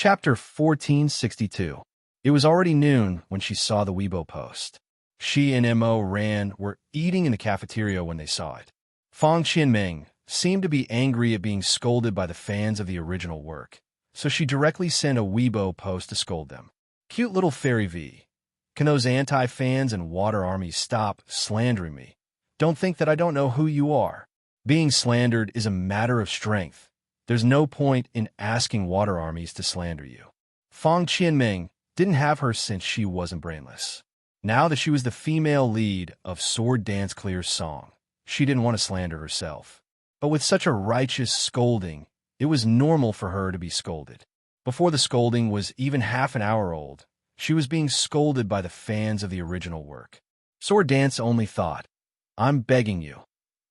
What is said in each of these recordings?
Chapter 1462. It was already noon when she saw the Weibo post. She and Mo Ran were eating in the cafeteria when they saw it. Fang Qianming seemed to be angry at being scolded by the fans of the original work, so she directly sent a Weibo post to scold them. Cute little fairy V. Can those anti-fans and water armies stop slandering me? Don't think that I don't know who you are. Being slandered is a matter of strength. There's no point in asking water armies to slander you. Fang Qianming didn't have her since she wasn't brainless. Now that she was the female lead of Sword Dance Clear's song, she didn't want to slander herself. But with such a righteous scolding, it was normal for her to be scolded. Before the scolding was even half an hour old, she was being scolded by the fans of the original work. Sword Dance only thought, I'm begging you.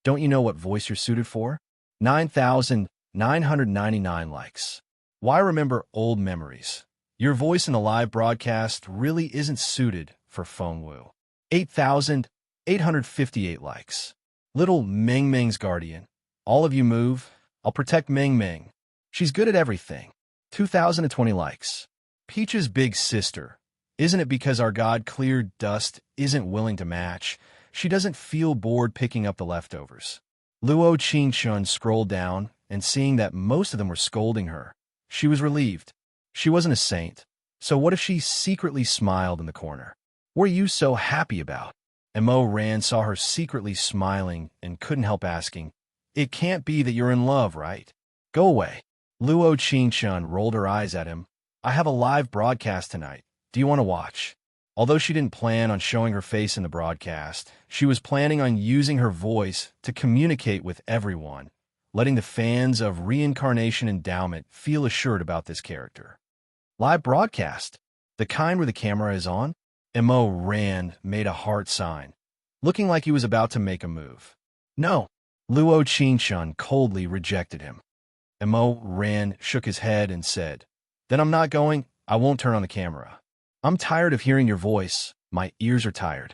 Don't you know what voice you're suited for? 9,999 likes. Why remember old memories? Your voice in the live broadcast really isn't suited for Feng Wu. 8,858 likes. Little Meng Meng's guardian. All of you move. I'll protect Meng Meng. She's good at everything. 2,020 likes. Peach's big sister. Isn't it because our god cleared dust isn't willing to match? She doesn't feel bored picking up the leftovers. Luo Qingshun scrolled down, and seeing that most of them were scolding her, she was relieved. She wasn't a saint, so what if she secretly smiled in the corner? What are you so happy about? And Mo Ran saw her secretly smiling and couldn't help asking, It can't be that you're in love, right? Go away. Luo Qingshun rolled her eyes at him. I have a live broadcast tonight. Do you want to watch? Although she didn't plan on showing her face in the broadcast, she was planning on using her voice to communicate with everyone, letting the fans of Reincarnation Endowment feel assured about this character. Live broadcast, the kind where the camera is on? Mo Ran made a heart sign, looking like he was about to make a move. No, Luo Qingshun coldly rejected him. Mo Ran shook his head and said, Then I'm not going. I won't turn on the camera. I'm tired of hearing your voice. My ears are tired.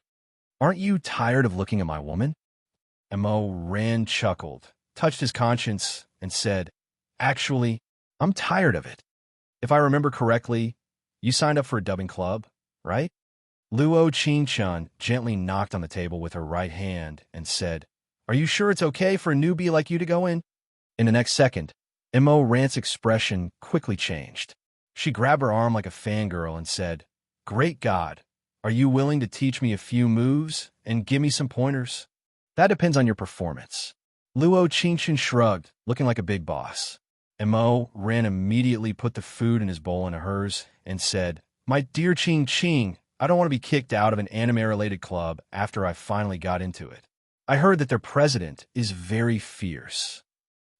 Aren't you tired of looking at my woman? Mo Ran chuckled, touched his conscience, and said, Actually, I'm tired of it. If I remember correctly, you signed up for a dubbing club, right? Luo Qingshun gently knocked on the table with her right hand and said, Are you sure it's okay for a newbie like you to go in? In the next second, Mo Ran's expression quickly changed. She grabbed her arm like a fangirl and said, Great God, are you willing to teach me a few moves and give me some pointers? That depends on your performance. Luo Qingshun shrugged, looking like a big boss. Mo Ran immediately put the food in his bowl into hers and said, My dear Qing, I don't want to be kicked out of an anime-related club after I finally got into it. I heard that their president is very fierce.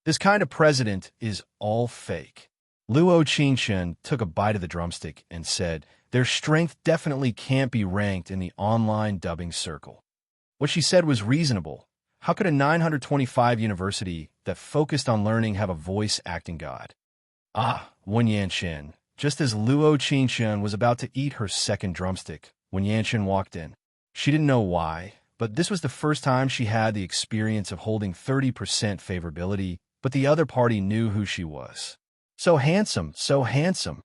This kind of president is all fake. Luo Qingshun took a bite of the drumstick and said, Their strength definitely can't be ranked in the online dubbing circle. What she said was reasonable. How could a 925 university that focused on learning have a voice-acting god? Wen Yanchen. Just as Luo Qingshun was about to eat her second drumstick when Yanchen walked in. She didn't know why, but this was the first time she had the experience of holding 30% favorability, but the other party knew who she was. So handsome, so handsome.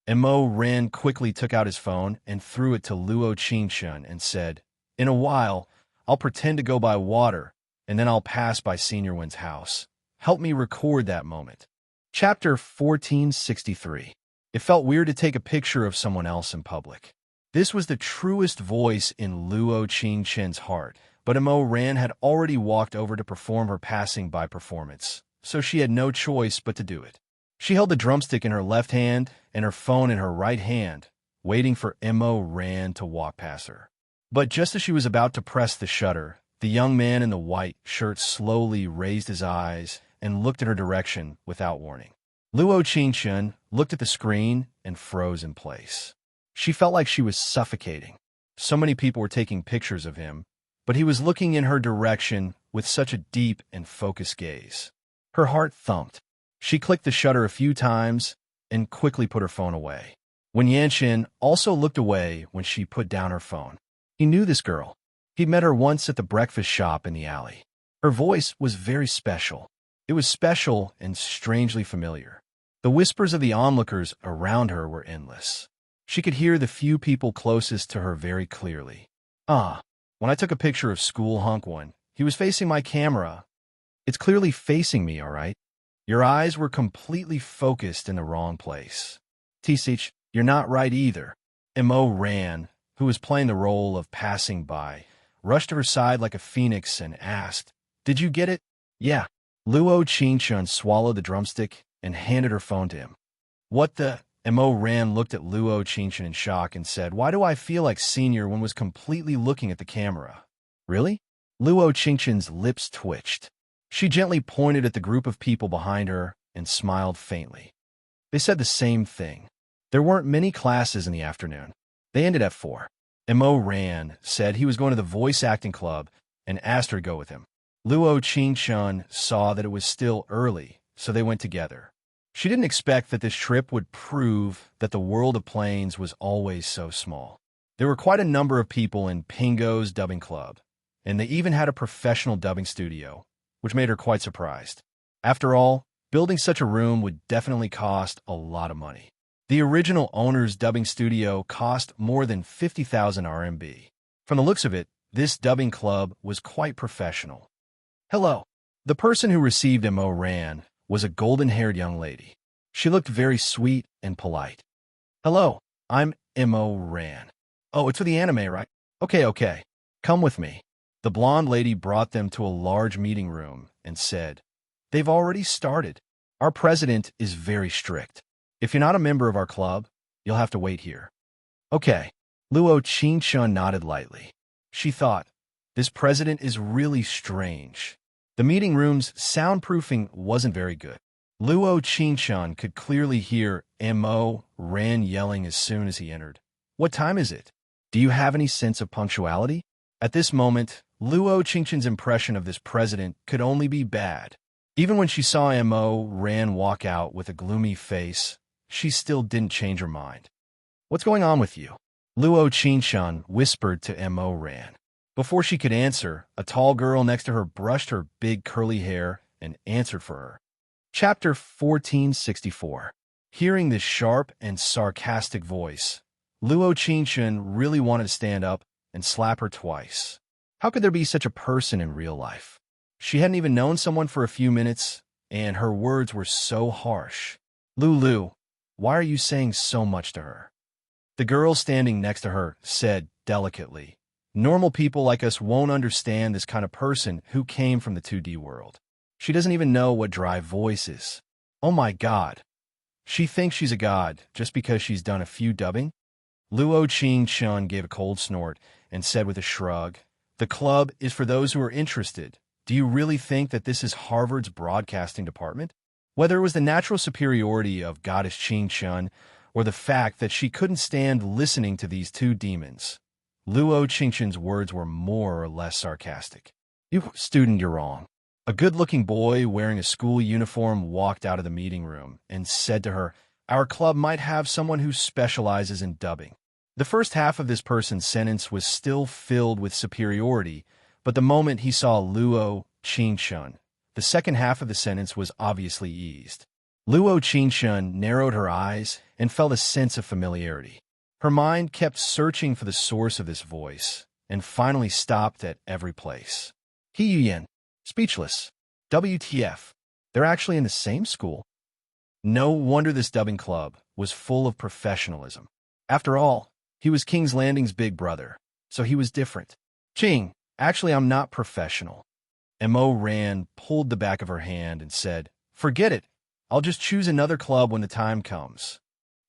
Mo Ran quickly took out his phone and threw it to Luo Qingshun and said, In a while, I'll pretend to go by water, and then I'll pass by Senior Wen's house. Help me record that moment. Chapter 1463. It felt weird to take a picture of someone else in public. This was the truest voice in Luo Qingshun's heart, but Mo Ran had already walked over to perform her passing by performance, so she had no choice but to do it. She held the drumstick in her left hand and her phone in her right hand, waiting for Mo Ran to walk past her. But just as she was about to press the shutter, the young man in the white shirt slowly raised his eyes and looked in her direction without warning. Luo Qingshun looked at the screen and froze in place. She felt like she was suffocating. So many people were taking pictures of him, but he was looking in her direction with such a deep and focused gaze. Her heart thumped. She clicked the shutter a few times and quickly put her phone away. Wen Yanchen also looked away when she put down her phone. He knew this girl. He'd met her once at the breakfast shop in the alley. Her voice was very special. It was special and strangely familiar. The whispers of the onlookers around her were endless. She could hear the few people closest to her very clearly. When I took a picture of School Hunk One, he was facing my camera. It's clearly facing me, all right? Your eyes were completely focused in the wrong place. Tisich, you're not right either. Mo ran, who was playing the role of passing by, rushed to her side like a phoenix and asked, "Did you get it?" "Yeah." Luo Qingshun swallowed the drumstick and handed her phone to him. "What the?" Mo Ran looked at Luo Qingshun in shock and said, "Why do I feel like senior when was completely looking at the camera?" "Really?" Luo Qingshun's lips twitched. She gently pointed at the group of people behind her and smiled faintly. They said the same thing. There weren't many classes in the afternoon. They ended at 4. Mo Ran said he was going to the voice acting club and asked her to go with him. Luo Qingshun saw that it was still early, so they went together. She didn't expect that this trip would prove that the world of planes was always so small. There were quite a number of people in Pingo's dubbing club, and they even had a professional dubbing studio, which made her quite surprised. After all, building such a room would definitely cost a lot of money. The original owner's dubbing studio cost more than 50,000 RMB. From the looks of it, this dubbing club was quite professional. "Hello." The person who received Mo Ran was a golden-haired young lady. She looked very sweet and polite. "Hello, I'm Mo Ran." "Oh, it's for the anime, right?" Okay. Come with me." The blonde lady brought them to a large meeting room and said, "They've already started. Our president is very strict. If you're not a member of our club, you'll have to wait here." "Okay." Luo Qingshun nodded lightly. She thought, this president is really strange. The meeting room's soundproofing wasn't very good. Luo Qingshun could clearly hear Mo Ran yelling as soon as he entered. "What time is it? Do you have any sense of punctuality?" At this moment, Luo Qingshun's impression of this president could only be bad. Even when she saw Mo Ran walk out with a gloomy face, she still didn't change her mind. "What's going on with you?" Luo Qingshun whispered to Mo Ran. Before she could answer, a tall girl next to her brushed her big curly hair and answered for her. Chapter 1464. Hearing this sharp and sarcastic voice, Luo Qingshun really wanted to stand up and slap her twice. How could there be such a person in real life? She hadn't even known someone for a few minutes, and her words were so harsh. "Lulu, why are you saying so much to her?" The girl standing next to her said delicately, "Normal people like us won't understand this kind of person who came from the 2D world. She doesn't even know what dry voice is. Oh my God. She thinks she's a god just because she's done a few dubbing?" Luo Qingshun gave a cold snort and said with a shrug, "The club is for those who are interested. Do you really think that this is Harvard's broadcasting department?" Whether it was the natural superiority of Goddess Qingshun or the fact that she couldn't stand listening to these two demons, Luo Qingshun's words were more or less sarcastic. "You student, you're wrong." A good-looking boy wearing a school uniform walked out of the meeting room and said to her, "Our club might have someone who specializes in dubbing." The first half of this person's sentence was still filled with superiority, but the moment he saw Luo Qingshun, the second half of the sentence was obviously eased. Luo Qingshun narrowed her eyes and felt a sense of familiarity. Her mind kept searching for the source of this voice, and finally stopped at every place. He Yuyen, speechless. WTF, they're actually in the same school? No wonder this dubbing club was full of professionalism. After all, he was King's Landing's big brother, so he was different. "Ching, actually I'm not professional." Mo Ran pulled the back of her hand and said, "Forget it. I'll just choose another club when the time comes."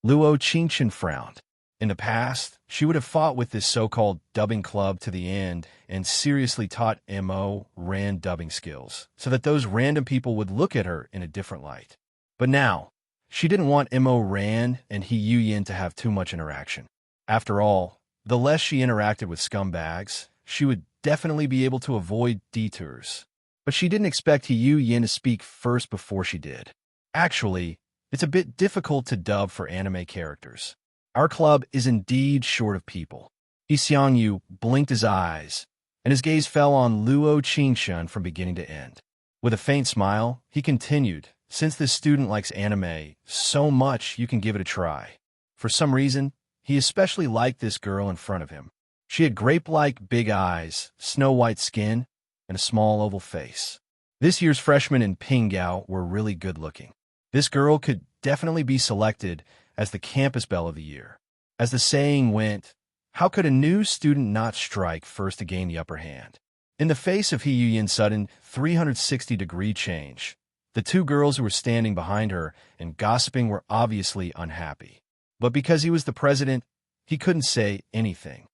Luo Qingshun frowned. In the past, she would have fought with this so-called dubbing club to the end and seriously taught Mo Ran dubbing skills so that those random people would look at her in a different light. But now, she didn't want Mo Ran and He Yuyen to have too much interaction. After all, the less she interacted with scumbags, she would definitely be able to avoid detours. But she didn't expect He Yuyen to speak first before she did. "Actually, it's a bit difficult to dub for anime characters. Our club is indeed short of people." Yi Xiangyu blinked his eyes, and his gaze fell on Luo Qingshun from beginning to end. With a faint smile, he continued, Since this student likes anime so much, you can give it a try. For some reason, he especially liked this girl in front of him. She had grape-like big eyes, snow-white skin, and a small oval face. This year's freshmen in Pingao were really good-looking. This girl could definitely be selected as the campus belle of the year. As the saying went, how could a new student not strike first to gain the upper hand? In the face of He Yuyin's sudden 360-degree change, the two girls who were standing behind her and gossiping were obviously unhappy. But because he was the president, he couldn't say anything.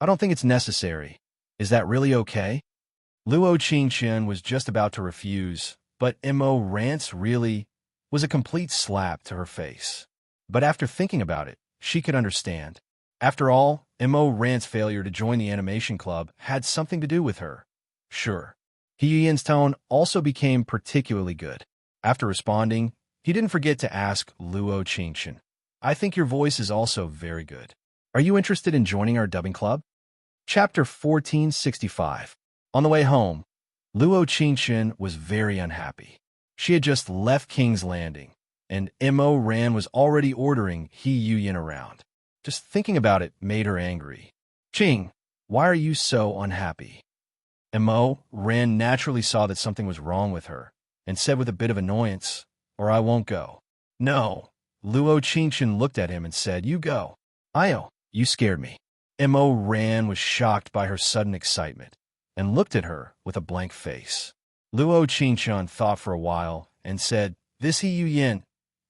I don't think it's necessary. Is that really okay? Luo Qingqian was just about to refuse, but Mo Rant's really was a complete slap to her face. But after thinking about it, she could understand. After all, Mo Rant's failure to join the animation club had something to do with her. Sure. He Yuyin's tone also became particularly good. After responding, he didn't forget to ask Luo Qingqian, I think your voice is also very good. Are you interested in joining our dubbing club? Chapter 1465. On the way home, Luo Qingqian was very unhappy. She had just left King's Landing, and Mo Ran was already ordering He Yuyin around. Just thinking about it made her angry. Qing, why are you so unhappy? Mo Ran naturally saw that something was wrong with her, and said with a bit of annoyance, or I won't go. No. Luo Qingqian looked at him and said, you go. Io, you scared me. Mo Ran was shocked by her sudden excitement, and looked at her with a blank face. Luo Qingqian thought for a while, and said, this He Yuyin,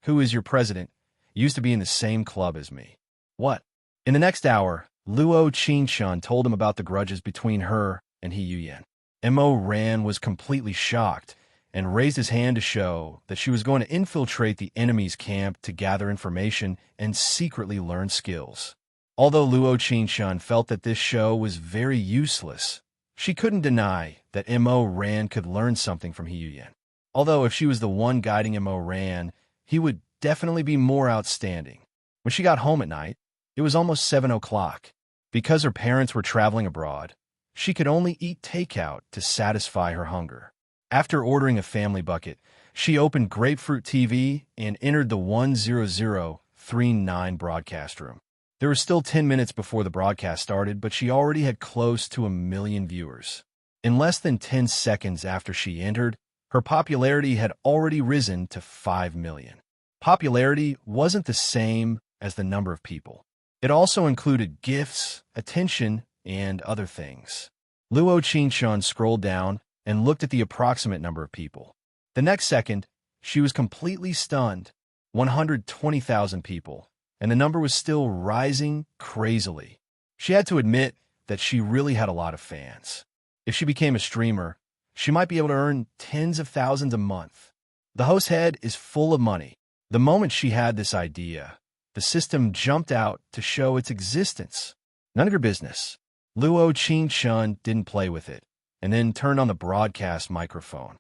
who is your president, used to be in the same club as me. What? In the next hour, Luo Qingqian told him about the grudges between her and He Yuyin. Mo Ran was completely shocked, and raised his hand to show that she was going to infiltrate the enemy's camp to gather information and secretly learn skills. Although Luo Qingqian felt that this show was very useless, she couldn't deny that Mo Ran could learn something from He Yuyin. Although if she was the one guiding Mo Ran, he would definitely be more outstanding. When she got home at night, it was almost 7 o'clock. Because her parents were traveling abroad, she could only eat takeout to satisfy her hunger. After ordering a family bucket, she opened Grapefruit TV and entered the 10039 broadcast room. There was still 10 minutes before the broadcast started, but she already had close to 1 million viewers. In less than 10 seconds after she entered, her popularity had already risen to 5 million. Popularity wasn't the same as the number of people. It also included gifts, attention, and other things. Luo Qingqian scrolled down and looked at the approximate number of people. The next second, she was completely stunned. 120,000 people, and the number was still rising crazily. She had to admit that she really had a lot of fans. If she became a streamer, she might be able to earn tens of thousands a month. The host's head is full of money. The moment she had this idea, the system jumped out to show its existence. None of your business. Luo Qingqian didn't play with it, and then turned on the broadcast microphone.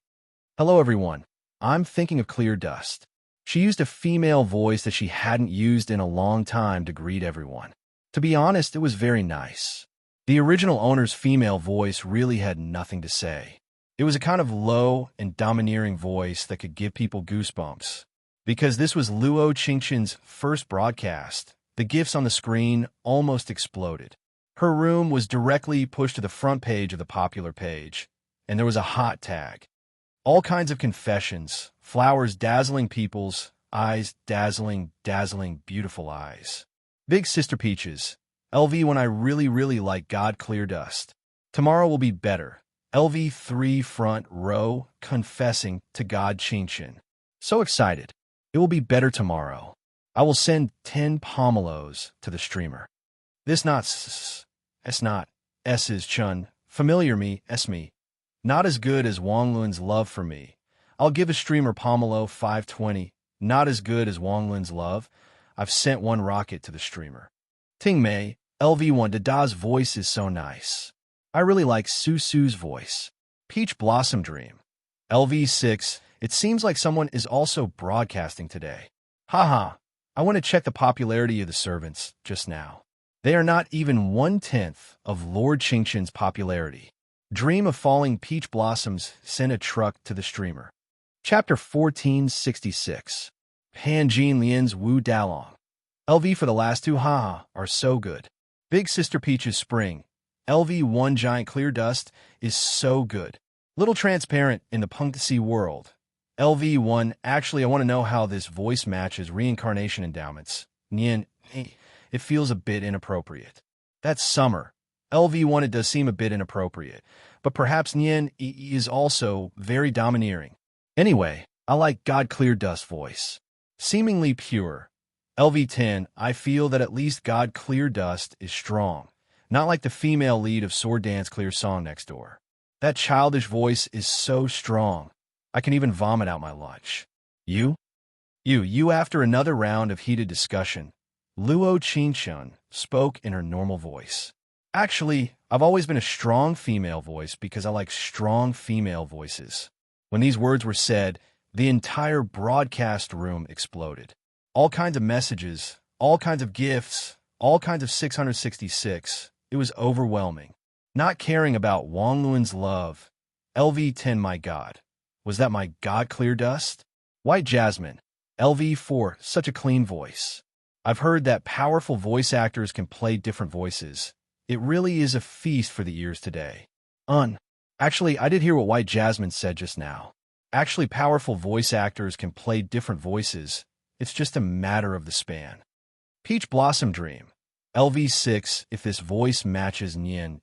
Hello, everyone. I'm thinking of Clear Dust. She used a female voice that she hadn't used in a long time to greet everyone. To be honest, it was very nice. The original owner's female voice really had nothing to say. It was a kind of low and domineering voice that could give people goosebumps. Because this was Luo Qingqian's first broadcast, the gifs on the screen almost exploded. Her room was directly pushed to the front page of the popular page, and there was a hot tag. All kinds of confessions, flowers dazzling people's eyes, dazzling, beautiful eyes. Big Sister Peaches, LV when I really like God Clear Dust. Tomorrow will be better. LV 3 front row, confessing to God Qingqian. So excited. It will be better tomorrow. I will send 10 pomelos to the streamer. This not S not S is Chun. Familiar me, S me. Not as good as Wang Lun's love for me. I'll give a streamer pomelo 520. Not as good as Wang Lun's love. I've sent 1 rocket to the streamer. Ting Mei, LV1 Dada's voice is so nice. I really like Susu's voice. Peach Blossom Dream. LV6, it seems like someone is also broadcasting today. Haha, I want to check the popularity of the servants just now. They are not even 1/10 of Lord Qingqian's popularity. Dream of falling peach blossoms sent a truck to the streamer. Chapter 1466. Pan Jin Lian's Wu Dalong. LV for the last two haha are so good. Big Sister Peach's Spring. LV1 Giant Clear Dust is so good. Little transparent in the Punksy world. LV1 actually I want to know how this voice matches reincarnation endowments. Nian, it feels a bit inappropriate. That's summer. LV1 it does seem a bit inappropriate, but perhaps Nian is also very domineering. Anyway, I like God Clear Dust voice. Seemingly pure. LV10, I feel that at least God Clear Dust is strong. Not like the female lead of Sword Dance Clear Song next door. That childish voice is so strong. I can even vomit out my lunch. You after another round of heated discussion, Luo Qingshun spoke in her normal voice. Actually, I've always been a strong female voice because I like strong female voices. When these words were said, the entire broadcast room exploded. All kinds of messages, all kinds of gifts, all kinds of 666. It was overwhelming. Not caring about Wang Luan's love. LV10, my God. Was that my God Clear Dust? White Jasmine. LV4, such a clean voice. I've heard that powerful voice actors can play different voices. It really is a feast for the ears today. Actually, I did hear what White Jasmine said just now. Actually, powerful voice actors can play different voices. It's just a matter of the span. Peach Blossom Dream. LV6, if this voice matches Nian,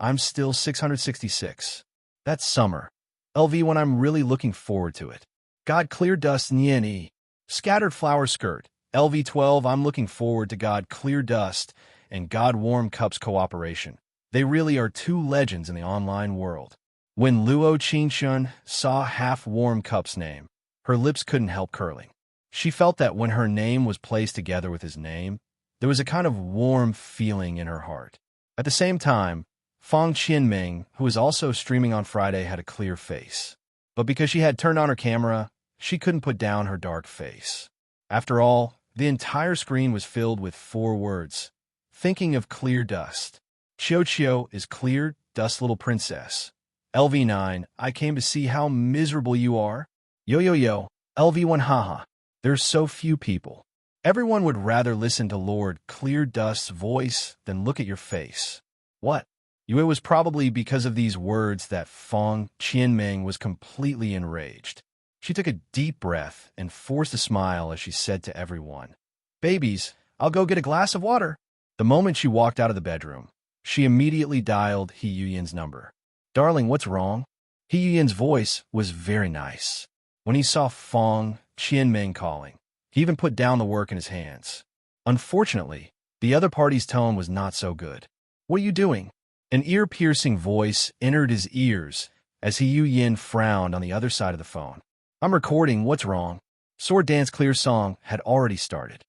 I'm still 666. That's summer. LV when I'm really looking forward to it. God Clear Dust Nian Scattered Flower Skirt. LV12, I'm looking forward to God Clear Dust and God Warm Cups cooperation. They really are two legends in the online world. When Luo Qingshun saw Half Warm Cup's name, her lips couldn't help curling. She felt that when her name was placed together with his name, there was a kind of warm feeling in her heart. At the same time, Fang Qianming, who was also streaming on Friday, had a clear face. But because she had turned on her camera, she couldn't put down her dark face. After all, the entire screen was filled with 4 words. Thinking of clear dust. Qiao is clear dust, little princess. LV9, I came to see how miserable you are. Yo, LV1 haha. There's so few people. Everyone would rather listen to Lord Clear Dust's voice than look at your face. What? It was probably because of these words that Fang Qianming was completely enraged. She took a deep breath and forced a smile as she said to everyone, "Babies, I'll go get a glass of water." The moment she walked out of the bedroom, she immediately dialed He Yuyan's number. "Darling, what's wrong?" He Yuyan's voice was very nice. When he saw Fang Qianming calling, he even put down the work in his hands. Unfortunately, the other party's tone was not so good. "What are you doing?" An ear-piercing voice entered his ears as He Yuyan frowned on the other side of the phone. "I'm recording, what's wrong?" Sword Dance Clear Song had already started.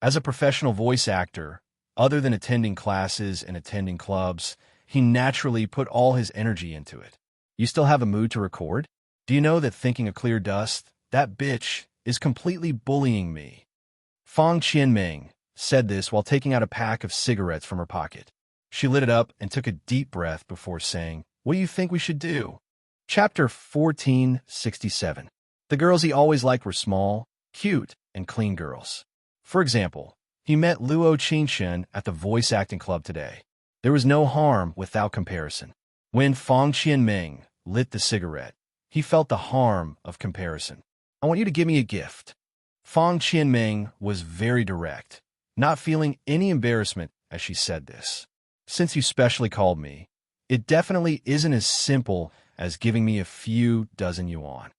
As a professional voice actor, other than attending classes and attending clubs, he naturally put all his energy into it. "You still have a mood to record? Do you know that thinking of clear dust, that bitch, is completely bullying me?" Fang Qianming said this while taking out a pack of cigarettes from her pocket. She lit it up and took a deep breath before saying, "What do you think we should do?" Chapter 1467. The girls he always liked were small, cute, and clean girls. For example, he met Luo Qingshun at the voice acting club today. There was no harm without comparison. When Fang Qianming lit the cigarette, he felt the harm of comparison. "I want you to give me a gift." Fang Qianming was very direct, not feeling any embarrassment as she said this. "Since you specially called me, it definitely isn't as simple as giving me a few dozen yuan."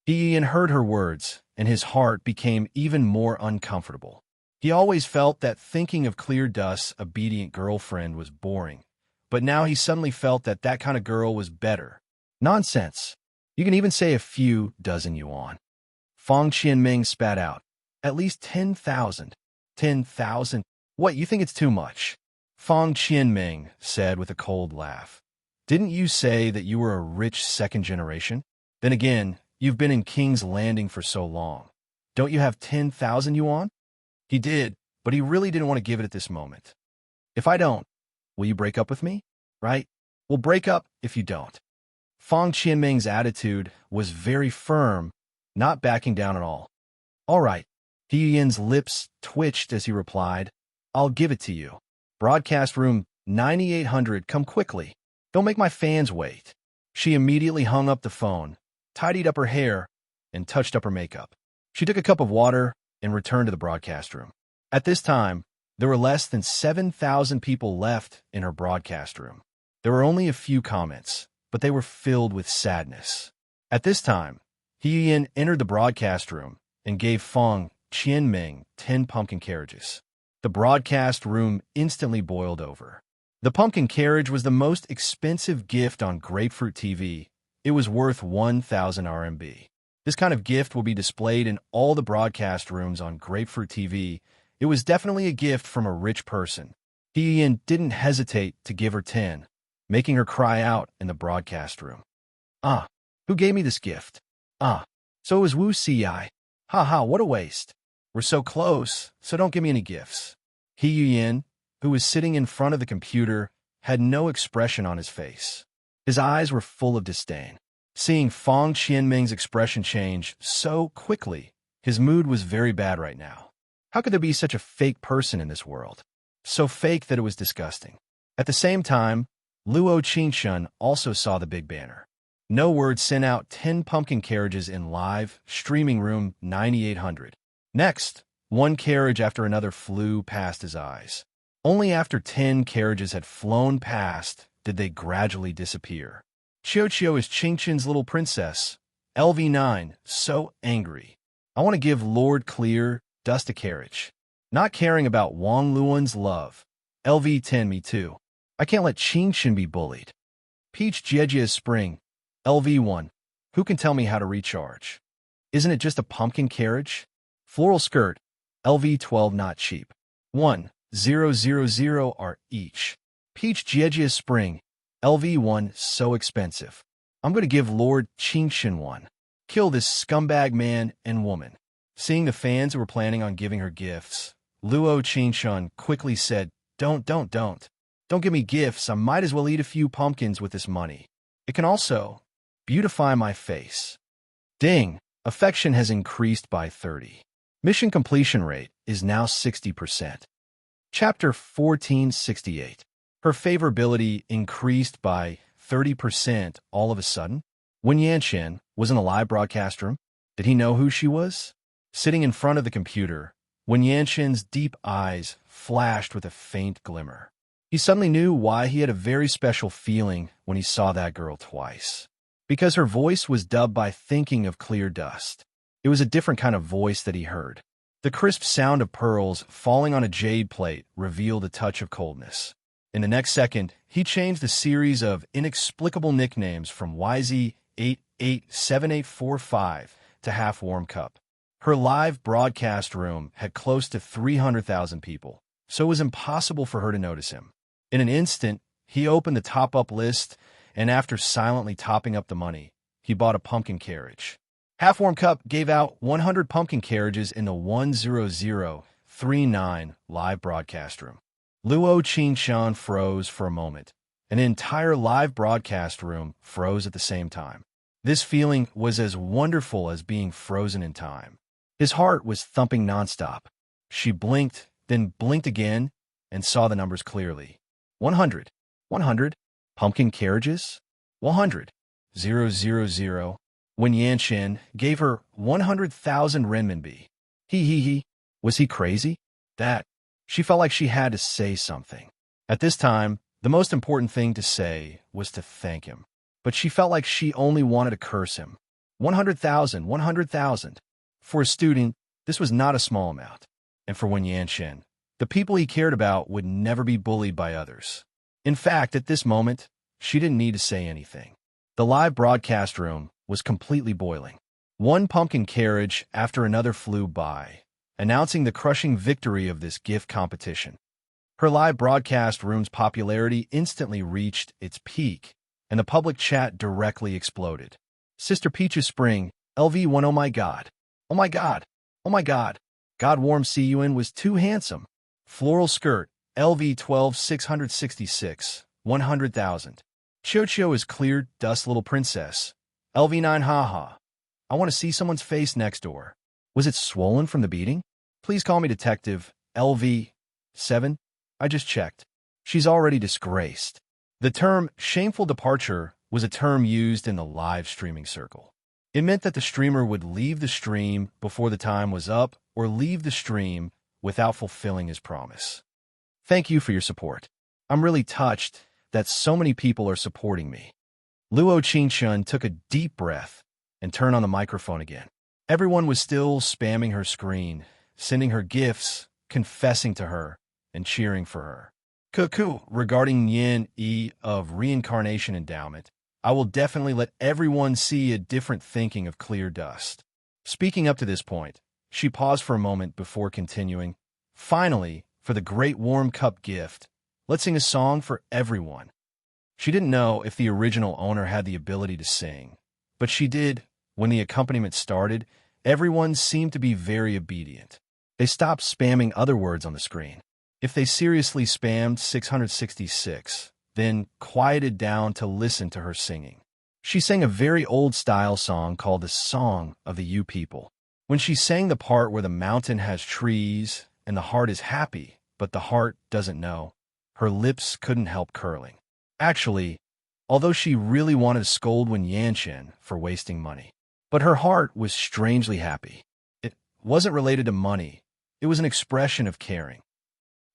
He heard her words, and his heart became even more uncomfortable. He always felt that thinking of Clear Dust's obedient girlfriend was boring, but now he suddenly felt that that kind of girl was better. "Nonsense. You can even say a few dozen yuan." Fang Qianming spat out. "At least 10,000. 10,000? What, you think it's too much?" Fang Qianming said with a cold laugh. "Didn't you say that you were a rich second generation? Then again, you've been in King's Landing for so long. Don't you have 10,000 yuan?" He did, but he really didn't want to give it at this moment. "If I don't, will you break up with me? Right? We'll break up if you don't." Fong Qianming's attitude was very firm, not backing down at all. All right. He Yin's lips twitched as he replied, I'll give it to you. Broadcast room 9800, come quickly. Don't make my fans wait. She immediately hung up the phone, tidied up her hair, and touched up her makeup. She took a cup of water and returned to the broadcast room. At this time, there were less than 7,000 people left in her broadcast room. There were only a few comments, but they were filled with sadness. At this time, He Yin entered the broadcast room and gave Fong Qianming 10 pumpkin carriages. The broadcast room instantly boiled over. The pumpkin carriage was the most expensive gift on Grapefruit TV. It was worth 1,000 RMB. This kind of gift will be displayed in all the broadcast rooms on Grapefruit TV. It was definitely a gift from a rich person. He Yin didn't hesitate to give her 10, making her cry out in the broadcast room. Ah, who gave me this gift? Ah, so it was Wu Ci. Ha ha, what a waste. We're so close, so don't give me any gifts. He Yin, who was sitting in front of the computer, had no expression on his face. His eyes were full of disdain. Seeing Fong Qianming's expression change so quickly, his mood was very bad right now. How could there be such a fake person in this world? So fake that it was disgusting. At the same time, Luo Qingshun also saw the big banner. No Word sent out 10 pumpkin carriages in live streaming room 9800. Next, one carriage after another flew past his eyes. Only after 10 carriages had flown past did they gradually disappear. Qiu is Qingshun's little princess. LV9, so angry. I want to give Lord Clear Dust a carriage. Not caring about Wang Luan's love. LV10, me too. I can't let Qingshun be bullied. Peach Jiejia's spring. LV1, who can tell me how to recharge? Isn't it just a pumpkin carriage? Floral skirt. LV12, not cheap. 1,000 are each. Peach Jiejia's spring. LV1, so expensive. I'm going to give Lord Qingshun one. Kill this scumbag man and woman. Seeing the fans who were planning on giving her gifts, Luo Qingshun quickly said, Don't give me gifts. I might as well eat a few pumpkins with this money. It can also beautify my face. Ding, affection has increased by 30. Mission completion rate is now 60%. Chapter 1468. Her favorability increased by 30% all of a sudden. When Yanqian was in the live broadcast room, did he know who she was? Sitting in front of the computer, when Yanqian's deep eyes flashed with a faint glimmer. He suddenly knew why he had a very special feeling when he saw that girl twice. Because her voice was dubbed by thinking of clear dust. It was a different kind of voice that he heard. The crisp sound of pearls falling on a jade plate revealed a touch of coldness. In the next second, he changed the series of inexplicable nicknames from YZ887845 to Half-Warm Cup. Her live broadcast room had close to 300,000 people, so it was impossible for her to notice him. In an instant, he opened the top-up list, and after silently topping up the money, he bought a pumpkin carriage. Half-Warm Cup gave out 100 pumpkin carriages in the 10039 live broadcast room. Luo Qingshun froze for a moment. An entire live broadcast room froze at the same time. This feeling was as wonderful as being frozen in time. His heart was thumping nonstop. She blinked, then blinked again, and saw the numbers clearly. 100. Pumpkin carriages? 100. 000. When Yanqian gave her 100,000 renminbi. Was he crazy? That. She felt like she had to say something. At this time, the most important thing to say was to thank him. But she felt like she only wanted to curse him. 100,000. For a student, this was not a small amount. And for Wen Yanqian, the people he cared about would never be bullied by others. In fact, at this moment, she didn't need to say anything. The live broadcast room was completely boiling. One pumpkin carriage after another flew by, announcing the crushing victory of this gift competition. Her live broadcast room's popularity instantly reached its peak, and the public chat directly exploded. Sister Peach's Spring, LV1, oh my god. Oh my god. Oh my god. God Warm Cun was too handsome. Floral skirt, LV12 666, 100,000. Cho is clear dust little princess. LV9 haha. I want to see someone's face next door. Was it swollen from the beating? Please call me detective LV7. I just checked. She's already disgraced. The term shameful departure was a term used in the live streaming circle. It meant that the streamer would leave the stream before the time was up or leave the stream without fulfilling his promise. Thank you for your support. I'm really touched that so many people are supporting me. Luo Qingshun took a deep breath and turned on the microphone again. Everyone was still spamming her screen, sending her gifts, confessing to her, and cheering for her. Cuckoo, regarding Yin E of Reincarnation Endowment, I will definitely let everyone see a different thinking of clear dust. Speaking up to this point, she paused for a moment before continuing. Finally, for the great warm cup gift, let's sing a song for everyone. She didn't know if the original owner had the ability to sing, but she did. When the accompaniment started, everyone seemed to be very obedient. They stopped spamming other words on the screen. If they seriously spammed 666, then quieted down to listen to her singing. She sang a very old-style song called the Song of the You People. When she sang the part where the mountain has trees and the heart is happy, but the heart doesn't know, her lips couldn't help curling. Actually, although she really wanted to scold Wen Yanchen for wasting money, but her heart was strangely happy. It wasn't related to money. It was an expression of caring.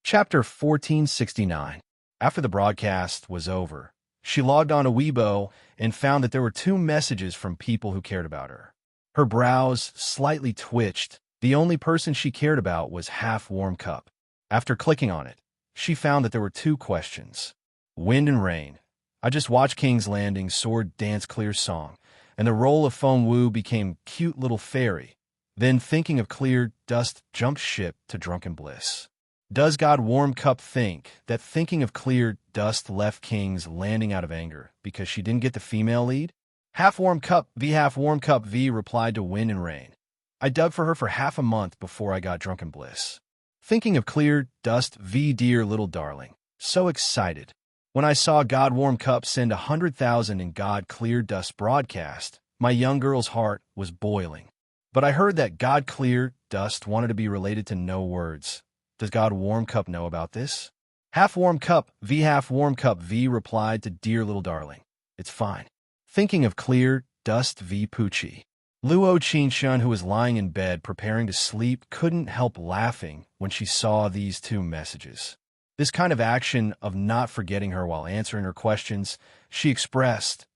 Chapter 1469. After the broadcast was over, she logged on to Weibo and found that there were 2 messages from people who cared about her. Her brows slightly twitched. The only person she cared about was Half Warm Cup. After clicking on it, she found that there were 2 questions. Wind and rain. I just watched King's Landing Sword Dance Clear song, and the role of Feng Wu became cute little fairy. Then, thinking of clear dust, jumped ship to drunken bliss. Does God Warm Cup think that thinking of clear dust left King's Landing out of anger because she didn't get the female lead? Half Warm Cup V replied to Wind and Rain. I dug for her for half a month before I got drunken bliss. Thinking of clear dust V dear little darling. So excited. When I saw God Warm Cup send 100,000 in God Clear Dust broadcast, my young girl's heart was boiling. But I heard that God Clear Dust wanted to be related to no words. Does God Warm Cup know about this? Half Warm Cup V replied to Dear Little Darling. It's fine. Thinking of Clear Dust V Poochie. Luo Qingshun, who was lying in bed preparing to sleep, couldn't help laughing when she saw these 2 messages. This kind of action of not forgetting her while answering her questions, she expressed,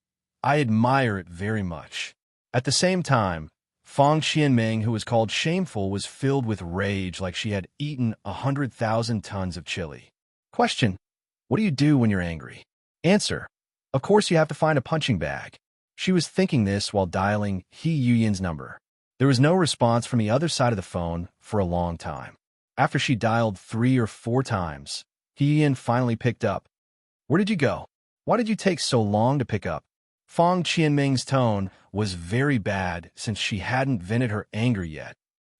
I admire it very much. At the same time, Fang Qianming, who was called Shameful, was filled with rage like she had eaten 100,000 tons of chili. Question: what do you do when you're angry? Answer: of course you have to find a punching bag. She was thinking this while dialing He Yuyin's number. There was no response from the other side of the phone for a long time. After she dialed 3 or 4 times, He Yuyin finally picked up. Where did you go? Why did you take so long to pick up? Fang Qianming's tone was very bad since she hadn't vented her anger yet.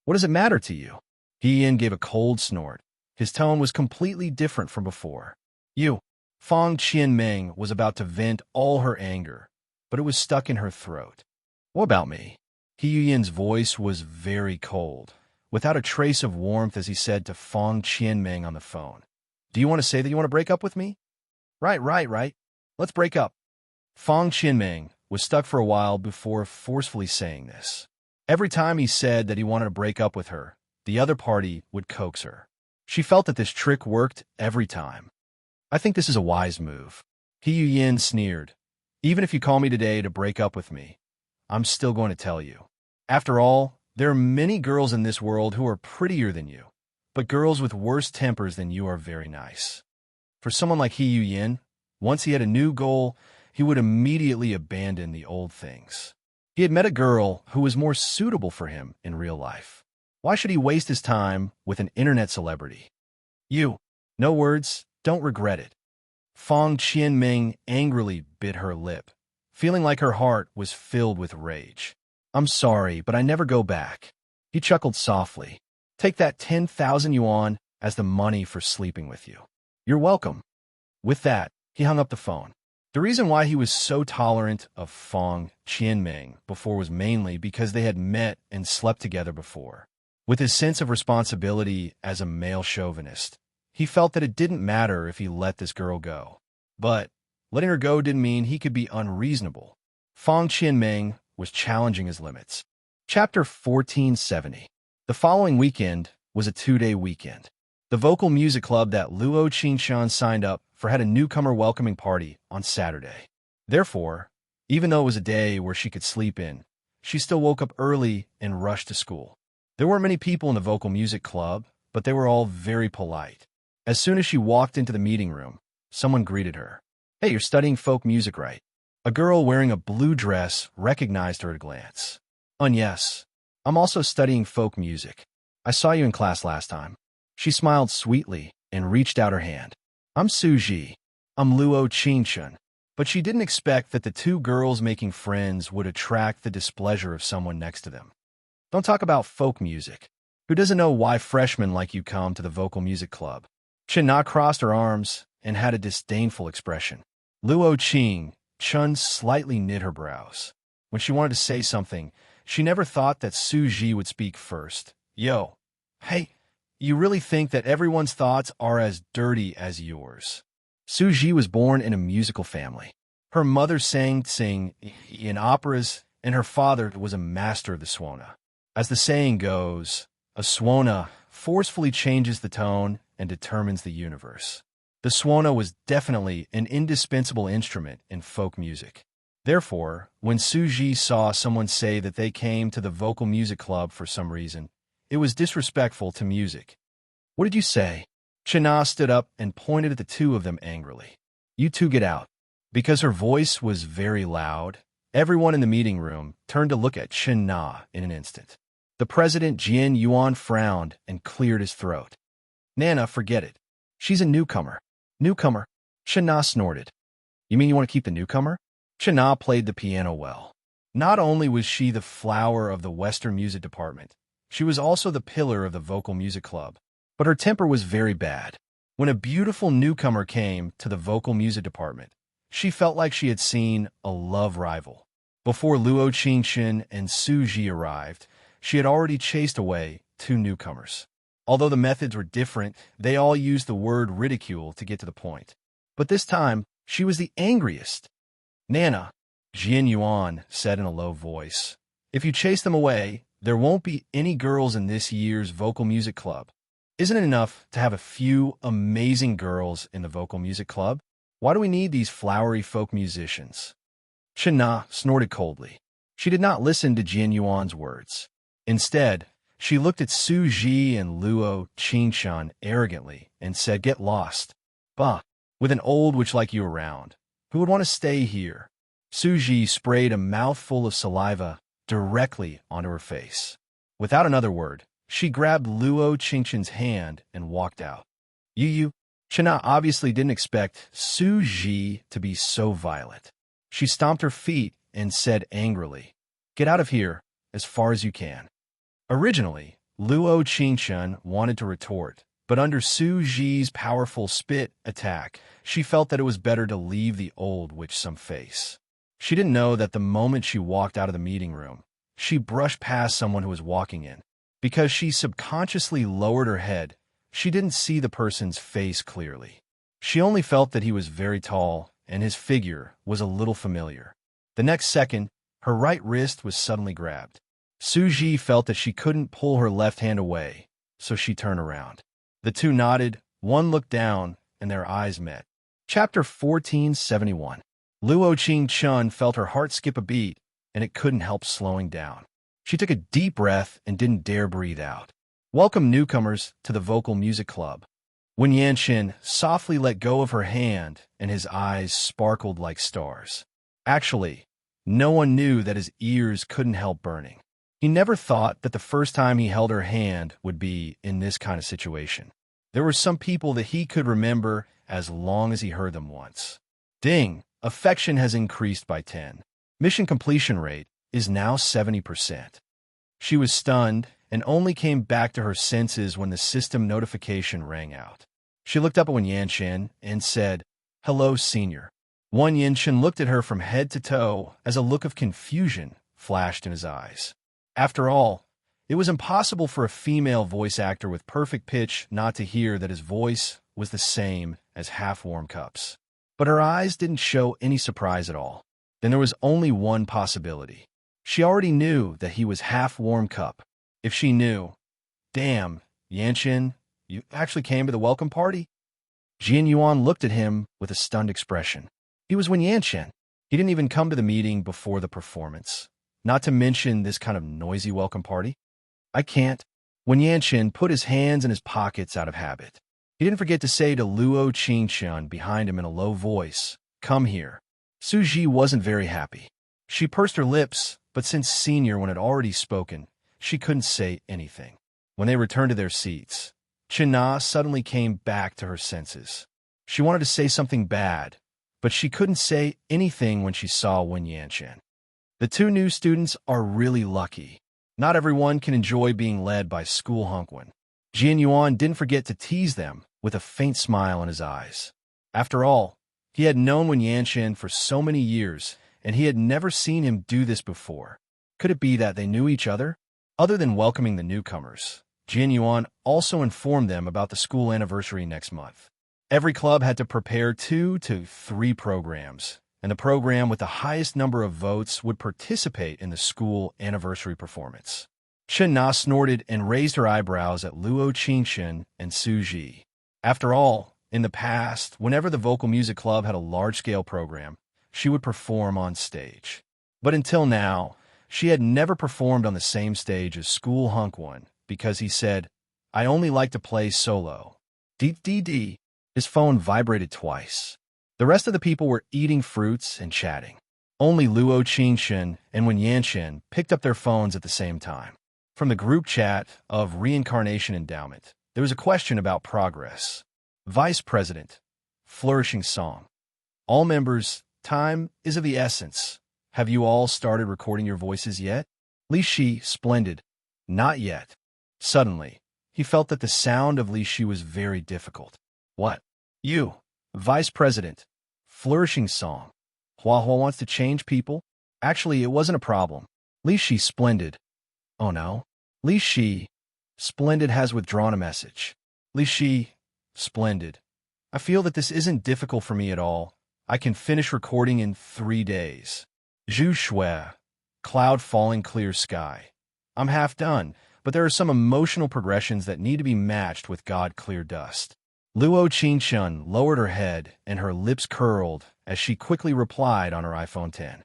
What does it matter to you? He Yuyin gave a cold snort. His tone was completely different from before. Fang Qianming was about to vent all her anger, but it was stuck in her throat. What about me? He Yuyin's voice was very cold, without a trace of warmth as he said to Fang Qianming on the phone. Do you want to say that you want to break up with me? Right. Let's break up. Fang Qianming was stuck for a while before forcefully saying this. Every time he said that he wanted to break up with her, the other party would coax her. She felt that this trick worked every time. I think this is a wise move. He Yuyin sneered. Even if you call me today to break up with me, I'm still going to tell you. After all, there are many girls in this world who are prettier than you, but girls with worse tempers than you are very nice. For someone like He Yuyin, once he had a new goal, he would immediately abandon the old things. He had met a girl who was more suitable for him in real life. Why should he waste his time with an internet celebrity? No words, don't regret it. Fang Qianming angrily bit her lip, feeling like her heart was filled with rage. I'm sorry, but I never go back. He chuckled softly. Take that 10,000 yuan as the money for sleeping with you. You're welcome. With that, he hung up the phone. The reason why he was so tolerant of Fong Qianming before was mainly because they had met and slept together before. With his sense of responsibility as a male chauvinist, he felt that it didn't matter if he let this girl go. But letting her go didn't mean he could be unreasonable. Fong Qianming was challenging his limits. Chapter 1470. The following weekend was a 2-day weekend. The vocal music club that Luo Qingshan signed up for had a newcomer welcoming party on Saturday. Therefore, even though it was a day where she could sleep in, she still woke up early and rushed to school. There weren't many people in the vocal music club, but they were all very polite. As soon as she walked into the meeting room, someone greeted her. "Hey, you're studying folk music, right?" A girl wearing a blue dress recognized her at a glance. Yes. I'm also studying folk music. I saw you in class last time." She smiled sweetly and reached out her hand. "I'm Suji. I'm Luo Qingshan." But she didn't expect that the two girls making friends would attract the displeasure of someone next to them. Don't talk about folk music. Who doesn't know why freshmen like you come to the vocal music club? China crossed her arms and had a disdainful expression. Luo Chun slightly knit her brows. When she wanted to say something, she never thought that Suji would speak first. "Yo, hey, you really think that everyone's thoughts are as dirty as yours?" Suji was born in a musical family. Her mother sang in operas, and her father was a master of the suona. As the saying goes, a suona forcefully changes the tone and determines the universe. The suona was definitely an indispensable instrument in folk music. Therefore, when Suji saw someone say that they came to the vocal music club for some reason, it was disrespectful to music. "What did you say?" China stood up and pointed at the two of them angrily. "You two get out." Because her voice was very loud, everyone in the meeting room turned to look at China in an instant. The president, Jian Yuan, frowned and cleared his throat. "Nana, forget it. She's a newcomer." "Newcomer?" China snorted. "You mean you want to keep the newcomer?" China played the piano well. Not only was she the flower of the Western music department, she was also the pillar of the vocal music club. But her temper was very bad. When a beautiful newcomer came to the vocal music department, she felt like she had seen a love rival. Before Luo Qingshan and Suji arrived, she had already chased away 2 newcomers. Although the methods were different, they all used the word ridicule to get to the point. But this time, she was the angriest. "Nana," Jian Yuan said in a low voice, "if you chase them away, there won't be any girls in this year's vocal music club. Isn't it enough to have a few amazing girls in the vocal music club? Why do we need these flowery folk musicians?" China snorted coldly. She did not listen to Jian Yuan's words. Instead, she looked at Suji and Luo Qingshan arrogantly and said, "Get lost. Bah, with an old witch like you around. Who would want to stay here?" Suji sprayed a mouthful of saliva directly onto her face. Without another word, she grabbed Luo Qingshan's hand and walked out. You. China obviously didn't expect Suji to be so violent. She stomped her feet and said angrily, "Get out of here as far as you can." Originally, Luo Qingshan wanted to retort, but under Suji's powerful spit attack, she felt that it was better to leave the old witch some face. She didn't know that the moment she walked out of the meeting room, she brushed past someone who was walking in. Because she subconsciously lowered her head, she didn't see the person's face clearly. She only felt that he was very tall and his figure was a little familiar. The next second, her right wrist was suddenly grabbed. Suji felt that she couldn't pull her left hand away, so she turned around. The two nodded, one looked down, and their eyes met. Chapter 1471. Luo Qingshan felt her heart skip a beat, and it couldn't help slowing down. She took a deep breath and didn't dare breathe out. "Welcome newcomers to the vocal music club." When Yanqin softly let go of her hand and his eyes sparkled like stars. Actually, no one knew that his ears couldn't help burning. He never thought that the first time he held her hand would be in this kind of situation. There were some people that he could remember as long as he heard them once. Ding! Affection has increased by 10. Mission completion rate is now 70%. She was stunned and only came back to her senses when the system notification rang out. She looked up at Wen Yanqian and said, "Hello, senior." Wang Yanchen looked at her from head to toe as a look of confusion flashed in his eyes. After all, it was impossible for a female voice actor with perfect pitch not to hear that his voice was the same as half-warm cups. But her eyes didn't show any surprise at all. Then there was only one possibility. She already knew that he was half-warm cup. If she knew, damn, Yanchen, you actually came to the welcome party? Jian Yuan looked at him with a stunned expression. He was Wen Yanchen. He didn't even come to the meeting before the performance. Not to mention this kind of noisy welcome party. I can't. Wen Yanchen put his hands in his pockets out of habit. He didn't forget to say to Luo Qingqian behind him in a low voice, "Come here." Su Ji wasn't very happy. She pursed her lips, but since Senior One had already spoken, she couldn't say anything. When they returned to their seats, Chen Na suddenly came back to her senses. She wanted to say something bad, but she couldn't say anything when she saw Wen Yanchen. The two new students are really lucky. Not everyone can enjoy being led by school Hongwen. Jian Yuan didn't forget to tease them with a faint smile in his eyes. After all, he had known Wen Yanchen for so many years, and he had never seen him do this before. Could it be that they knew each other? Other than welcoming the newcomers, Jian Yuan also informed them about the school anniversary next month. Every club had to prepare 2 to 3 programs, and the program with the highest number of votes would participate in the school anniversary performance. Chen Na snorted and raised her eyebrows at Luo Qingqian and Su Ji. After all, in the past, whenever the vocal music club had a large-scale program, she would perform on stage. But until now, she had never performed on the same stage as School Hongwen because he said, "I only like to play solo." Dee. His phone vibrated twice. The rest of the people were eating fruits and chatting. Only Luo Qingqian and Wen Yanchen picked up their phones at the same time. From the group chat of Reincarnation Endowment, there was a question about progress. Vice President, flourishing song. All members, time is of the essence. Have you all started recording your voices yet? Li Shi, splendid. Not yet. Suddenly, he felt that the sound of Li Shi was very difficult. What? You, Vice President, flourishing song. Hua Hua wants to change people? Actually, it wasn't a problem. Li Shi, splendid. Oh no. Li Shi, splendid has withdrawn a message. Li Shi, splendid. I feel that this isn't difficult for me at all. I can finish recording in 3 days. Zhu Shui, cloud falling clear sky. I'm half done, but there are some emotional progressions that need to be matched with God clear dust. Luo Qingqian lowered her head and her lips curled as she quickly replied on her iPhone 10.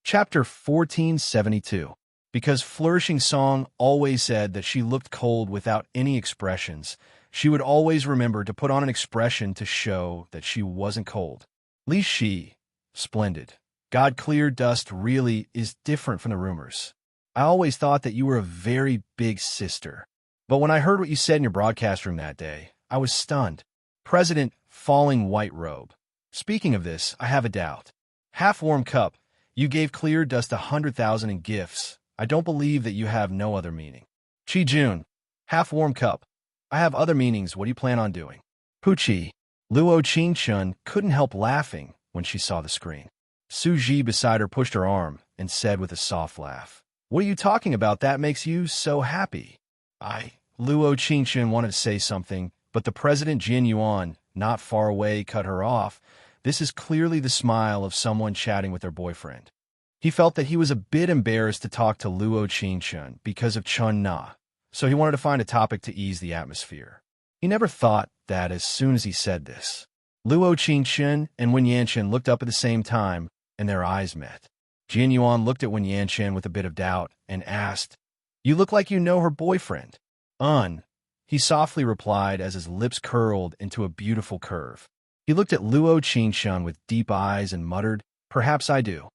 Chapter 1472. Because Flourishing Song always said that she looked cold without any expressions, she would always remember to put on an expression to show that she wasn't cold. Li Shi, splendid. God clear dust really is different from the rumors. I always thought that you were a very big sister. But when I heard what you said in your broadcast room that day, I was stunned. President, falling white robe. Speaking of this, I have a doubt. Half-warm cup, you gave clear dust 100,000 in gifts. I don't believe that you have no other meaning. Chi Jun, half-warm cup. I have other meanings. What do you plan on doing? Puchi, Luo Qingqian couldn't help laughing when she saw the screen. Su Ji beside her pushed her arm and said with a soft laugh, "What are you talking about that makes you so happy?" Luo Qingqian wanted to say something, but the President Jian Yuan, not far away, cut her off. This is clearly the smile of someone chatting with their boyfriend. He felt that he was a bit embarrassed to talk to Luo Qingqian because of Chen Na, so he wanted to find a topic to ease the atmosphere. He never thought that as soon as he said this. Luo Qingqian and Wen Yanchen looked up at the same time, and their eyes met. Jian Yuan looked at Wen Yanchen with a bit of doubt and asked, "You look like you know her boyfriend." He softly replied as his lips curled into a beautiful curve. He looked at Luo Qingqian with deep eyes and muttered, "Perhaps I do."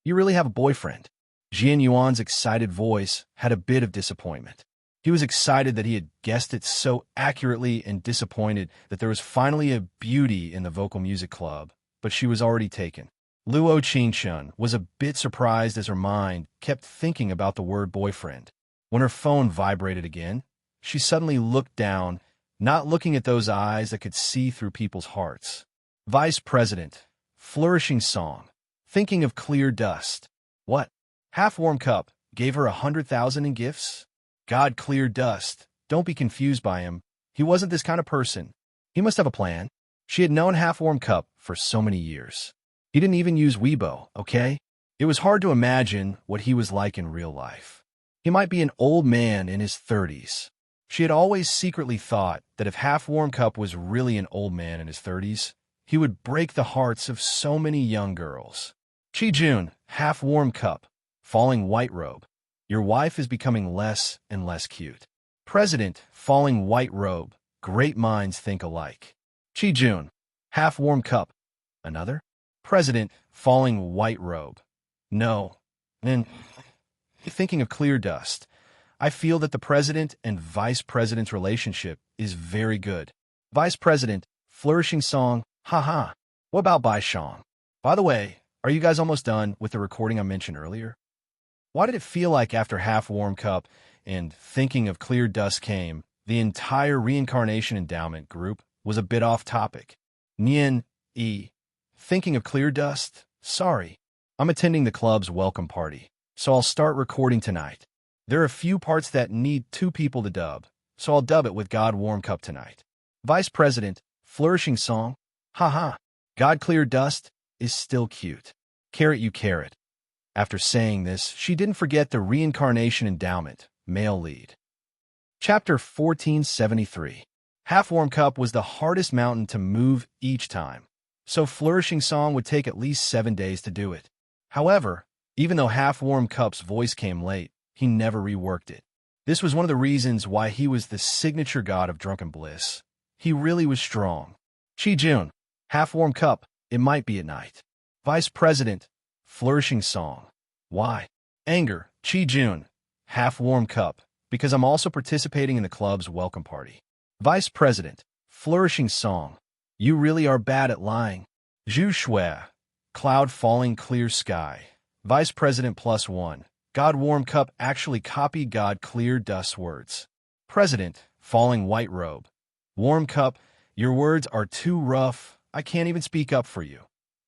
You really have a boyfriend?" Jian Yuan's excited voice had a bit of disappointment. He was excited that he had guessed it so accurately and disappointed that there was finally a beauty in the vocal music club, but she was already taken. Luo Qingqian was a bit surprised as her mind kept thinking about the word boyfriend. When her phone vibrated again, she suddenly looked down, not looking at those eyes that could see through people's hearts. Vice President, flourishing song. Thinking of clear dust. What? Half-warm cup gave her 100,000 in gifts? God clear dust. Don't be confused by him. He wasn't this kind of person. He must have a plan. She had known half-warm cup for so many years. He didn't even use Weibo, okay? It was hard to imagine what he was like in real life. He might be an old man in his 30s. She had always secretly thought that if half-warm cup was really an old man in his 30s, he would break the hearts of so many young girls. Chi-jun, half-warm cup, falling white robe. Your wife is becoming less and less cute. President, falling white robe. Great minds think alike. Chi-jun, half-warm cup. Another? President, falling white robe. No. And thinking of clear dust. I feel that the president and vice president's relationship is very good. Vice president, flourishing song, haha. What about Bai Shang? By the way, are you guys almost done with the recording I mentioned earlier? Why did it feel like after half-warm cup and thinking of clear dust came, the entire reincarnation endowment group was a bit off topic? Nian, thinking of clear dust? Sorry. I'm attending the club's welcome party, so I'll start recording tonight. There are a few parts that need two people to dub, so I'll dub it with God Warm Cup tonight. Vice President, flourishing song, haha. God Clear Dust is still cute. Carrot you carrot. After saying this, she didn't forget the reincarnation endowment, male lead. Chapter 1473. Half-warm cup was the hardest mountain to move each time, so flourishing song would take at least 7 days to do it. However, even though half-warm cup's voice came late, he never reworked it. This was one of the reasons why he was the signature god of drunken bliss. He really was strong. Chi-jun, half-warm cup, it might be at night. Vice President, flourishing song. Why? Anger, Chi-jun, half-warm cup, because I'm also participating in the club's welcome party. Vice President, flourishing song. You really are bad at lying. Zhu Shui, cloud falling clear sky. Vice President +1. God Warm Cup actually copied God Clear Dust's words. President, falling white robe. Warm Cup, your words are too rough. I can't even speak up for you.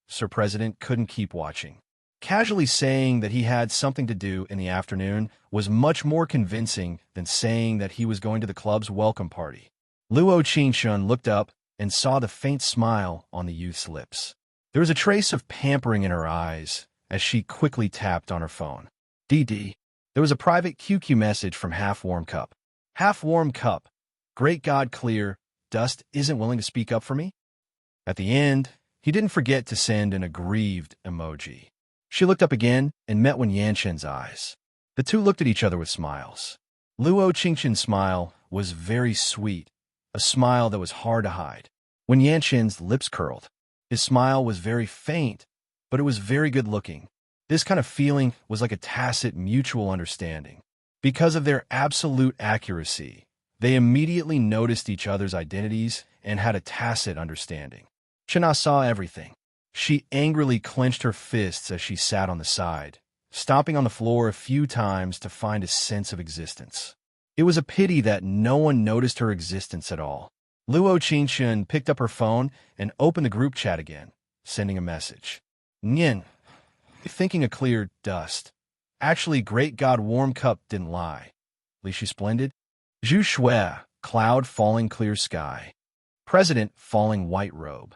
Sir President couldn't keep watching. Casually saying that he had something to do in the afternoon was much more convincing than saying that he was going to the club's welcome party. Luo Qingshun looked up and saw the faint smile on the youth's lips. There was a trace of pampering in her eyes as she quickly tapped on her phone. DD. There was a private QQ message from Half-Warm Cup. Half-Warm Cup. Great God Clear, Dust isn't willing to speak up for me? At the end, he didn't forget to send an aggrieved emoji. She looked up again and met Wen Yanshen's eyes. The two looked at each other with smiles. Luo Qingshun's smile was very sweet, a smile that was hard to hide. Wen Yanshen's lips curled. His smile was very faint, but it was very good-looking. This kind of feeling was like a tacit mutual understanding. Because of their absolute accuracy, they immediately noticed each other's identities and had a tacit understanding. China saw everything. She angrily clenched her fists as she sat on the side, stomping on the floor a few times to find a sense of existence. It was a pity that no one noticed her existence at all. Luo Qingshun picked up her phone and opened the group chat again, sending a message. Nian, thinking of clear dust. Actually, Great God Warm Cup didn't lie. Li Shi Splendid. Zhu Shui, cloud falling clear sky. President falling white robe.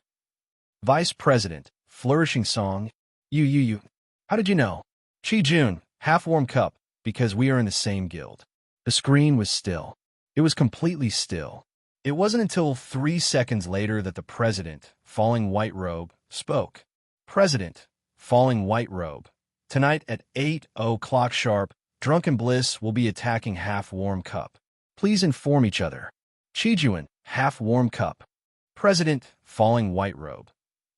Vice President, flourishing song. You. How did you know? Chi-jun, half-warm cup, because we are in the same guild. The screen was still. It was completely still. It wasn't until 3 seconds later that the president, falling white robe, spoke. President, falling white robe. Tonight at 8:00 sharp, Drunken Bliss will be attacking Half-Warm Cup. Please inform each other. Chi-jun, Half-Warm Cup. President, falling white robe.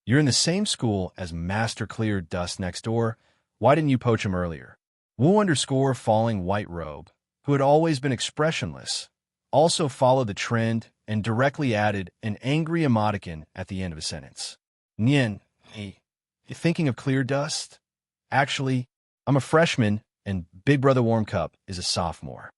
You're in the same school as Master Clear Dust next door. Why didn't you poach him earlier? Wu falling white robe, who had always been expressionless, also followed the trend and directly added an angry emoticon at the end of a sentence. Nian, thinking of clear dust? Actually, I'm a freshman and Big Brother Warm Cup is a sophomore.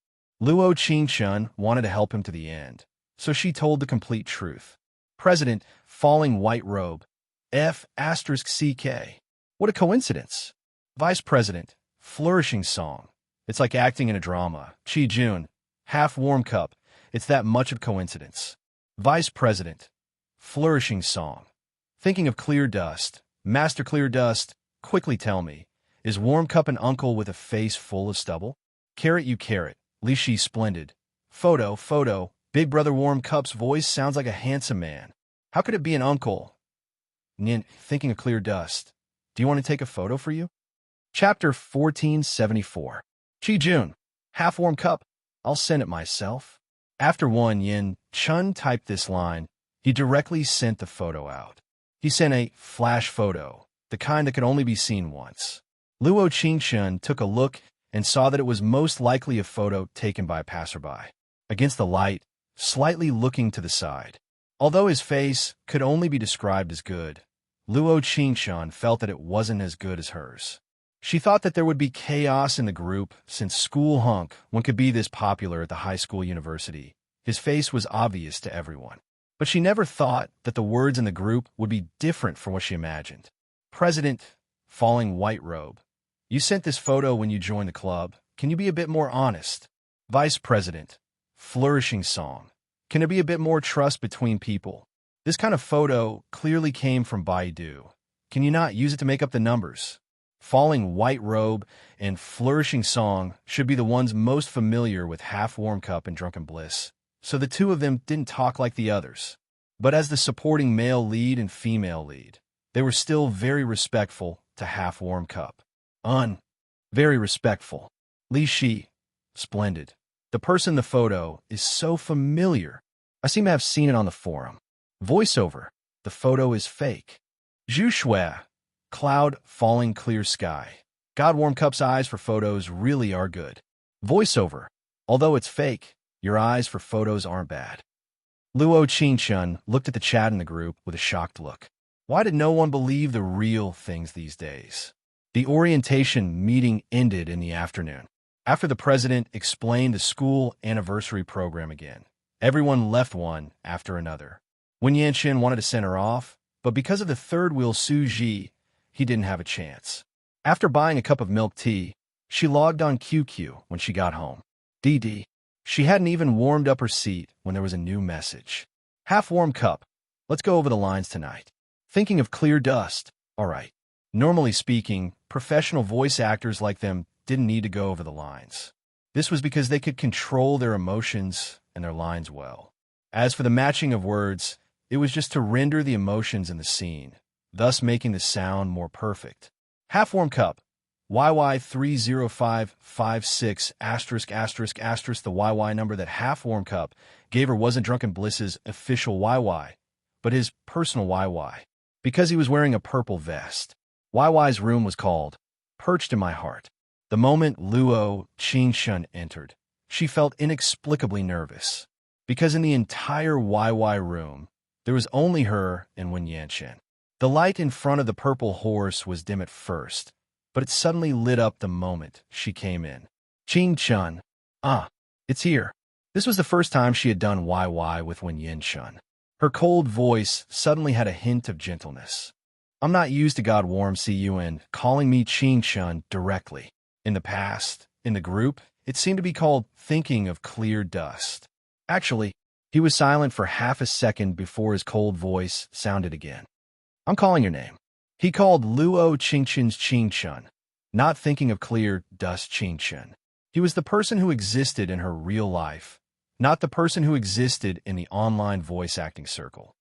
Luo Qingshun wanted to help him to the end, so she told the complete truth. President, falling white robe. F asterisk CK. What a coincidence. Vice President, flourishing song. It's like acting in a drama. Chi Jun, half warm cup. It's that much of coincidence. Vice President, flourishing song. Thinking of clear dust. Master Clear Dust, quickly tell me, is warm cup an uncle with a face full of stubble? Carrot you carrot, Li Shi splendid. Photo, Big Brother Warm Cup's voice sounds like a handsome man. How could it be an uncle? Nin, thinking of clear dust. Do you want to take a photo for you? Chapter 1474. Chi Jun, half warm cup. I'll send it myself. After Wan Yin Chun typed this line, he directly sent the photo out. He sent a flash photo, the kind that could only be seen once. Luo Qingshun took a look and saw that it was most likely a photo taken by a passerby. Against the light, slightly looking to the side. Although his face could only be described as good, Luo Qingshun felt that it wasn't as good as hers. She thought that there would be chaos in the group since School Hunk, one could be this popular at the high school university. His face was obvious to everyone. But she never thought that the words in the group would be different from what she imagined. President, falling white robe. You sent this photo when you joined the club. Can you be a bit more honest? Vice President, flourishing song. Can there be a bit more trust between people? This kind of photo clearly came from Baidu. Can you not use it to make up the numbers? Falling white robe and flourishing song should be the ones most familiar with half warm cup and drunken bliss, so the two of them didn't talk like the others. But as the supporting male lead and female lead, they were still very respectful to half warm cup. Very respectful. Li Shi, splendid. The person in the photo is so familiar. I seem to have seen it on the forum. Voiceover, the photo is fake. Zhu Shui, cloud, falling, clear sky. God Warm Cup's eyes for photos really are good. Voiceover, although it's fake, your eyes for photos aren't bad. Luo Qingshun looked at the chat in the group with a shocked look. Why did no one believe the real things these days? The orientation meeting ended in the afternoon. After the president explained the school anniversary program again, everyone left one after another. Wen Yanqin wanted to send her off, but because of the third wheel Su Ji, he didn't have a chance. After buying a cup of milk tea, she logged on QQ when she got home. DD. She hadn't even warmed up her seat when there was a new message. Half warm cup. Let's go over the lines tonight. Thinking of clear dust. All right. Normally speaking, professional voice actors like them didn't need to go over the lines. This was because they could control their emotions and their lines well. As for the matching of words, it was just to render the emotions in the scene, thus making the sound more perfect. Half warm cup. YY30556 asterisk asterisk asterisk. The YY number that half warm cup gave her wasn't Drunken Bliss's official YY, but his personal YY, because he was wearing a purple vest. YY's room was called Perched in My Heart. The moment Luo Qingshun entered, she felt inexplicably nervous, because in the entire YY room, there was only her and Wen Yanqin. The light in front of the purple horse was dim at first, but it suddenly lit up the moment she came in. Qingshun. It's here. This was the first time she had done YY with Wen Yanqin. Her cold voice suddenly had a hint of gentleness. I'm not used to God Warm CUN calling me Qingshun directly. In the past, in the group, it seemed to be called thinking of clear dust. Actually, he was silent for half a second before his cold voice sounded again. I'm calling your name. He called Luo Qingshun's Qingshun, not thinking of clear dust Qingshun. He was the person who existed in her real life, not the person who existed in the online voice acting circle.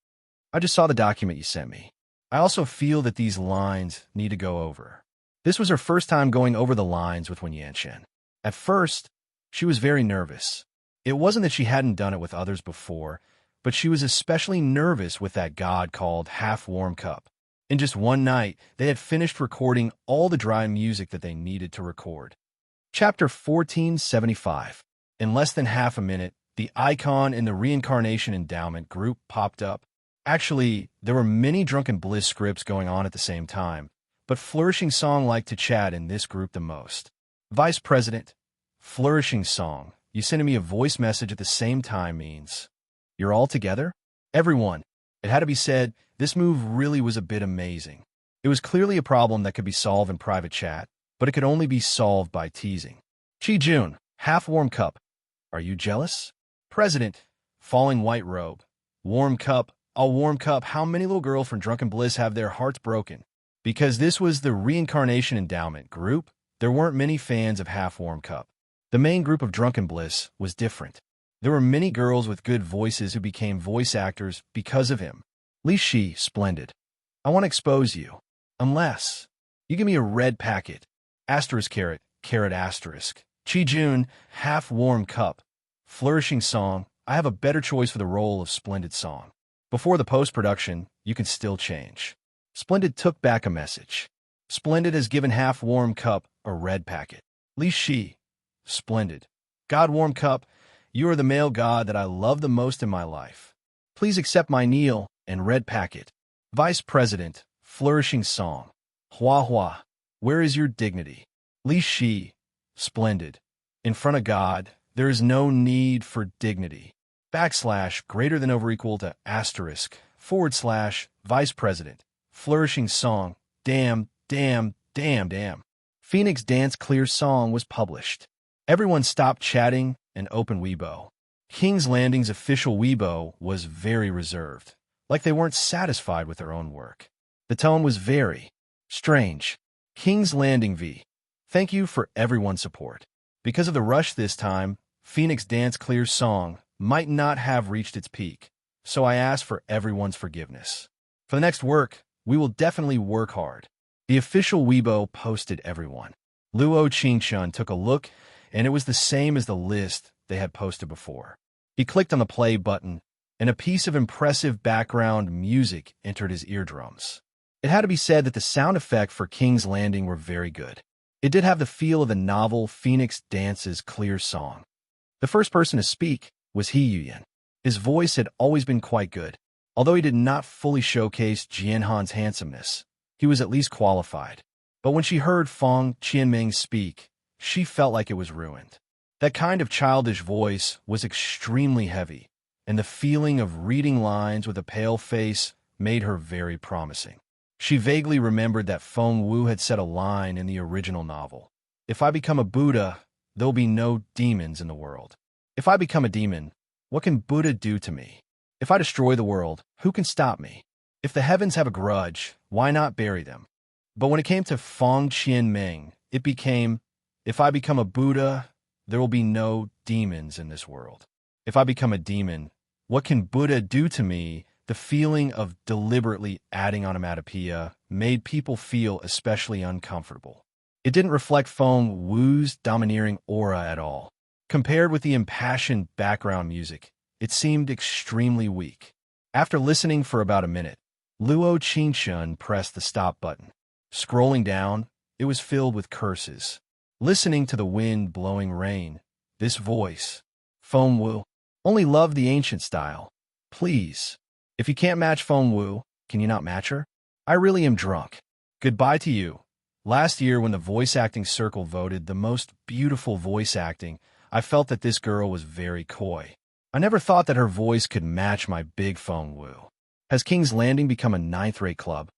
I just saw the document you sent me. I also feel that these lines need to go over. This was her first time going over the lines with Wen Yanqin. At first, she was very nervous. It wasn't that she hadn't done it with others before, but she was especially nervous with that god called Half Warm Cup. In just one night, they had finished recording all the dry music that they needed to record. Chapter 1475. In less than half a minute, the icon in the Reincarnation Endowment group popped up. Actually, there were many Drunken Bliss scripts going on at the same time, but Flourishing Song liked to chat in this group the most. Vice President, Flourishing Song, you sending me a voice message at the same time means you're all together? Everyone, It had to be said, this move really was a bit amazing. It was clearly a problem that could be solved in private chat, but it could only be solved by teasing. Chi-Jun, half-warm cup. Are you jealous? President, falling white robe. Warm cup, a warm cup. How many little girls from Drunken Bliss have their hearts broken? Because this was the reincarnation endowment group, there weren't many fans of half-warm cup. The main group of Drunken Bliss was different. There were many girls with good voices who became voice actors because of him. Li Shi, splendid. I want to expose you. Unless you give me a red packet. Asterisk carrot, carrot asterisk. Chi-Jun, half-warm cup. Flourishing song. I have a better choice for the role of Splendid song. Before the post-production, you can still change. Splendid took back a message. Splendid has given half-warm cup a red packet. Li Shi, splendid. God warm cup, you are the male god that I love the most in my life. Please accept my kneel and red packet. Vice President, flourishing song. Hua Hua, where is your dignity? Li Shi, splendid. In front of God, there is no need for dignity. Backslash greater than over equal to asterisk / Vice President, flourishing song. Damn, damn, damn, damn. Phoenix Dance Clear song was published. Everyone stopped chatting and opened Weibo. King's Landing's official Weibo was very reserved, like they weren't satisfied with their own work. The tone was very strange. King's Landing V. Thank you for everyone's support. Because of the rush this time, Phoenix Dance Clear's song might not have reached its peak, so I ask for everyone's forgiveness. For the next work, we will definitely work hard. The official Weibo posted everyone. Luo Qingshun took a look, and it was the same as the list they had posted before. He clicked on the play button, and a piece of impressive background music entered his eardrums. It had to be said that the sound effect for King's Landing were very good. It did have the feel of the novel Phoenix Dance's Clear song. The first person to speak was He Yuyan. His voice had always been quite good. Although he did not fully showcase Jianhan's handsomeness, he was at least qualified. But when she heard Fong Qianming speak, she felt like it was ruined. That kind of childish voice was extremely heavy, and the feeling of reading lines with a pale face made her very promising. She vaguely remembered that Feng Wu had said a line in the original novel. If I become a Buddha, there'll be no demons in the world. If I become a demon, what can Buddha do to me? If I destroy the world, who can stop me? If the heavens have a grudge, why not bury them? But when it came to Fong Qianming, it became, if I become a Buddha, there will be no demons in this world. If I become a demon, what can Buddha do to me? The feeling of deliberately adding onomatopoeia made people feel especially uncomfortable. It didn't reflect Feng Wu's domineering aura at all. Compared with the impassioned background music, it seemed extremely weak. After listening for about a minute, Luo Qingshun pressed the stop button. Scrolling down, it was filled with curses. Listening to the wind blowing rain, this voice, Feng Wu, only love the ancient style. Please. If you can't match Feng Wu, can you not match her? I really am drunk. Goodbye to you. Last year when the voice acting circle voted the most beautiful voice acting, I felt that this girl was very coy. I never thought that her voice could match my big Feng Wu. Has King's Landing become a ninth-rate club?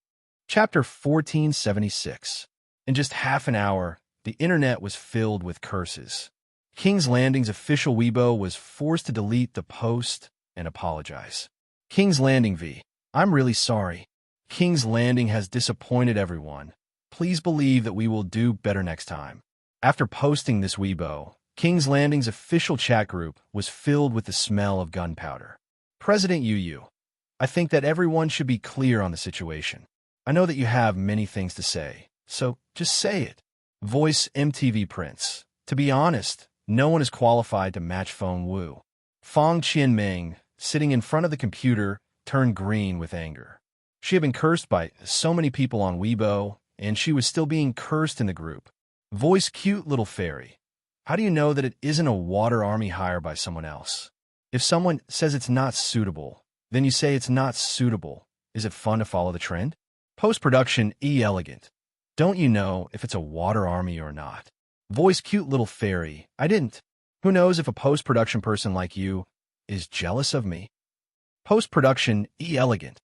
Chapter 1476. In just half an hour, the internet was filled with curses. King's Landing's official Weibo was forced to delete the post and apologize. King's Landing V. I'm really sorry. King's Landing has disappointed everyone. Please believe that we will do better next time. After posting this Weibo, King's Landing's official chat group was filled with the smell of gunpowder. President Yu, I think that everyone should be clear on the situation. I know that you have many things to say, so just say it. Voice MTV Prince. To be honest, no one is qualified to match Feng Wu. Fong Qianming, sitting in front of the computer, turned green with anger. She had been cursed by so many people on Weibo, and she was still being cursed in the group. Voice Cute Little Fairy. How do you know that it isn't a water army hire by someone else? If someone says it's not suitable, then you say it's not suitable. Is it fun to follow the trend? Post-production elegant. Don't you know if it's a water army or not? Voice Cute Little Fairy. I didn't. Who knows if a post-production person like you is jealous of me? Post-production, elegant.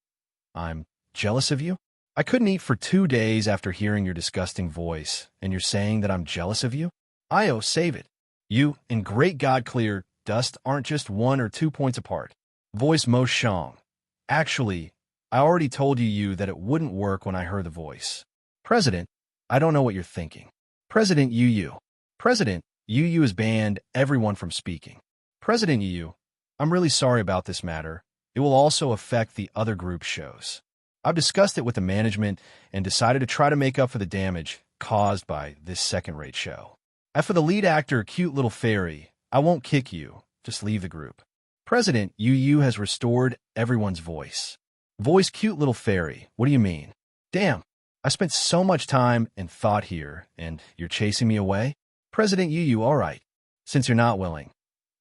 I'm jealous of you? I couldn't eat for 2 days after hearing your disgusting voice, and you're saying that I'm jealous of you? Io, save it. You and Great God Clear Dust aren't just 1 or 2 points apart. Voice Mo Shang. Actually, I already told you that it wouldn't work when I heard the voice. President, I don't know what you're thinking. President Yu. President Yu has banned everyone from speaking. President Yu, I'm really sorry about this matter. It will also affect the other group shows. I've discussed it with the management and decided to try to make up for the damage caused by this second-rate show. As for the lead actor, Cute Little Fairy, I won't kick you. Just leave the group. President Yu has restored everyone's voice. Voice Cute Little Fairy, what do you mean? Damn, I spent so much time and thought here, and you're chasing me away? President Yu, all right, since you're not willing.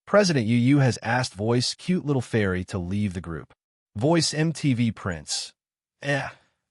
President Yu has asked Voice Cute Little Fairy to leave the group. Voice MTV Prince.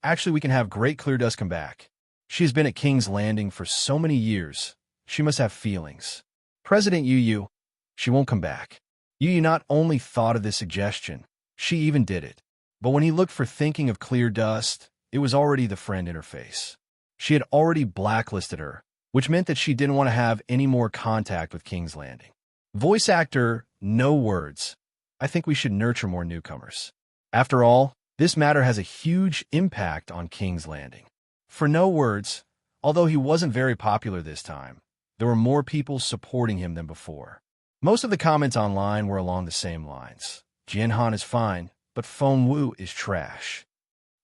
Actually, we can have Great Clear Dust come back. She has been at King's Landing for so many years. She must have feelings. President Yu, she won't come back. Yu not only thought of this suggestion, she even did it. But when he looked for thinking of Clear Dust, it was already the friend interface. She had already blacklisted her, which meant that she didn't want to have any more contact with King's Landing. Voice actor, no words. I think we should nurture more newcomers. After all, this matter has a huge impact on King's Landing. For no words, although he wasn't very popular this time, there were more people supporting him than before. Most of the comments online were along the same lines. Jianhan is fine, but Feng Wu is trash.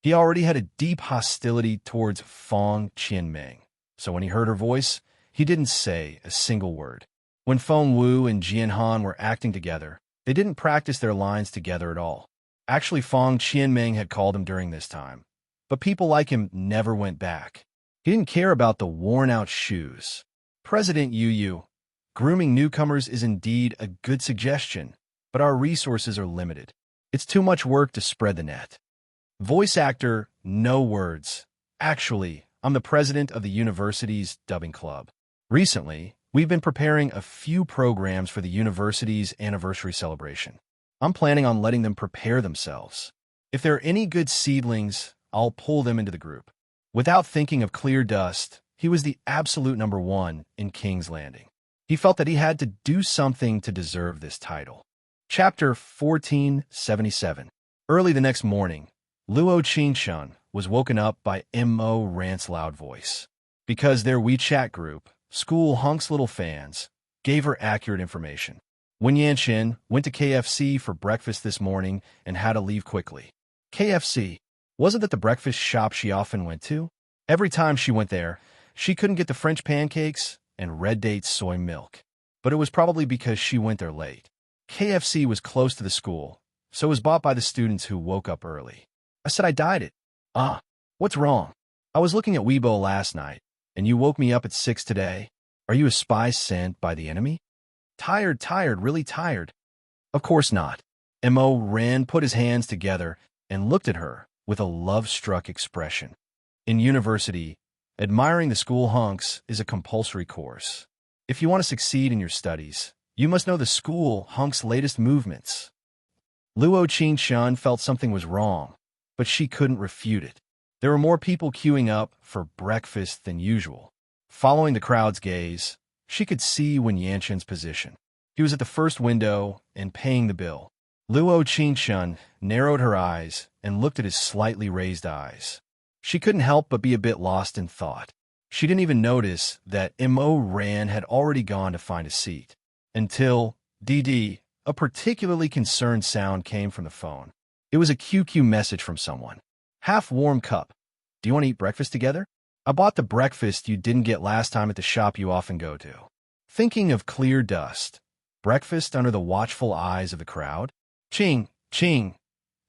He already had a deep hostility towards Feng Qianming, so when he heard her voice, he didn't say a single word. When Feng Wu and Jianhan were acting together, they didn't practice their lines together at all. Actually, Feng Qianming had called him during this time, but people like him never went back. He didn't care about the worn-out shoes. President Yu, grooming newcomers is indeed a good suggestion, but our resources are limited. It's too much work to spread the net. Voice actor, no words. Actually, I'm the president of the university's dubbing club. Recently, we've been preparing a few programs for the university's anniversary celebration. I'm planning on letting them prepare themselves. If there are any good seedlings, I'll pull them into the group. Without thinking of Clear Dust, he was the absolute #1 in King's Landing. He felt that he had to do something to deserve this title. Chapter 1477. Early the next morning, Luo Qingshun was woken up by Mo Rant's loud voice. Because their WeChat group, School Hunk's Little Fans, gave her accurate information. Wen Yanqin went to KFC for breakfast this morning and had to leave quickly. KFC, wasn't that the breakfast shop she often went to? Every time she went there, she couldn't get the French pancakes and red date soy milk. But it was probably because she went there late. KFC was close to the school, so it was bought by the students who woke up early. I said I dyed it. What's wrong? I was looking at Weibo last night, and you woke me up at 6 today. Are you a spy sent by the enemy? Tired, really tired. Of course not. Mo Ran put his hands together and looked at her with a love-struck expression. In university, admiring the school hunks is a compulsory course. If you want to succeed in your studies, you must know the school hunks' latest movements. Luo Qingshun felt something was wrong, but she couldn't refute it. There were more people queuing up for breakfast than usual. Following the crowd's gaze, she could see Wen Yanqin's position. He was at the first window and paying the bill. Luo Qingshun narrowed her eyes and looked at his slightly raised eyes. She couldn't help but be a bit lost in thought. She didn't even notice that Mo Ran had already gone to find a seat. Until, DD, a particularly concerned sound came from the phone. It was a QQ message from someone. Half-warm cup. Do you want to eat breakfast together? I bought the breakfast you didn't get last time at the shop you often go to. Thinking of Clear Dust. Breakfast under the watchful eyes of the crowd? Ching.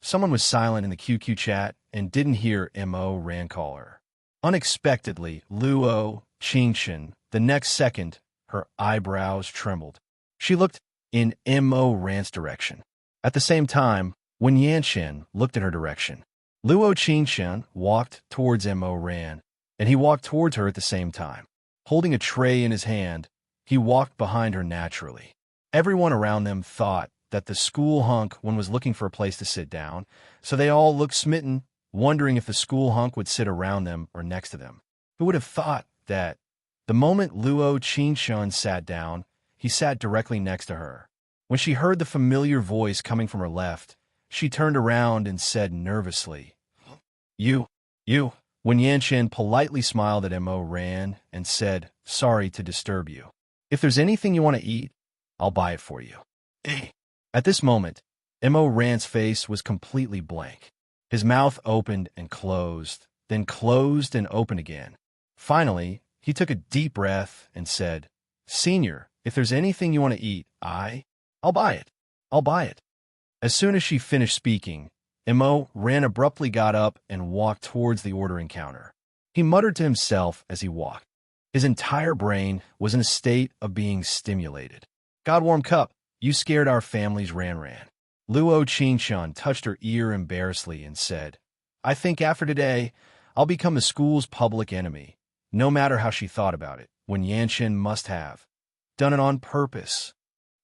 Someone was silent in the QQ chat and didn't hear Mo Ran call her. Unexpectedly, Luo Qingshun, the next second, her eyebrows trembled. She looked in Mo Ran's direction. At the same time, Wen Yanqin looked in her direction. Luo Qingshun walked towards Mo Ran, and he walked towards her at the same time. Holding a tray in his hand, he walked behind her naturally. Everyone around them thought that the school hunk one was looking for a place to sit down, so they all looked smitten, wondering if the school hunk would sit around them or next to them. Who would have thought that the moment Luo Qingshun sat down, he sat directly next to her. When she heard the familiar voice coming from her left, she turned around and said nervously, You. When Yanchen politely smiled at Mo Ran and said, Sorry to disturb you. If there's anything you want to eat, I'll buy it for you. At this moment, Mo Ran's face was completely blank. His mouth opened and closed, then closed and opened again. Finally, he took a deep breath and said, Senior, if there's anything you want to eat, I'll buy it. I'll buy it. As soon as she finished speaking, Mo Ran abruptly got up and walked towards the ordering counter. He muttered to himself as he walked. His entire brain was in a state of being stimulated. Godwarm cup, you scared our families, Ran. Luo Qingshun touched her ear embarrassedly and said, I think after today, I'll become the school's public enemy, no matter how she thought about it, when Yanchen must have done it on purpose.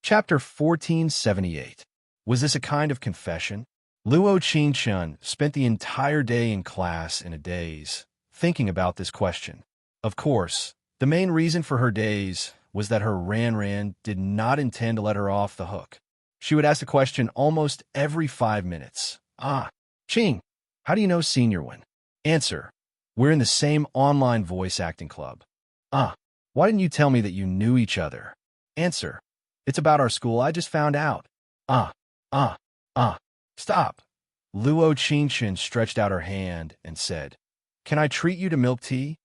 Chapter 1478. Was this a kind of confession? Luo Qingshun spent the entire day in class in a daze, thinking about this question. Of course, the main reason for her daze was that her Ran did not intend to let her off the hook. She would ask the question almost every 5 minutes. Qing, how do you know Senior One? Answer, we're in the same online voice acting club. Why didn't you tell me that you knew each other? Answer, it's about our school, I just found out. Stop. Luo Qingshun stretched out her hand and said, Can I treat you to milk tea?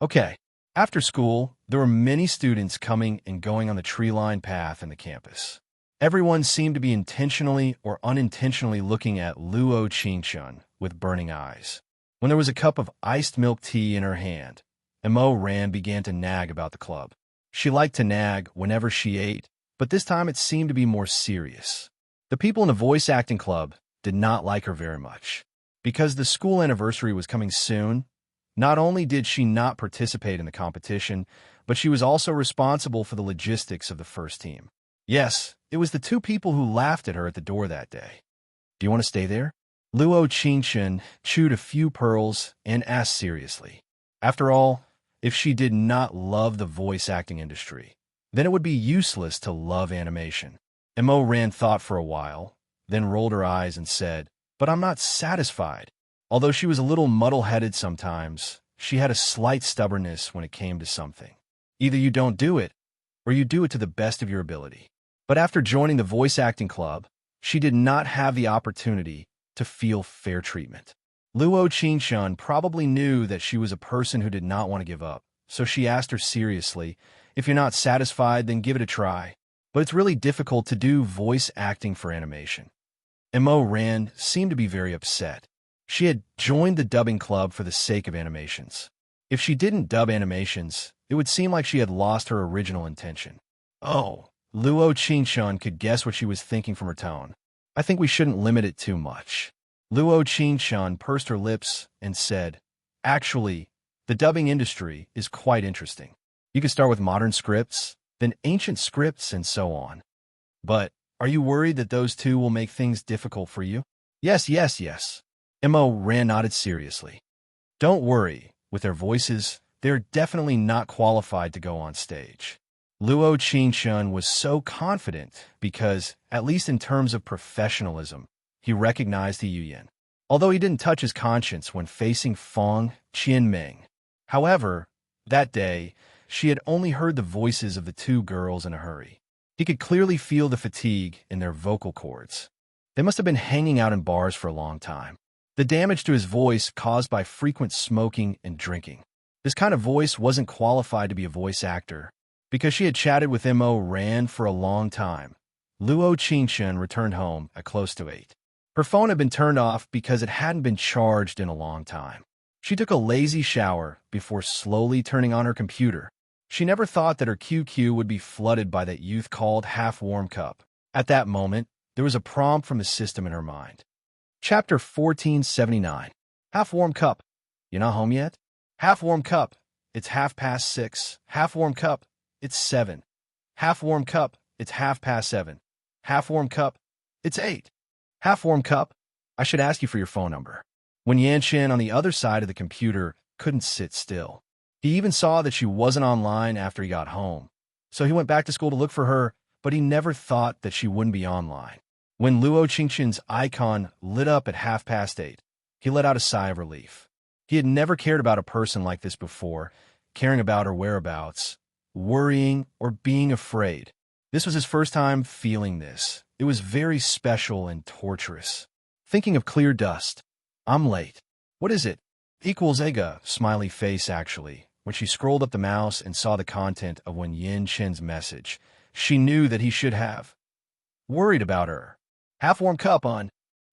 Okay. After school, there were many students coming and going on the tree-lined path in the campus. Everyone seemed to be intentionally or unintentionally looking at Luo Qingshun with burning eyes. When there was a cup of iced milk tea in her hand, Mo Ran began to nag about the club. She liked to nag whenever she ate, but this time it seemed to be more serious. The people in the voice acting club did not like her very much. Because the school anniversary was coming soon, not only did she not participate in the competition, but she was also responsible for the logistics of the first team. Yes, it was the two people who laughed at her at the door that day. Do you want to stay there? Luo Qingshun chewed a few pearls and asked seriously. After all, if she did not love the voice acting industry, then it would be useless to love animation. Mo Ran thought for a while, then rolled her eyes and said, But I'm not satisfied. Although she was a little muddle-headed sometimes, she had a slight stubbornness when it came to something. Either you don't do it, or you do it to the best of your ability. But after joining the voice acting club, she did not have the opportunity to feel fair treatment. Luo Qingshun probably knew that she was a person who did not want to give up, so she asked her seriously, If you're not satisfied, then give it a try. But it's really difficult to do voice acting for animation. Mo Ran seemed to be very upset. She had joined the dubbing club for the sake of animations. If she didn't dub animations, it would seem like she had lost her original intention. Luo Qingshun could guess what she was thinking from her tone. I think we shouldn't limit it too much. Luo Qingshun pursed her lips and said, Actually, the dubbing industry is quite interesting. You can start with modern scripts, then ancient scripts, and so on. But are you worried that those two will make things difficult for you? Yes. Mo Ran nodded seriously. Don't worry, with their voices, they're definitely not qualified to go on stage. Luo Qingshun was so confident because, at least in terms of professionalism, he recognized the Yuyan, although he didn't touch his conscience when facing Fong Qianming. However, that day, she had only heard the voices of the two girls in a hurry. He could clearly feel the fatigue in their vocal cords. They must have been hanging out in bars for a long time. The damage to his voice caused by frequent smoking and drinking. This kind of voice wasn't qualified to be a voice actor. Because she had chatted with Mo Ran for a long time, Luo Qingshun returned home at close to 8. Her phone had been turned off because it hadn't been charged in a long time. She took a lazy shower before slowly turning on her computer. She never thought that her QQ would be flooded by that youth called half-warm cup. At that moment, there was a prompt from the system in her mind. Chapter 1479. Half-warm cup. You not home yet? Half-warm cup. It's 6:30. Half-warm cup. It's 7. Half-warm cup. It's 7:30. Half-warm cup. It's 8. Half-warm cup. I should ask you for your phone number. When Yanchen on the other side of the computer couldn't sit still. He even saw that she wasn't online after he got home. So he went back to school to look for her, but he never thought that she wouldn't be online. When Luo Qingqian's icon lit up at 8:30, he let out a sigh of relief. He had never cared about a person like this before, caring about her whereabouts, worrying, or being afraid. This was his first time feeling this. It was very special and torturous. Thinking of clear dust. I'm late. What is it? Equals Ega, smiley face actually. When she scrolled up the mouse and saw the content of Wen Yin-chen's message, she knew that he should have worried about her. Half-warm cup on.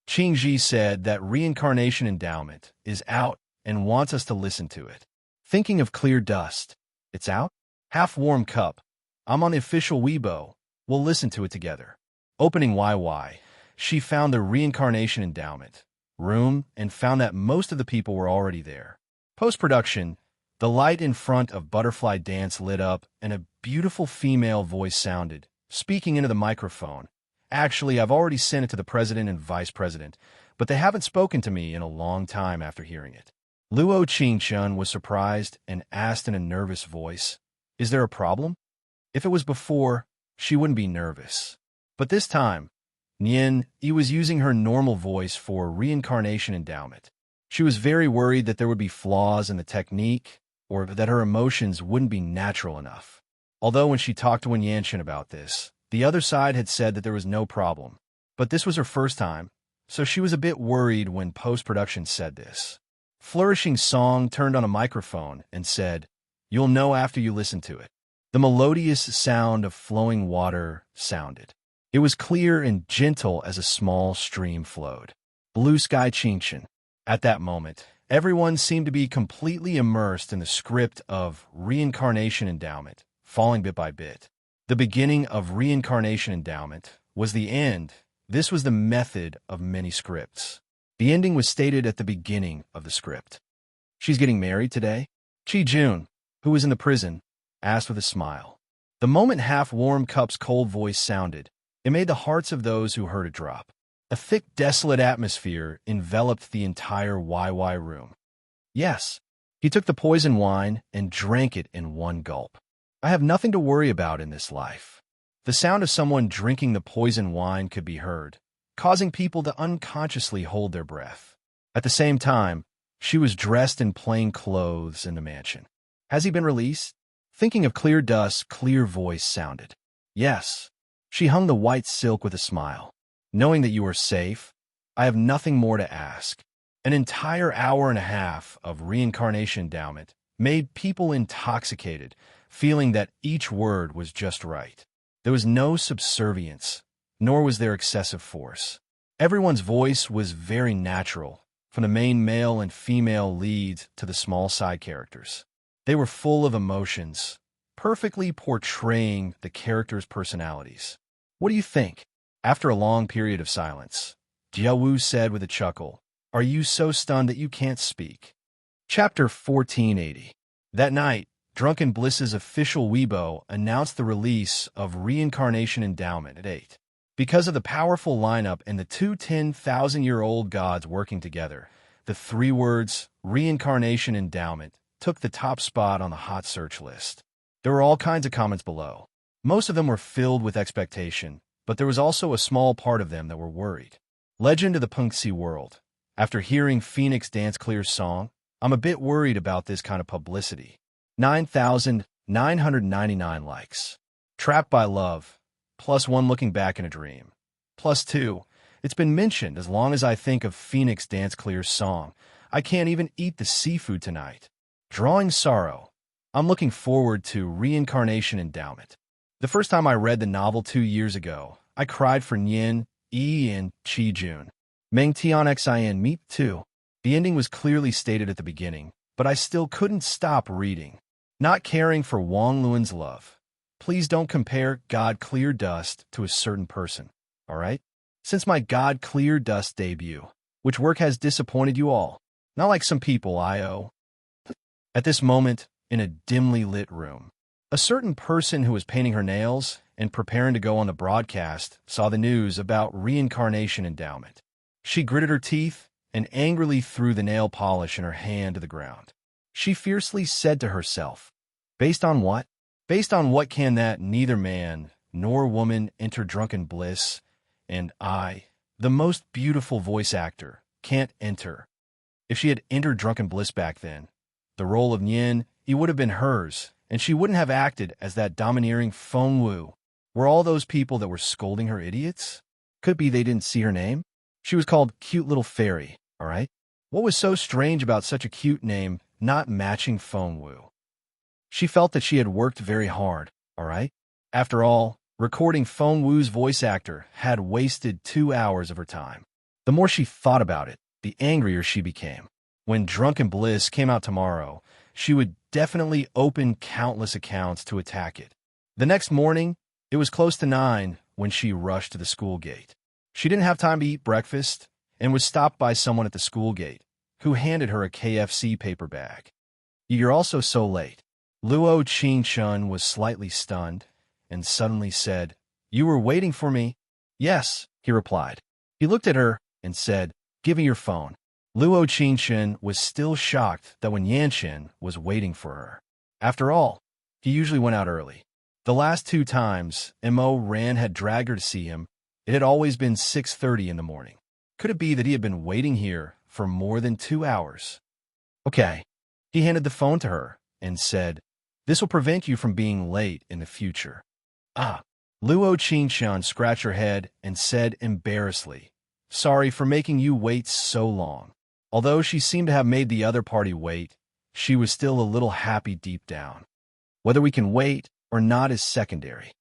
Qingji said that reincarnation endowment is out and wants us to listen to it. Thinking of clear dust. It's out? Half-warm cup. I'm on the official Weibo. We'll listen to it together. Opening YY, she found the reincarnation endowment room and found that most of the people were already there. Post-production, the light in front of Butterfly Dance lit up and a beautiful female voice sounded, speaking into the microphone. Actually, I've already sent it to the president and vice president, but they haven't spoken to me in a long time after hearing it. Luo Qingqian was surprised and asked in a nervous voice, "Is there a problem?" If it was before, she wouldn't be nervous. But this time, Nian Yi was using her normal voice for reincarnation endowment. She was very worried that there would be flaws in the technique or that her emotions wouldn't be natural enough. Although when she talked to Wen Yanchen about this, the other side had said that there was no problem. But this was her first time, so she was a bit worried when post-production said this. Flourishing Song turned on a microphone and said, "You'll know after you listen to it." The melodious sound of flowing water sounded. It was clear and gentle as a small stream flowed. Blue Sky Qingqian. At that moment, everyone seemed to be completely immersed in the script of reincarnation endowment, falling bit by bit. The beginning of reincarnation endowment was the end. This was the method of many scripts. The ending was stated at the beginning of the script. She's getting married today? Chi Jun, who was in the prison, asked with a smile. The moment half-warm cup's cold voice sounded, it made the hearts of those who heard it drop. A thick, desolate atmosphere enveloped the entire YY room. Yes, he took the poison wine and drank it in one gulp. I have nothing to worry about in this life. The sound of someone drinking the poison wine could be heard, causing people to unconsciously hold their breath. At the same time, she was dressed in plain clothes in the mansion. Has he been released? Thinking of clear dust, clear voice sounded. Yes. She hung the white silk with a smile. Knowing that you are safe, I have nothing more to ask. An entire hour and a half of reincarnation endowment made people intoxicated, feeling that each word was just right. There was no subservience, nor was there excessive force. Everyone's voice was very natural, from the main male and female leads to the small side characters. They were full of emotions, perfectly portraying the characters' personalities. What do you think? After a long period of silence, Jiawu said with a chuckle, "Are you so stunned that you can't speak?" Chapter 1480. That night, Drunken Bliss's official Weibo announced the release of Reincarnation Endowment at 8. Because of the powerful lineup and the two 10,000-year-old gods working together, the three words Reincarnation Endowment took the top spot on the hot search list. There were all kinds of comments below. Most of them were filled with expectation, but there was also a small part of them that were worried. Legend of the Punxi World. After hearing Phoenix Dance Clear's song, I'm a bit worried about this kind of publicity. 9,999 likes. Trapped by Love. +1 Looking Back in a Dream. +2. It's been mentioned as long as I think of Phoenix Dance Clear's song. I can't even eat the seafood tonight. Drawing Sorrow. I'm looking forward to Reincarnation Endowment. The first time I read the novel 2 years ago, I cried for Nian Yi and Chi Jun. Meng Tian Xin Me too. The ending was clearly stated at the beginning, but I still couldn't stop reading. Not caring for Wang Luan's love. Please don't compare God Clear Dust to a certain person, alright? Since my God Clear Dust debut, which work has disappointed you all? Not like some people I owe. At this moment, in a dimly lit room, a certain person who was painting her nails and preparing to go on the broadcast, saw the news about reincarnation endowment. She gritted her teeth and angrily threw the nail polish in her hand to the ground. She fiercely said to herself, "Based on what? Based on what can that neither man nor woman enter drunken bliss, and I, the most beautiful voice actor, can't enter?" If she had entered drunken bliss back then, the role of Nyin, it would have been hers, and she wouldn't have acted as that domineering Feng Wu. Were all those people that were scolding her idiots? Could be they didn't see her name. She was called Cute Little Fairy, all right? What was so strange about such a cute name not matching Feng Wu? She felt that she had worked very hard, all right? After all, recording Feng Wu's voice actor had wasted 2 hours of her time. The more she thought about it, the angrier she became. When Drunken Bliss came out tomorrow, she would definitely open countless accounts to attack it. The next morning, it was close to 9 when she rushed to the school gate. She didn't have time to eat breakfast and was stopped by someone at the school gate, who handed her a KFC paper bag. "You're also so late." Luo Qingchun was slightly stunned and suddenly said, "You were waiting for me?" "Yes," he replied. He looked at her and said, "Give me your phone." Luo Qingchun was still shocked that when Yanqin was waiting for her. After all, he usually went out early. The last 2 times Mo Ran had dragged her to see him, it had always been 6:30 in the morning. Could it be that he had been waiting here for more than 2 hours? "Okay." He handed the phone to her and said, "This will prevent you from being late in the future." "Ah." Luo Qingchun scratched her head and said embarrassedly, "Sorry for making you wait so long." Although she seemed to have made the other party wait, she was still a little happy deep down. Whether we can wait or not is secondary.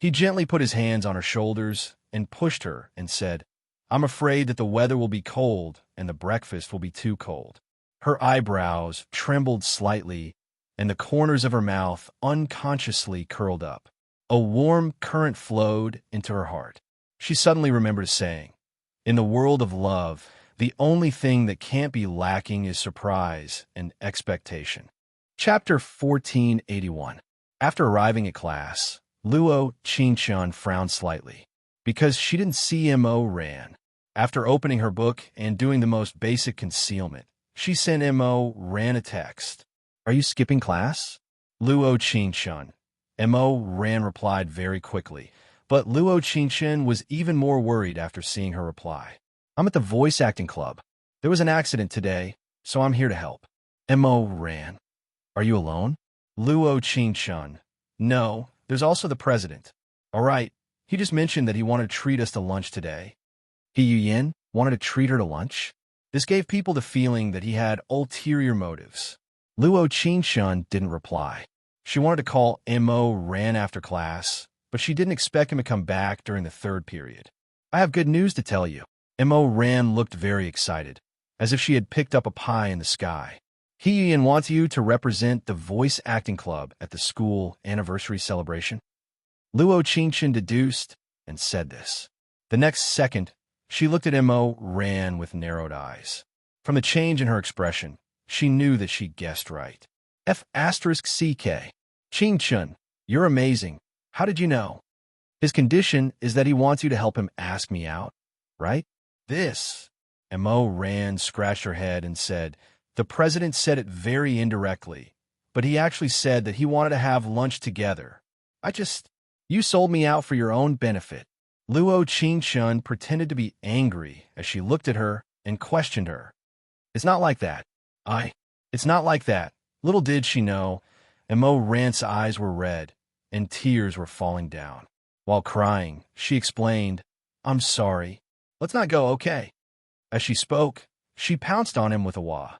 He gently put his hands on her shoulders and pushed her and said, "I'm afraid that the weather will be cold and the breakfast will be too cold." Her eyebrows trembled slightly and the corners of her mouth unconsciously curled up. A warm current flowed into her heart. She suddenly remembered a saying, "In the world of love, the only thing that can't be lacking is surprise and expectation." Chapter 1481. After arriving at class, Luo Qingchun frowned slightly, because she didn't see Mo Ran. After opening her book and doing the most basic concealment, she sent Mo Ran a text. "Are you skipping class?" Luo Qingchun. Mo Ran replied very quickly, but Luo Qingchun was even more worried after seeing her reply. "I'm at the voice acting club. There was an accident today, so I'm here to help." Mo Ran. "Are you alone?" Luo Qingchun. "No, there's also the president." "All right, he just mentioned that he wanted to treat us to lunch today." He Yin wanted to treat her to lunch? This gave people the feeling that he had ulterior motives. Luo Qingchun didn't reply. She wanted to call Mo Ran after class, but she didn't expect him to come back during the 3rd period. "I have good news to tell you." Mo Ran looked very excited, as if she had picked up a pie in the sky. "He Yin wants you to represent the voice acting club at the school anniversary celebration." Luo Qingchun deduced and said this. The next second, she looked at Mo Ran with narrowed eyes. From the change in her expression, she knew that she guessed right. F***CK. "Qingchun, you're amazing. How did you know?" "His condition is that he wants you to help him ask me out, right?" "This." Mo Ran scratched her head and said, "The president said it very indirectly, but he actually said that he wanted to have lunch together. You sold me out for your own benefit." Luo Qingchun pretended to be angry as she looked at her and questioned her. "It's not like that. It's not like that." Little did she know, Mo Ran's eyes were red and tears were falling down. While crying, she explained, "I'm sorry. Let's not go, okay?" As she spoke, she pounced on him with a wah.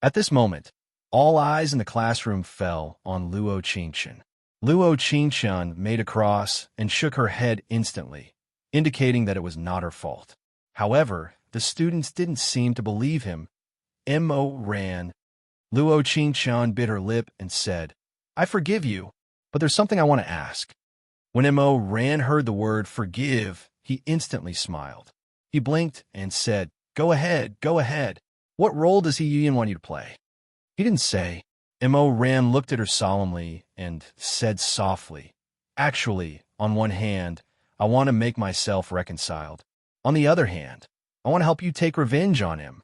At this moment, all eyes in the classroom fell on Luo Qingchun. Luo Qingchun made a cross and shook her head instantly, indicating that it was not her fault. However, the students didn't seem to believe him. Mo Ran. Luo Qingchun bit her lip and said, "I forgive you, but there's something I want to ask." When Mo Ran heard the word forgive, he instantly smiled. He blinked and said, Go ahead, go ahead. What role does he want you to play?" He didn't say. Mo Ran looked at her solemnly and said softly, "Actually, On one hand, I want to make myself reconciled. On the other hand, I want to help you take revenge on him.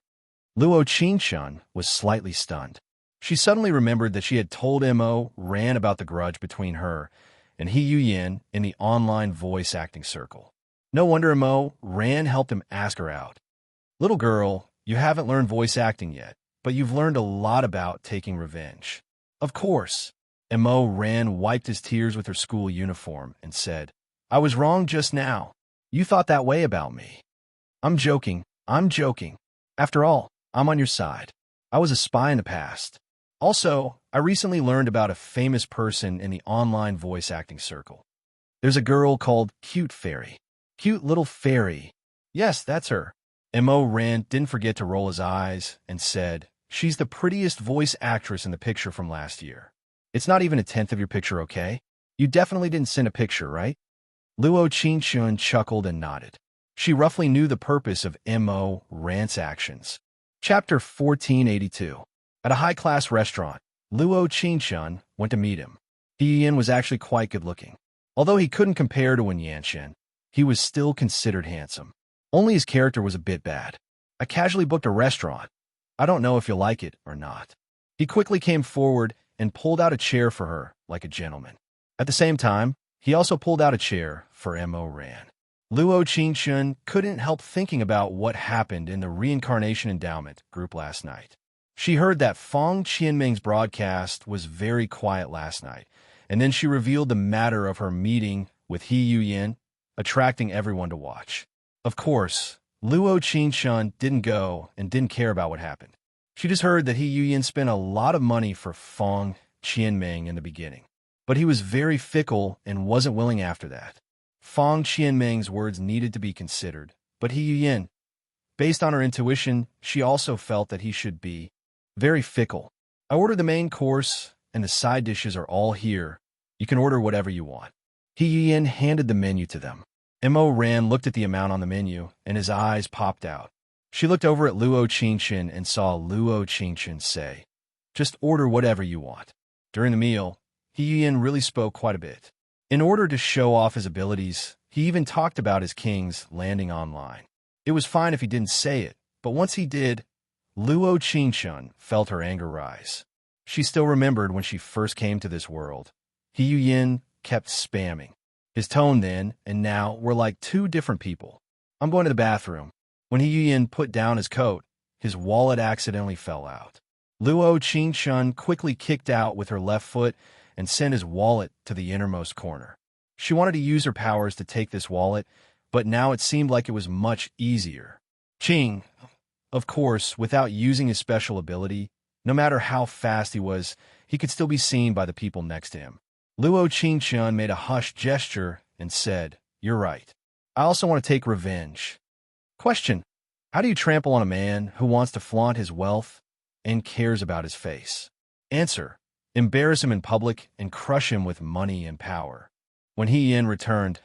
Luo Qingshun was slightly stunned. She suddenly remembered that she had told Mo Ran about the grudge between her and He Yuyin in the online voice acting circle. No wonder Mo Ran helped him ask her out. Little girl, you haven't learned voice acting yet, but you've learned a lot about taking revenge. Of course. Mo Ran wiped his tears with her school uniform and said, I was wrong just now. You thought that way about me. I'm joking. After all, I'm on your side. I was a spy in the past. Also, I recently learned about a famous person in the online voice acting circle. There's a girl called Cute Fairy. Cute little fairy. Yes, that's her. Mo Ran didn't forget to roll his eyes and said, she's the prettiest voice actress in the picture from last year. It's not even a tenth of your picture, okay? You definitely didn't send a picture, right? Luo Qingshun chuckled and nodded. She roughly knew the purpose of Mo Ran's actions. Chapter 1482. At a high-class restaurant, Luo Qingshun went to meet him. He Yin was actually quite good-looking. Although he couldn't compare to Wen Yanshen, he was still considered handsome. Only his character was a bit bad. I casually booked a restaurant. I don't know if you'll like it or not. He quickly came forward and pulled out a chair for her like a gentleman. At the same time, he also pulled out a chair for Mo Ran. Luo Qingshun couldn't help thinking about what happened in the Reincarnation Endowment group last night. She heard that Fong Qianming's broadcast was very quiet last night, and then she revealed the matter of her meeting with He Yuyin, attracting everyone to watch. Of course, Luo Qingshun didn't go and didn't care about what happened. She just heard that He Yuyin spent a lot of money for Fong Qianming in the beginning, but he was very fickle and wasn't willing after that. Fong Qianming's words needed to be considered, but He Yuyin, based on her intuition, she also felt that he should be very fickle. I ordered the main course, and the side dishes are all here. You can order whatever you want. He Yuyin handed the menu to them. Mo Ran looked at the amount on the menu, and his eyes popped out. She looked over at Luo Qingshun and saw Luo Qingshun say, just order whatever you want. During the meal, He Yuyin really spoke quite a bit. In order to show off his abilities, he even talked about his kings landing online. It was fine if he didn't say it, but once he did, Luo Qingshun felt her anger rise. She still remembered when she first came to this world. He Yuyin kept spamming. His tone then and now were like two different people. I'm going to the bathroom. When He Yuyin put down his coat, his wallet accidentally fell out. Luo Qingshun quickly kicked out with her left foot and sent his wallet to the innermost corner. She wanted to use her powers to take this wallet, but now it seemed like it was much easier. Qing, of course, without using his special ability, no matter how fast he was, he could still be seen by the people next to him. Luo Qingshun made a hushed gesture and said, you're right. I also want to take revenge. Question: how do you trample on a man who wants to flaunt his wealth and cares about his face? Answer: embarrass him in public and crush him with money and power. When He Yin returned,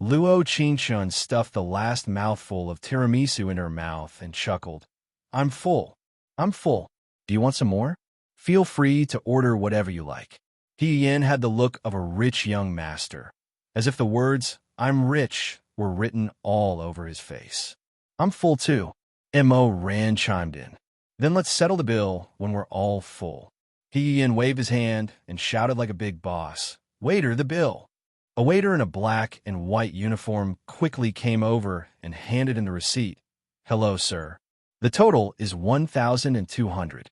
Luo Qingshun stuffed the last mouthful of tiramisu in her mouth and chuckled. I'm full. Do you want some more? Feel free to order whatever you like. He Yin had the look of a rich young master, as if the words, I'm rich, were written all over his face. I'm full too. Mo Ran chimed in. Then let's settle the bill when we're all full. He Yin waved his hand and shouted like a big boss, Waiter, the bill. A waiter in a black and white uniform quickly came over and handed him the receipt. Hello, sir. The total is 1,200.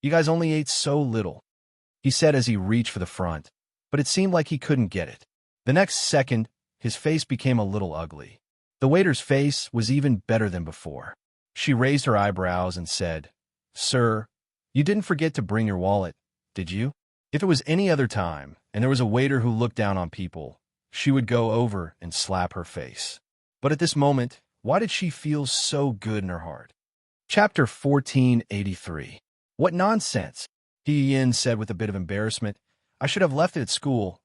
You guys only ate so little, he said as he reached for the front, but it seemed like he couldn't get it. The next second, his face became a little ugly. The waiter's face was even better than before. She raised her eyebrows and said, Sir, you didn't forget to bring your wallet, did you? If it was any other time, and there was a waiter who looked down on people, she would go over and slap her face. But at this moment, why did she feel so good in her heart? Chapter 1483. What nonsense! He Yin said with a bit of embarrassment. I should have left it at school.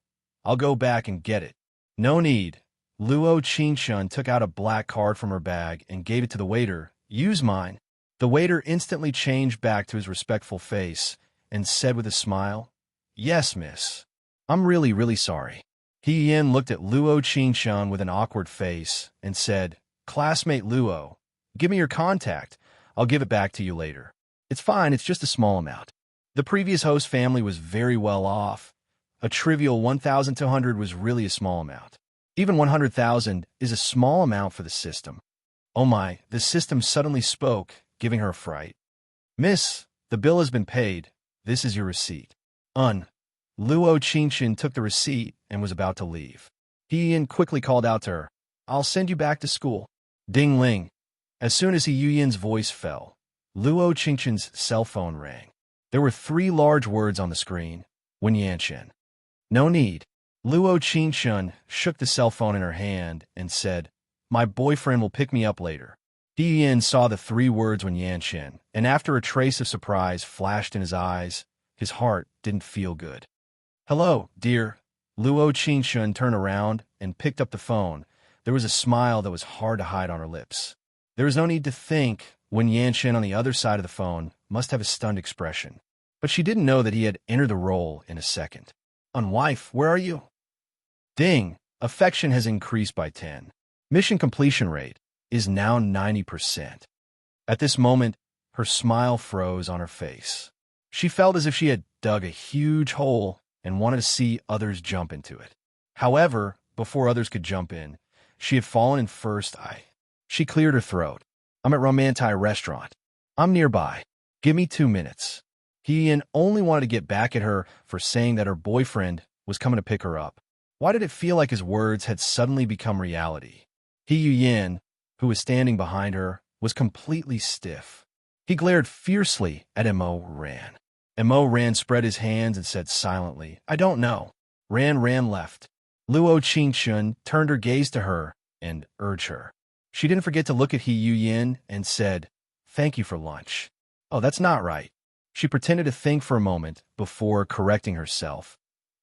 I'll go back and get it. No need. Luo Qingshun took out a black card from her bag and gave it to the waiter. Use mine. The waiter instantly changed back to his respectful face and said with a smile, Yes, miss. I'm really sorry. He Yin looked at Luo Qingshun with an awkward face and said, "Classmate Luo, give me your contact. I'll give it back to you later. It's fine, it's just a small amount." The previous host family was very well off. A trivial 1,200 was really a small amount. Even 100,000 is a small amount for the system. Oh my, the system suddenly spoke, giving her a fright. "Miss, the bill has been paid. This is your receipt." Luo Qingshun took the receipt and was about to leave. He Yin quickly called out to her, "I'll send you back to school." Ding ling. As soon as He Yin's voice fell, Luo Qingshun's cell phone rang. There were 3 large words on the screen. Wen Yanchen. "No need." Luo Qingshun shook the cell phone in her hand and said, "My boyfriend will pick me up later." He Yin saw the 3 words Wen Yanchen, and after a trace of surprise flashed in his eyes, his heart didn't feel good. "Hello, dear." Luo Qingshun turned around and picked up the phone. There was a smile that was hard to hide on her lips. There was no need to think. Wen Yanchen on the other side of the phone must have a stunned expression. But she didn't know that he had entered the role in a second. "Wife, where are you?" Ding. Affection has increased by 10. Mission completion rate is now 90%. At this moment, her smile froze on her face. She felt as if she had dug a huge hole and wanted to see others jump into it. However, before others could jump in, she had fallen in first eye. She cleared her throat. "I'm at Romantai restaurant. I'm nearby. Give me 2 minutes." He Yin only wanted to get back at her for saying that her boyfriend was coming to pick her up. Why did it feel like his words had suddenly become reality? He Yin, who was standing behind her, was completely stiff. He glared fiercely at Mo Ran. Mo Ran spread his hands and said silently, "I don't know." Ran left. Luo Qingshun turned her gaze to her and urged her. She didn't forget to look at He Yin and said, "Thank you for lunch." "Oh, that's not right." She pretended to think for a moment before correcting herself.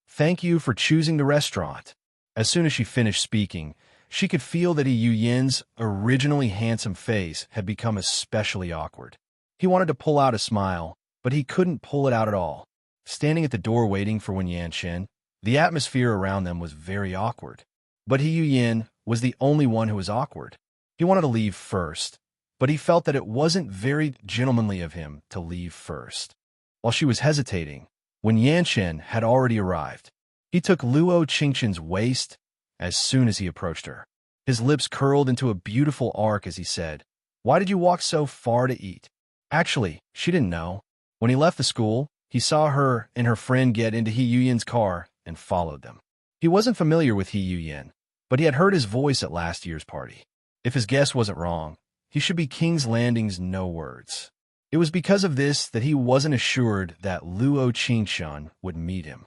"Thank you for choosing the restaurant." As soon as she finished speaking, she could feel that He Yin's originally handsome face had become especially awkward. He wanted to pull out a smile, but he couldn't pull it out at all. Standing at the door waiting for Wen Yanchen, the atmosphere around them was very awkward. But He Yin was the only one who was awkward. He wanted to leave first, but he felt that it wasn't very gentlemanly of him to leave first. While she was hesitating, Wen Yanchen had already arrived. He took Luo Qingshun's waist as soon as he approached her. His lips curled into a beautiful arc as he said, "Why did you walk so far to eat?" Actually, she didn't know. When he left the school, he saw her and her friend get into He Yin's car and followed them. He wasn't familiar with He Yin, but he had heard his voice at last year's party. If his guess wasn't wrong, he should be King's Landing's no words. It was because of this that he wasn't assured that Luo Qingshun would meet him.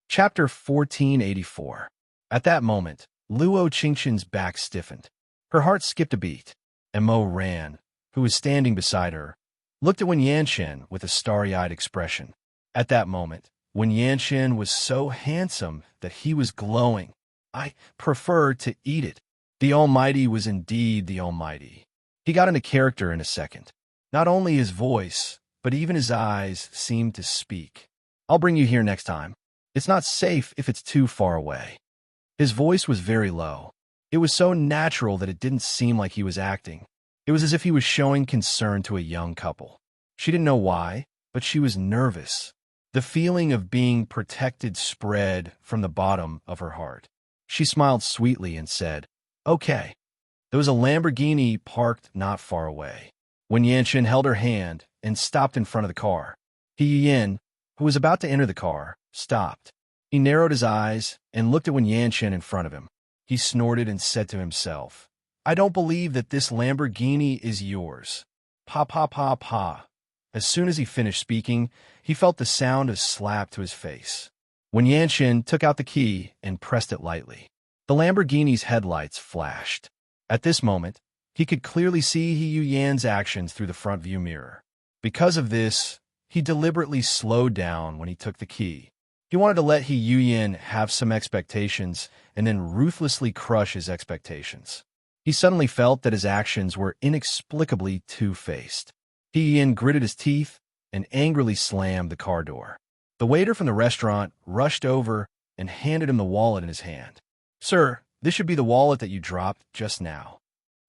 Chapter 1484. At that moment, Luo Qingshun's back stiffened. Her heart skipped a beat, and Mo Ran, who was standing beside her, looked at Wen Yanchen with a starry-eyed expression. At that moment, Wen Yanchen was so handsome that he was glowing. "I prefer to eat it." The Almighty was indeed the Almighty. He got into character in a second. Not only his voice, but even his eyes seemed to speak. "I'll bring you here next time. It's not safe if it's too far away." His voice was very low. It was so natural that it didn't seem like he was acting. It was as if he was showing concern to a young couple. She didn't know why, but she was nervous. The feeling of being protected spread from the bottom of her heart. She smiled sweetly and said, "Okay." There was a Lamborghini parked not far away. Wen Yanchen held her hand and stopped in front of the car. He Yin, who was about to enter the car, stopped. He narrowed his eyes and looked at Wen Yanchen in front of him. He snorted and said to himself, "I don't believe that this Lamborghini is yours." Pa pa pa pa. As soon as he finished speaking, he felt the sound of slap to his face. Wen Yanchen took out the key and pressed it lightly. The Lamborghini's headlights flashed. At this moment, he could clearly see He Yan's actions through the front view mirror. Because of this, he deliberately slowed down when he took the key. He wanted to let He Yan have some expectations and then ruthlessly crush his expectations. He suddenly felt that his actions were inexplicably two-faced. He Yan gritted his teeth and angrily slammed the car door. The waiter from the restaurant rushed over and handed him the wallet in his hand. Sir, this should be the wallet that you dropped just now.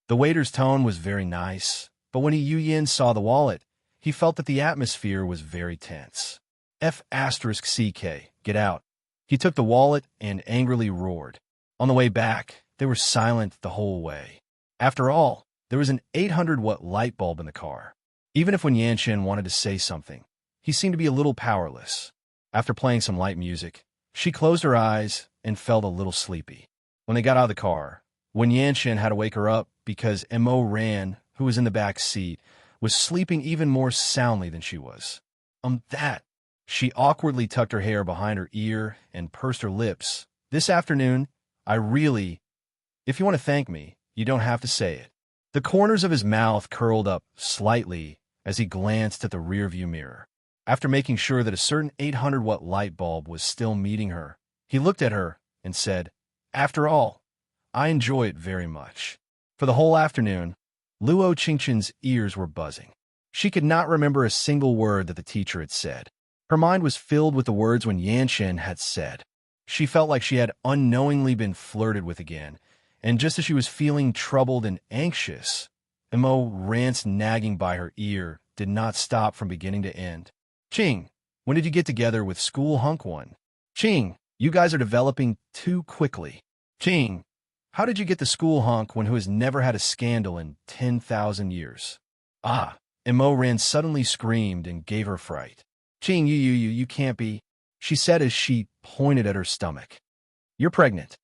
The waiter's tone was very nice, but when Yu Yin saw the wallet, he felt that the atmosphere was very tense. F***CK, get out. He took the wallet and angrily roared. On the way back, they were silent the whole way. After all, there was an 800-watt light bulb in the car. Even if when Yanshin wanted to say something, he seemed to be a little powerless. After playing some light music, she closed her eyes and felt a little sleepy. When they got out of the car, when Yanshin had to wake her up because Mo Ran, who was in the back seat, was sleeping even more soundly than she was. She awkwardly tucked her hair behind her ear and pursed her lips. This afternoon, if you want to thank me, you don't have to say it. The corners of his mouth curled up slightly as he glanced at the rearview mirror. After making sure that a certain 800-watt light bulb was still meeting her, he looked at her and said, "After all, I enjoy it very much." For the whole afternoon, Luo Qingqin's ears were buzzing. She could not remember a single word that the teacher had said. Her mind was filled with the words when Yanshin had said. She felt like she had unknowingly been flirted with again, and just as she was feeling troubled and anxious, Mo Ran's nagging by her ear did not stop from beginning to end. "Qing, when did you get together with School Hunk One? Qing, you guys are developing too quickly. Qing, how did you get the school hunk one who has never had a scandal in 10,000 years? Ah, Mo Ran suddenly screamed and gave her fright. Qing, you can't be, she said as she pointed at her stomach. You're pregnant.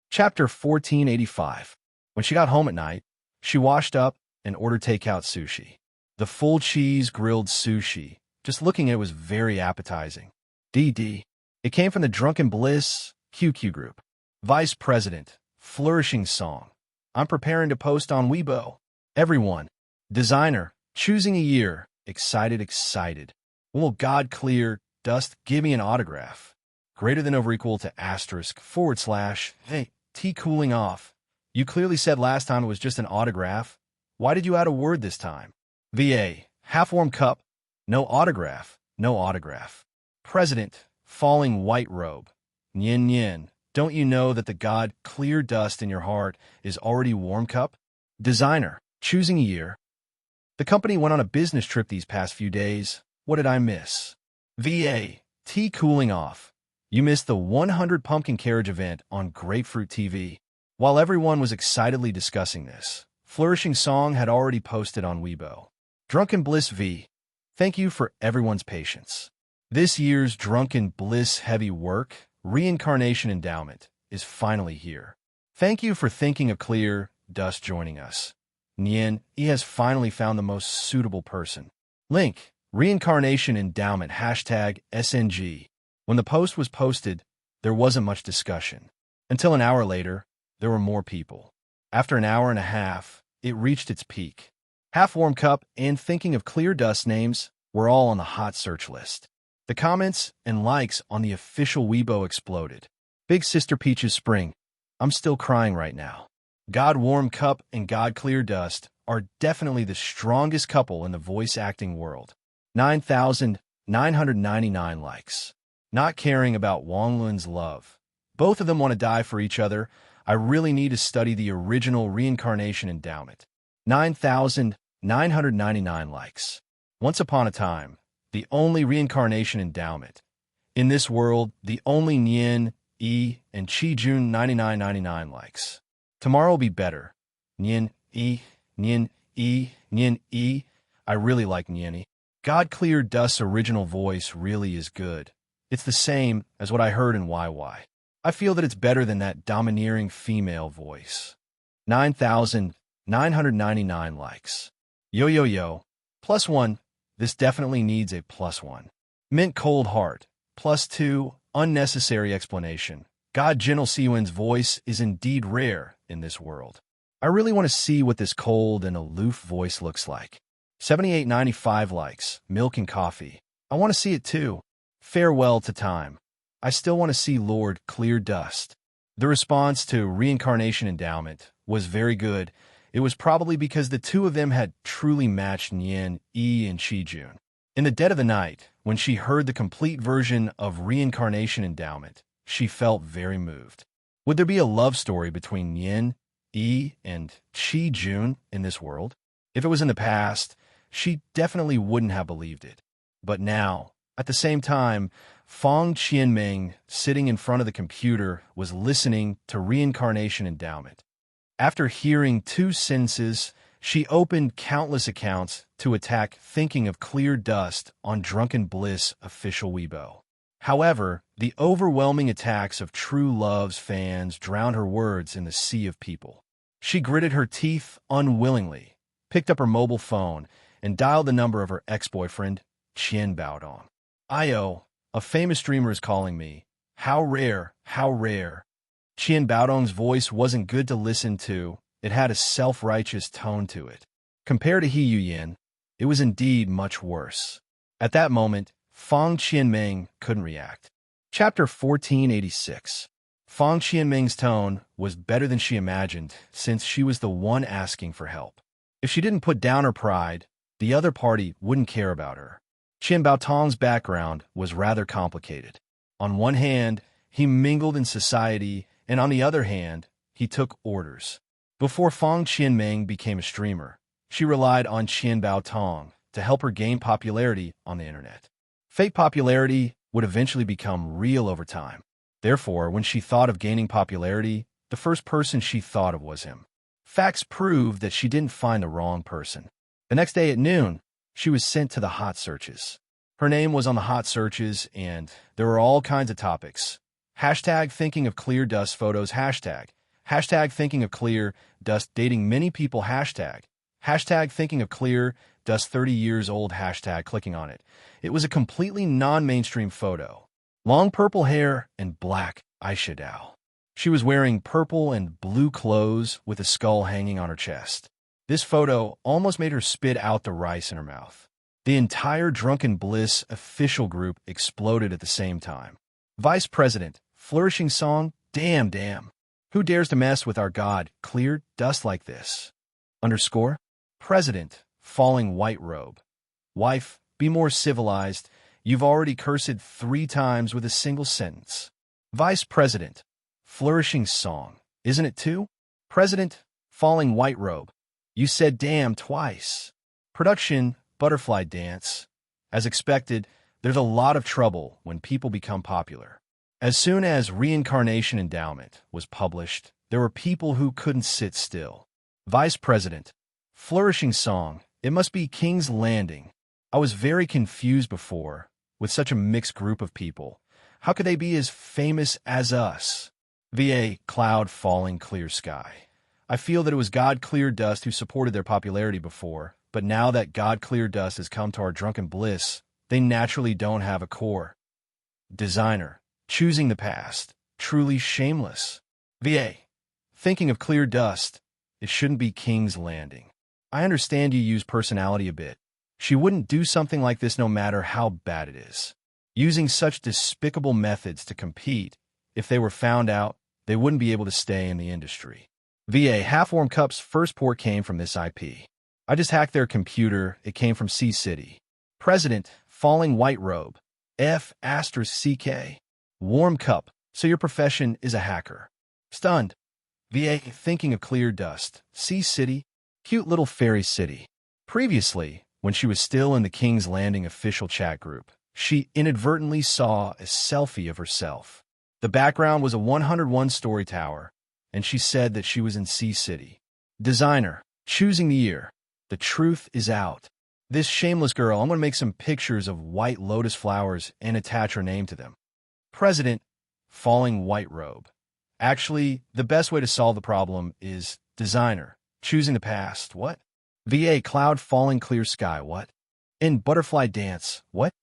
Chapter 1485. When she got home at night, she washed up and ordered takeout sushi. The full cheese grilled sushi, just looking at it was very appetizing. DD. It came from the Drunken Bliss QQ group. Vice President. Flourishing song. I'm preparing to post on Weibo. Everyone. Designer. Choosing a year. Excited. Will God clear dust give me an autograph? Greater than over equal to asterisk / hey, tea cooling off. You clearly said last time it was just an autograph. Why did you add a word this time? VA. Half-warm cup. No autograph. President. Falling white robe. Nyin. Don't you know that the God clear dust in your heart is already warm cup? Designer. Choosing a year. The company went on a business trip these past few days. What did I miss? VA. Tea cooling off. You missed the 100 pumpkin carriage event on Grapefruit TV. While everyone was excitedly discussing this, Flourishing Song had already posted on Weibo. Drunken Bliss V. Thank you for everyone's patience. This year's Drunken Bliss heavy work, Reincarnation Endowment, is finally here. Thank you for thinking of Clear Dust joining us. Nien, he has finally found the most suitable person. Link, Reincarnation Endowment, #SNG. When the post was posted, there wasn't much discussion. Until an hour later, there were more people. After an hour and a half, it reached its peak. Half-warm cup and thinking of Clear Dust names were all on the hot search list. The comments and likes on the official Weibo exploded. Big Sister Peach's Spring. I'm still crying right now. God Warm Cup and God Clear Dust are definitely the strongest couple in the voice acting world. 9,999 likes. Not caring about Wang Lun's love. Both of them want to die for each other. I really need to study the original Reincarnation Endowment. 9,999 likes. Once upon a time, the only Reincarnation Endowment. In this world, the only Nien, E, and Chi Jun 9999 likes. Tomorrow will be better. Nien, E, Nien, E, Nien, E. I really like Nien E. God Clear Dust's original voice really is good. It's the same as what I heard in YY. I feel that it's better than that domineering female voice. 9,999 likes. Yo. +1. This definitely needs a +1. Mint Cold Heart. +2. Unnecessary explanation. God Jinal Siwen's voice is indeed rare in this world. I really want to see what this cold and aloof voice looks like. 7895 likes. Milk and coffee. I want to see it too. Farewell to time. I still want to see Lord Clear Dust. The response to Reincarnation Endowment was very good. It was probably because the two of them had truly matched Nien, E, and Chi Jun. In the dead of the night, when she heard the complete version of Reincarnation Endowment, she felt very moved. Would there be a love story between Yin, Yi, and Qi Jun in this world? If it was in the past, she definitely wouldn't have believed it. But now, at the same time, Fong Qianming, sitting in front of the computer, was listening to Reincarnation Endowment. After hearing 2 sentences, she opened countless accounts to attack Thinking of Clear Dust on Drunken Bliss official Weibo. However, the overwhelming attacks of True Love's fans drowned her words in the sea of people. She gritted her teeth unwillingly, picked up her mobile phone, and dialed the number of her ex-boyfriend, Qian Baodong. "Io, a famous streamer is calling me. How rare, how rare." Qian Baodong's voice wasn't good to listen to. It had a self-righteous tone to it. Compared to He Yuyin, it was indeed much worse. At that moment, Fong Qianming couldn't react. Chapter 1486. Fong Qianming's tone was better than she imagined, since she was the one asking for help. If she didn't put down her pride, the other party wouldn't care about her. Qian Baotong's background was rather complicated. On one hand, he mingled in society, and on the other hand, he took orders. Before Fong Qianming became a streamer, she relied on Qian Baotong to help her gain popularity on the internet. Fake popularity would eventually become real over time. Therefore, when she thought of gaining popularity, the first person she thought of was him. Facts proved that she didn't find the wrong person. The next day at noon, she was sent to the hot searches. Her name was on the hot searches, and there were all kinds of topics. Hashtag Thinking of Clear Dust photos, hashtag Thinking of Clear Dust dating many people, hashtag Thinking of Clear Dust 30 years old, hashtag clicking on it. It was a completely non-mainstream photo. Long purple hair and black eyeshadow. She was wearing purple and blue clothes with a skull hanging on her chest. This photo almost made her spit out the rice in her mouth. The entire Drunken Bliss official group exploded at the same time. Vice President, flourishing song, damn. Who dares to mess with our God, clear dust like this? Underscore. President, falling white robe. Wife, be more civilized. You've already cursed 3 times with a single sentence. Vice President, flourishing song, isn't it too? President, falling white robe. You said damn twice. Production, butterfly dance. As expected, there's a lot of trouble when people become popular. As soon as Reincarnation Endowment was published, there were people who couldn't sit still. Vice President, flourishing song, it must be King's Landing. I was very confused before, with such a mixed group of people. How could they be as famous as us? VA, cloud falling clear sky. I feel that it was God Clear Dust who supported their popularity before, but now that God Clear Dust has come to our Drunken Bliss, they naturally don't have a core. Designer, choosing the past, truly shameless. VA, Thinking of Clear Dust, it shouldn't be King's Landing. I understand you use personality a bit. She wouldn't do something like this no matter how bad it is. Using such despicable methods to compete, if they were found out, they wouldn't be able to stay in the industry. VA, Half-Warm Cup's first port came from this IP. I just hacked their computer, it came from C-City. President, falling white robe. F***CK. Warm Cup, so your profession is a hacker. Stunned. VA, Thinking of Clear Dust. C-City, cute little fairy city. Previously, when she was still in the King's Landing official chat group, she inadvertently saw a selfie of herself. The background was a 101-story tower, and she said that she was in C-City. Designer, choosing the year. The truth is out. This shameless girl, I'm going to make some pictures of white lotus flowers and attach her name to them. President, falling white robe. Actually, the best way to solve the problem is designer, choosing the past. What? VA, cloud falling clear sky. What? In butterfly dance. What?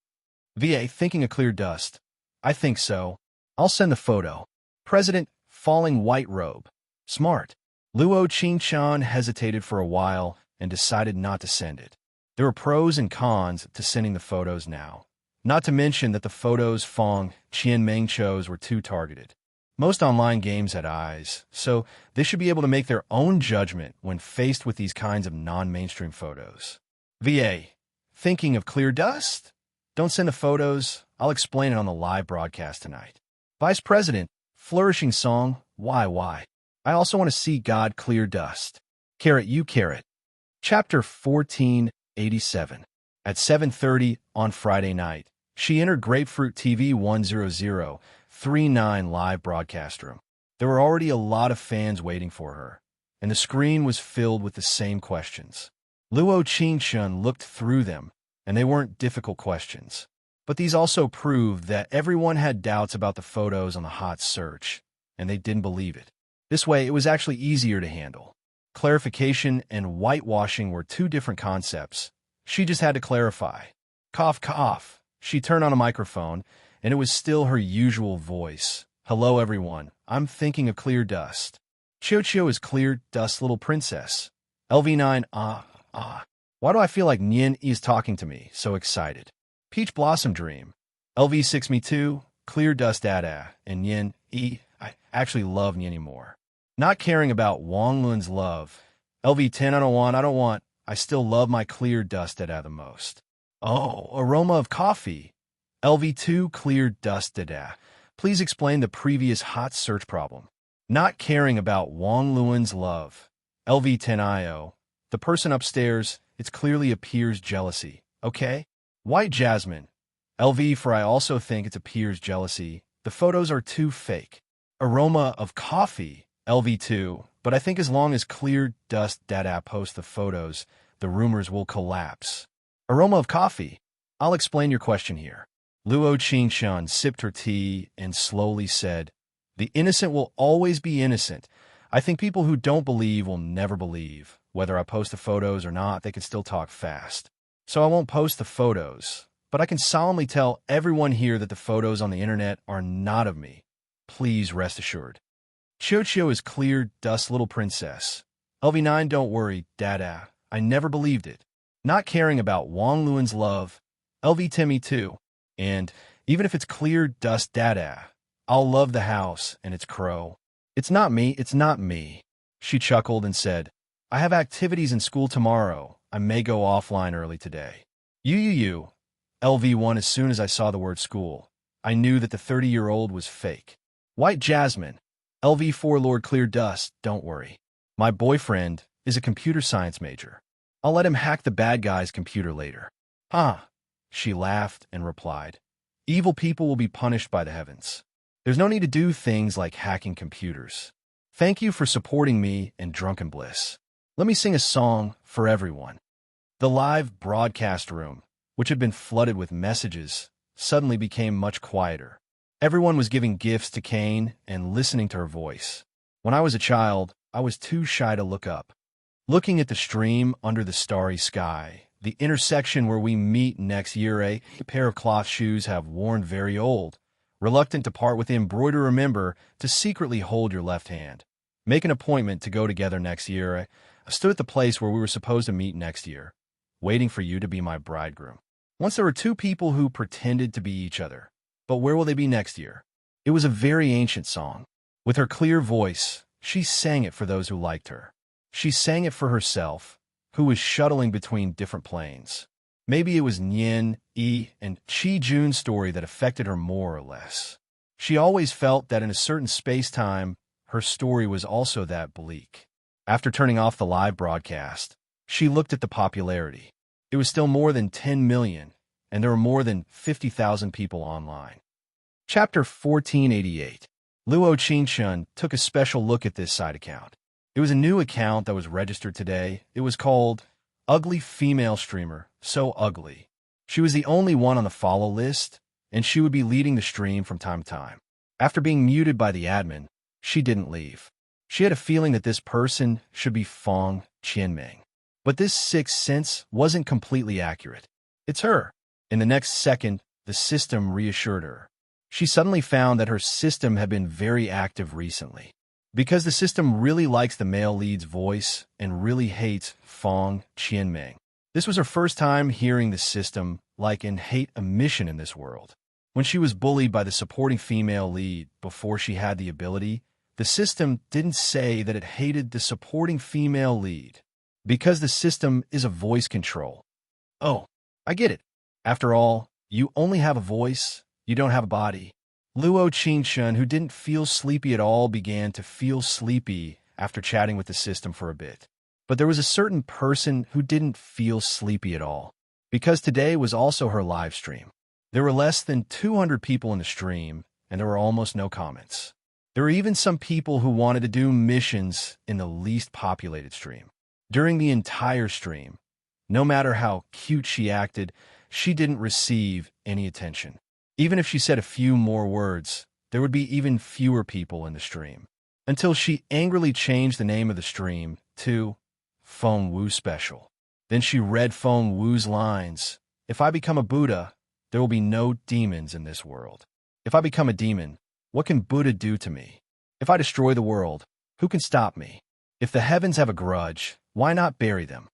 VA, Thinking of Clear Dust. I think so. I'll send the photo. President, falling white robe. Smart. Luo Qingchan hesitated for a while and decided not to send it. There were pros and cons to sending the photos now. Not to mention that the photos Fong Qianming chose were too targeted. Most online games had eyes, so they should be able to make their own judgment when faced with these kinds of non-mainstream photos. VA, Thinking of Clear Dust? Don't send the photos. I'll explain it on the live broadcast tonight. Vice President, flourishing song, Why? I also want to see God clear dust. Carrot, you carrot. Chapter 1487. At 7:30 on Friday night, she entered Grapefruit TV 10039 live broadcast room. There were already a lot of fans waiting for her, and the screen was filled with the same questions. Luo Qingshun looked through them, and they weren't difficult questions. But these also proved that everyone had doubts about the photos on the hot search, and they didn't believe it. This way, it was actually easier to handle. Clarification and whitewashing were two different concepts. She just had to clarify. Cough, cough. She turned on a microphone, and it was still her usual voice. Hello, everyone. I'm thinking of clear dust. Chio is clear dust, little princess. LV9, Why do I feel like Nian is talking to me? So excited. Peach Blossom Dream. LV6 me too. Clear dust dada. And Nian, I actually love Nian more. Not caring about Wang Lun's love. LV10, I don't want. I still love my clear dust dada the most. Oh, aroma of coffee. LV2, clear dust dada. Please explain the previous hot search problem. Not caring about Wang Luan's love. LV10IO. The person upstairs, it clearly appears jealousy. Okay? White Jasmine. LV for I also think it appears jealousy. The photos are too fake. Aroma of coffee. LV2. But I think as long as clear dust dada posts the photos, the rumors will collapse. Aroma of coffee. I'll explain your question here. Luo Qingshun sipped her tea and slowly said, The innocent will always be innocent. I think people who don't believe will never believe. Whether I post the photos or not, they can still talk fast. So I won't post the photos, but I can solemnly tell everyone here that the photos on the internet are not of me. Please rest assured. Chio is clear dust, little princess. LV9, don't worry, dada. I never believed it. Not caring about Wang Luan's love. LV Timmy too. And even if it's clear dust dada, I'll love the house and its crow. It's not me. She chuckled and said, I have activities in school tomorrow. I may go offline early today. You. LV1, as soon as I saw the word school, I knew that the 30-year-old was fake. White Jasmine. LV4, Lord Clear Dust, don't worry. My boyfriend is a computer science major. I'll let him hack the bad guy's computer later. She laughed and replied, Evil people will be punished by the heavens. There's no need to do things like hacking computers. Thank you for supporting me in Drunken Bliss. Let me sing a song for everyone. The live broadcast room, which had been flooded with messages, suddenly became much quieter. Everyone was giving gifts to Kane and listening to her voice. When I was a child, I was too shy to look up. Looking at the stream under the starry sky, the intersection where we meet next year, a pair of cloth shoes have worn very old. Reluctant to part with the embroider, remember to secretly hold your left hand. Make an appointment to go together next year. I stood at the place where we were supposed to meet next year, waiting for you to be my bridegroom. Once there were two people who pretended to be each other. But where will they be next year? It was a very ancient song. With her clear voice, she sang it for those who liked her. She sang it for herself, who was shuttling between different planes. Maybe it was Nian, Yi, and Chi Jun's story that affected her more or less. She always felt that in a certain space-time, her story was also that bleak. After turning off the live broadcast, she looked at the popularity. It was still more than 10 million, and there were more than 50,000 people online. Chapter 1488. Luo Qingshun took a special look at this side account. It was a new account that was registered today. It was called Ugly Female Streamer, So Ugly. She was the only one on the follow list, and she would be leading the stream from time to time. After being muted by the admin, she didn't leave. She had a feeling that this person should be Fong Qianming. But this sixth sense wasn't completely accurate. It's her. In the next second, the system reassured her. She suddenly found that her system had been very active recently. Because the system really likes the male lead's voice and really hates Fong Qianming. This was her first time hearing the system like in hate a mission in this world. When she was bullied by the supporting female lead before she had the ability, the system didn't say that it hated the supporting female lead. Because the system is a voice control. Oh, I get it. After all, you only have a voice, you don't have a body. Luo Qingshun, who didn't feel sleepy at all, began to feel sleepy after chatting with the system for a bit. But there was a certain person who didn't feel sleepy at all, because today was also her live stream. There were less than 200 people in the stream, and there were almost no comments. There were even some people who wanted to do missions in the least populated stream. During the entire stream, no matter how cute she acted, she didn't receive any attention. Even if she said a few more words, there would be even fewer people in the stream. Until she angrily changed the name of the stream to Feng Wu Special. Then she read Feng Wu's lines. If I become a Buddha, there will be no demons in this world. If I become a demon, what can Buddha do to me? If I destroy the world, who can stop me? If the heavens have a grudge, why not bury them?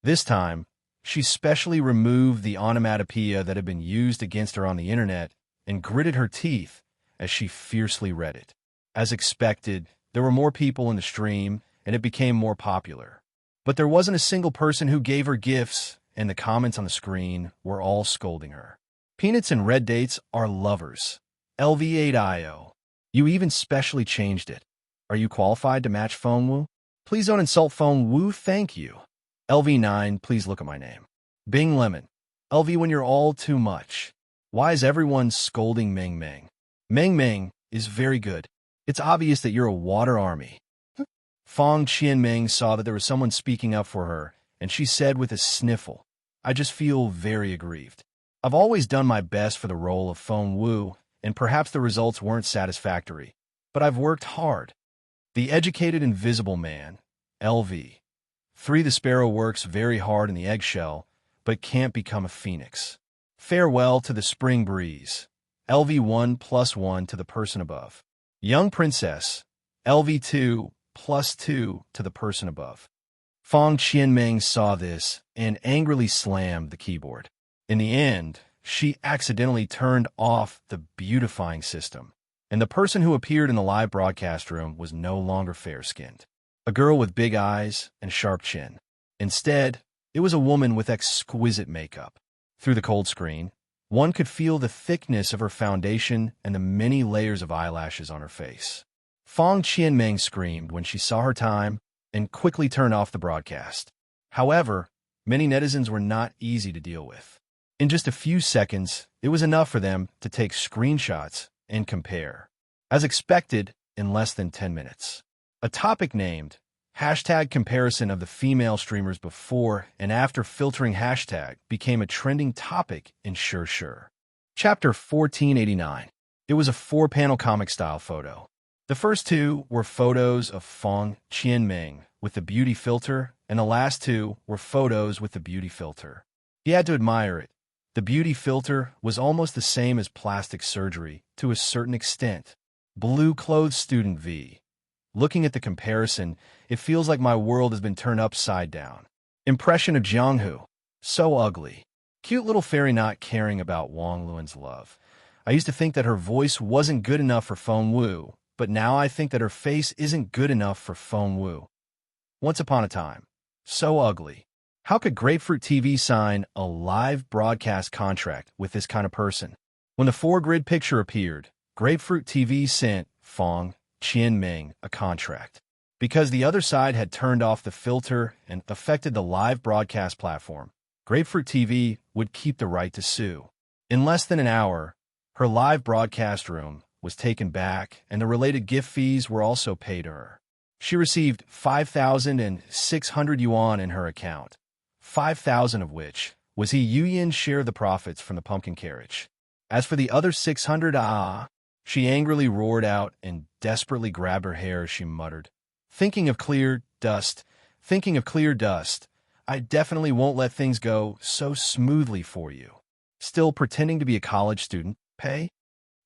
This time, she specially removed the onomatopoeia that had been used against her on the internet and gritted her teeth as she fiercely read it. As expected, there were more people in the stream, and it became more popular. But there wasn't a single person who gave her gifts, and the comments on the screen were all scolding her. Peanuts and red dates are lovers. LV8IO. You even specially changed it. Are you qualified to match Feng Wu? Please don't insult Feng Wu, thank you. LV9, please look at my name. Bing Lemon. LV, when you're all too much. Why is everyone scolding Ming Ming? Ming Ming is very good. It's obvious that you're a water army. Fong Qianming saw that there was someone speaking up for her, and she said with a sniffle, I just feel very aggrieved. I've always done my best for the role of Feng Wu, and perhaps the results weren't satisfactory, but I've worked hard. The educated invisible man, LV. 3. The sparrow works very hard in the eggshell, but can't become a phoenix. Farewell to the spring breeze. LV1 +1 to the person above. Young princess. LV2 +2 to the person above. Fong Qianming saw this and angrily slammed the keyboard. In the end, she accidentally turned off the beautifying system, and the person who appeared in the live broadcast room was no longer fair-skinned. A girl with big eyes and sharp chin. Instead, it was a woman with exquisite makeup. Through the cold screen, one could feel the thickness of her foundation and the many layers of eyelashes on her face. Fong Qianming screamed when she saw her time and quickly turned off the broadcast. However, many netizens were not easy to deal with. In just a few seconds, it was enough for them to take screenshots and compare. As expected, in less than 10 minutes. A topic named #comparison of the female streamers before and after filtering hashtag became a trending topic in Sure. Chapter 1489. It was a 4-panel comic-style photo. The first 2 were photos of Fong Qianming with the beauty filter, and the last 2 were photos with the beauty filter. He had to admire it. The beauty filter was almost the same as plastic surgery to a certain extent. Blue-clothed student V. Looking at the comparison, it feels like my world has been turned upside down. Impression of Jianghu. So ugly. Cute little fairy not caring about Wang Luan's love. I used to think that her voice wasn't good enough for Feng Wu, but now I think that her face isn't good enough for Feng Wu. Once upon a time. So ugly. How could Grapefruit TV sign a live broadcast contract with this kind of person? When the 4-grid picture appeared, Grapefruit TV sent Fong Qianming a contract. Because the other side had turned off the filter and affected the live broadcast platform, Grapefruit TV would keep the right to sue. In less than an hour, her live broadcast room was taken back and the related gift fees were also paid to her. She received 5,600 yuan in her account, 5,000 of which was Yuyan's share of the profits from the pumpkin carriage. As for the other 600, she angrily roared out and desperately grabbed her hair as she muttered, thinking of clear dust, I definitely won't let things go so smoothly for you. Still pretending to be a college student, pay?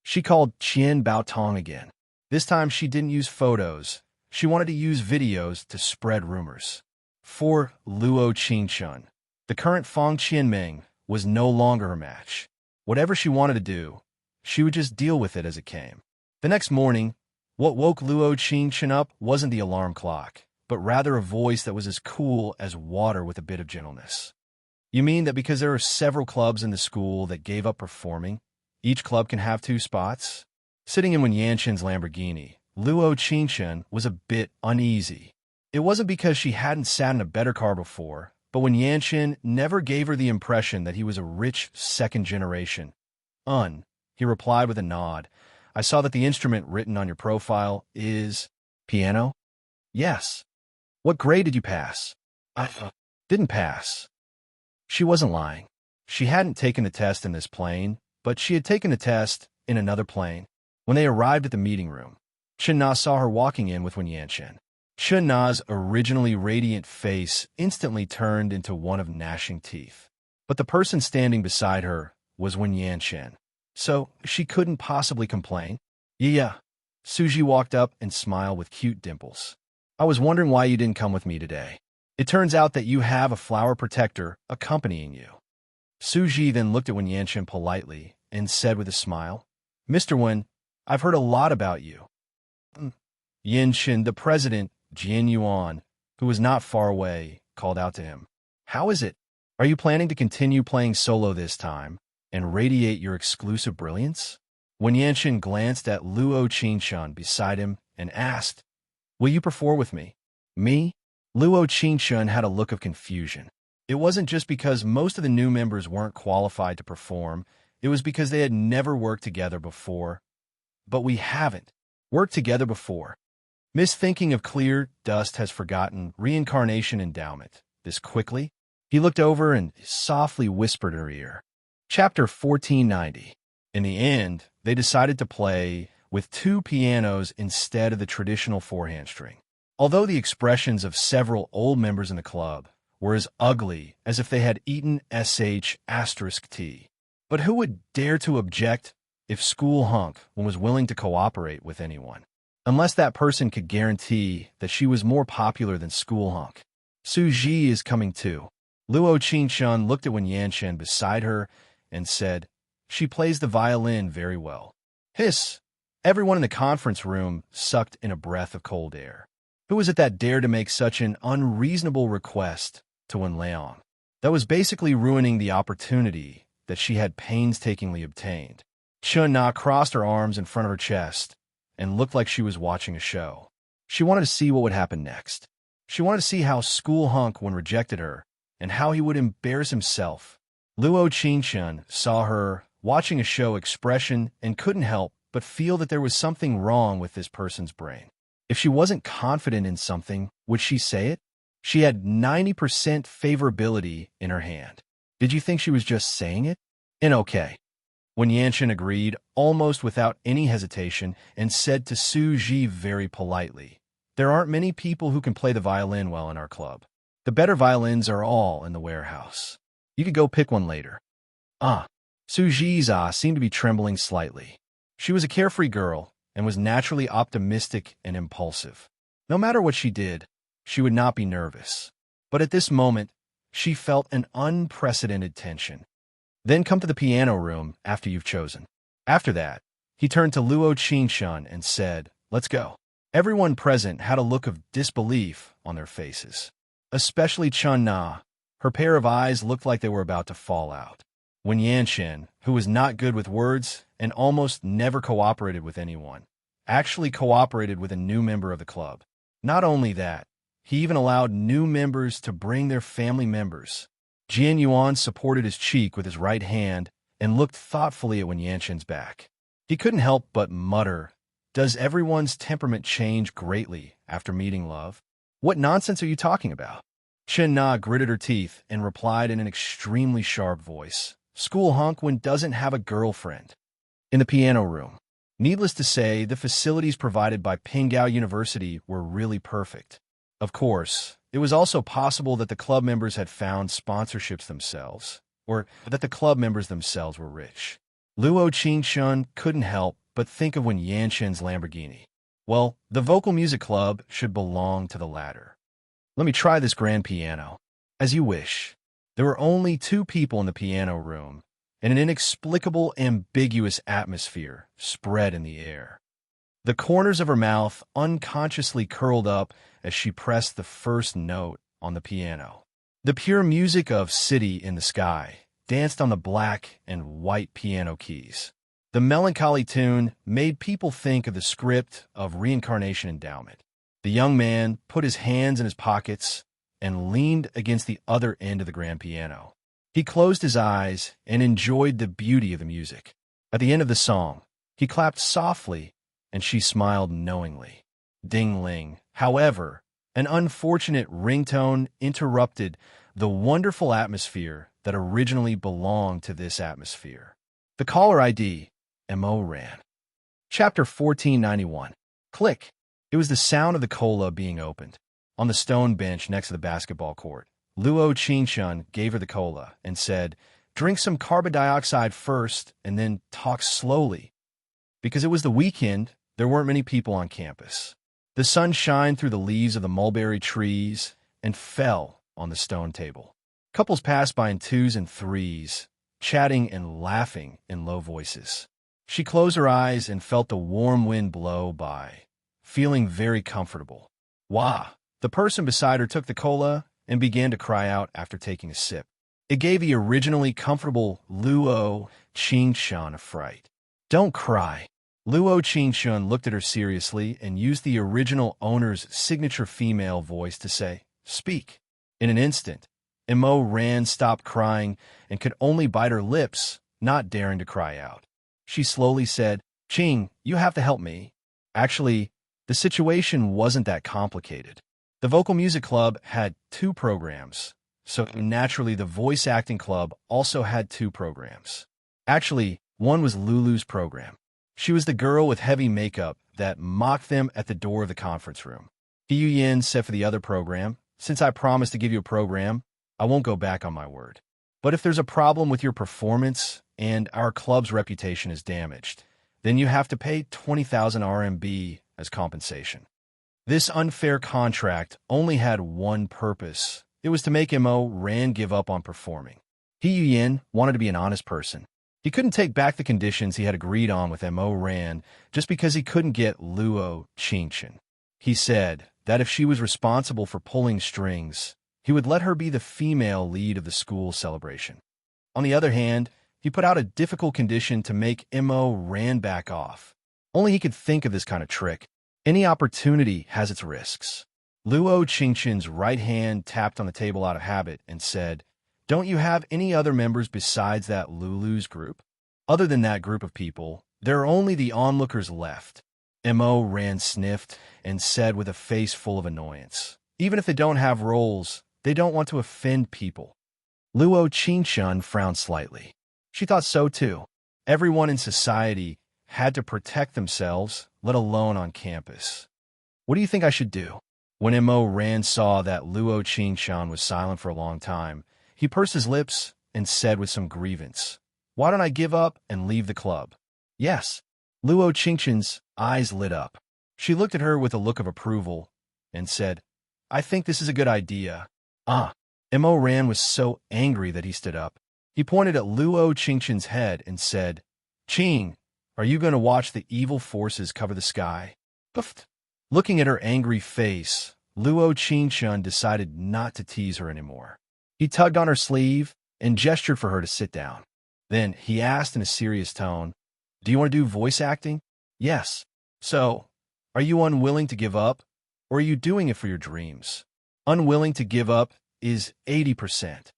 She called Qian Baotong again. This time she didn't use photos. She wanted to use videos to spread rumors. For Luo Qingshun, the current Fong Qianming was no longer her match. Whatever she wanted to do, she would just deal with it as it came. The next morning, what woke Luo Qingshun up wasn't the alarm clock, but rather a voice that was as cool as water with a bit of gentleness. You mean that because there are several clubs in the school that gave up performing, each club can have 2 spots? Sitting in Wen Yanqin's Lamborghini, Luo Qingchen was a bit uneasy. It wasn't because she hadn't sat in a better car before, but Wen Yanqin never gave her the impression that he was a rich second generation. He replied with a nod. I saw that the instrument written on your profile is piano? Yes. What grade did you pass? I didn't pass. She wasn't lying. She hadn't taken the test in this plane, but she had taken the test in another plane. When they arrived at the meeting room, Chen Na saw her walking in with Wen Yanqin. Chen Na's originally radiant face instantly turned into one of gnashing teeth. But the person standing beside her was Wen Yanqin, so she couldn't possibly complain. Yeah. Suji walked up and smiled with cute dimples. I was wondering why you didn't come with me today. It turns out that you have a flower protector accompanying you. Suji then looked at Wen Yanqin politely and said with a smile, Mr. Wen, I've heard a lot about you. Yanqin, the president, Jian Yuan, who was not far away, called out to him. How is it? Are you planning to continue playing solo this time and radiate your exclusive brilliance? Wen Yanqin glanced at Luo Qingchen beside him and asked, Will you perform with me? Me? Luo Qingchen had a look of confusion. It wasn't just because most of the new members weren't qualified to perform, it was because they had never worked together before. But we haven't worked together before. Misthinking of clear dust has forgotten reincarnation endowment. This quickly, he looked over and softly whispered in her ear. Chapter 1490. In the end, they decided to play with two pianos instead of the traditional four-hand string. Although the expressions of several old members in the club were as ugly as if they had eaten **T. But who would dare to object if School Hunk was willing to cooperate with anyone? Unless that person could guarantee that she was more popular than School Hunk. Su Ji is coming too. Luo Qingchen looked at Wen Yanqin beside her and said, She plays the violin very well. Hiss! Everyone in the conference room sucked in a breath of cold air. Who was it that dared to make such an unreasonable request to Wen Leong? That was basically ruining the opportunity that she had painstakingly obtained. Chen Na crossed her arms in front of her chest and looked like she was watching a show. She wanted to see what would happen next. She wanted to see how School Hunk rejected her and how he would embarrass himself. Luo Qingchen saw her watching a show expression and couldn't help but feel that there was something wrong with this person's brain. If she wasn't confident in something, would she say it? She had 90% favorability in her hand. Did you think she was just saying it? And okay. Wen Yanqin agreed, almost without any hesitation, and said to Su Ji very politely, There aren't many people who can play the violin well in our club. The better violins are all in the warehouse. You could go pick one later. Su Ji's seemed to be trembling slightly. She was a carefree girl and was naturally optimistic and impulsive. No matter what she did, she would not be nervous. But at this moment, she felt an unprecedented tension. Then come to the piano room after you've chosen. After that, he turned to Luo Qingchen and said, Let's go. Everyone present had a look of disbelief on their faces. Especially Chen Na. Her pair of eyes looked like they were about to fall out. Wen Yanqin, who was not good with words and almost never cooperated with anyone, actually cooperated with a new member of the club. Not only that, he even allowed new members to bring their family members. Jian Yuan supported his cheek with his right hand and looked thoughtfully at Wen Yanqin's back. He couldn't help but mutter, Does everyone's temperament change greatly after meeting love? What nonsense are you talking about? Chen Na gritted her teeth and replied in an extremely sharp voice, School Hunk doesn't have a girlfriend. In the piano room. Needless to say, the facilities provided by Pinggao University were really perfect. Of course, it was also possible that the club members had found sponsorships themselves, or that the club members themselves were rich. Luo Qingchen couldn't help but think of Wen Yanqin's Lamborghini. Well, the vocal music club should belong to the latter. Let me try this grand piano. As you wish. There were only two people in the piano room, and an inexplicable, ambiguous atmosphere spread in the air. The corners of her mouth unconsciously curled up as she pressed the first note on the piano. The pure music of City in the Sky danced on the black and white piano keys. The melancholy tune made people think of the script of Reincarnation Endowment. The young man put his hands in his pockets and leaned against the other end of the grand piano. He closed his eyes and enjoyed the beauty of the music. At the end of the song, he clapped softly, and she smiled knowingly. Ding-ling. However, an unfortunate ringtone interrupted the wonderful atmosphere that originally belonged to this atmosphere. The caller ID, M.O. ran. Chapter 1491. Click. It was the sound of the cola being opened. On the stone bench next to the basketball court, Luo Qingshun gave her the cola and said, "Drink some carbon dioxide first and then talk slowly." Because it was the weekend, there weren't many people on campus. The sun shined through the leaves of the mulberry trees and fell on the stone table. Couples passed by in twos and threes, chatting and laughing in low voices. She closed her eyes and felt the warm wind blow by, feeling very comfortable. Wah! The person beside her took the cola and began to cry out after taking a sip. It gave the originally comfortable Luo Qingshun a fright. "Don't cry." Luo Qingshun looked at her seriously and used the original owner's signature female voice to say, "Speak." In an instant, Mo Ran stopped crying and could only bite her lips, not daring to cry out. She slowly said, "Qing, you have to help me." Actually, the situation wasn't that complicated. The vocal music club had 2 programs, so naturally the voice acting club also had 2 programs. Actually, one was Lulu's program. She was the girl with heavy makeup that mocked them at the door of the conference room. Yu Yin said for the other program, "Since I promised to give you a program, I won't go back on my word. But if there's a problem with your performance and our club's reputation is damaged, then you have to pay 20,000 RMB as compensation." This unfair contract only had one purpose. It was to make Mo Ran give up on performing. Yu Yin wanted to be an honest person. He couldn't take back the conditions he had agreed on with Mo Ran just because he couldn't get Luo Qingshun. He said that if she was responsible for pulling strings, he would let her be the female lead of the school celebration. On the other hand, he put out a difficult condition to make Mo Ran back off. Only he could think of this kind of trick. Any opportunity has its risks. Luo Qingshun's right hand tapped on the table out of habit and said, "Don't you have any other members besides that Lulu's group?" Other than that group of people, there are only the onlookers left. Mo Ran sniffed and said with a face full of annoyance, "Even if they don't have roles, they don't want to offend people." Luo Qingshun frowned slightly. She thought so too. Everyone in society had to protect themselves, let alone on campus. "What do you think I should do?" When Mo Ran saw that Luo Qingshun was silent for a long time, he pursed his lips and said with some grievance, "Why don't I give up and leave the club?" "Yes." Luo Qingshun's eyes lit up. She looked at her with a look of approval and said, "I think this is a good idea." "Ah." Mo Ran was so angry that he stood up. He pointed at Luo Qingshun's head and said, "Qing, are you going to watch the evil forces cover the sky?" Puffed. Looking at her angry face, Luo Qingshun decided not to tease her anymore. He tugged on her sleeve and gestured for her to sit down. Then he asked in a serious tone, "Do you want to do voice acting?" "Yes." "So, are you unwilling to give up, or are you doing it for your dreams?" "Unwilling to give up is 80%.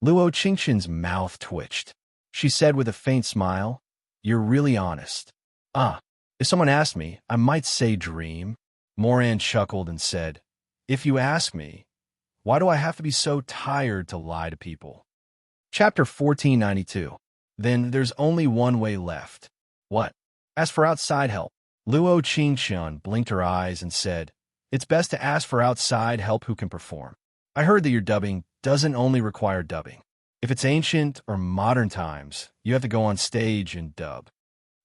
Luo Qingshun's mouth twitched. She said with a faint smile, "You're really honest." "Ah, if someone asked me, I might say dream." Moran chuckled and said, "If you ask me, why do I have to be so tired to lie to people?" Chapter 1492. Then there's only one way left. What? Ask for outside help. Luo Qingshun blinked her eyes and said, "It's best to ask for outside help who can perform. I heard that your dubbing doesn't only require dubbing. If it's ancient or modern times, you have to go on stage and dub.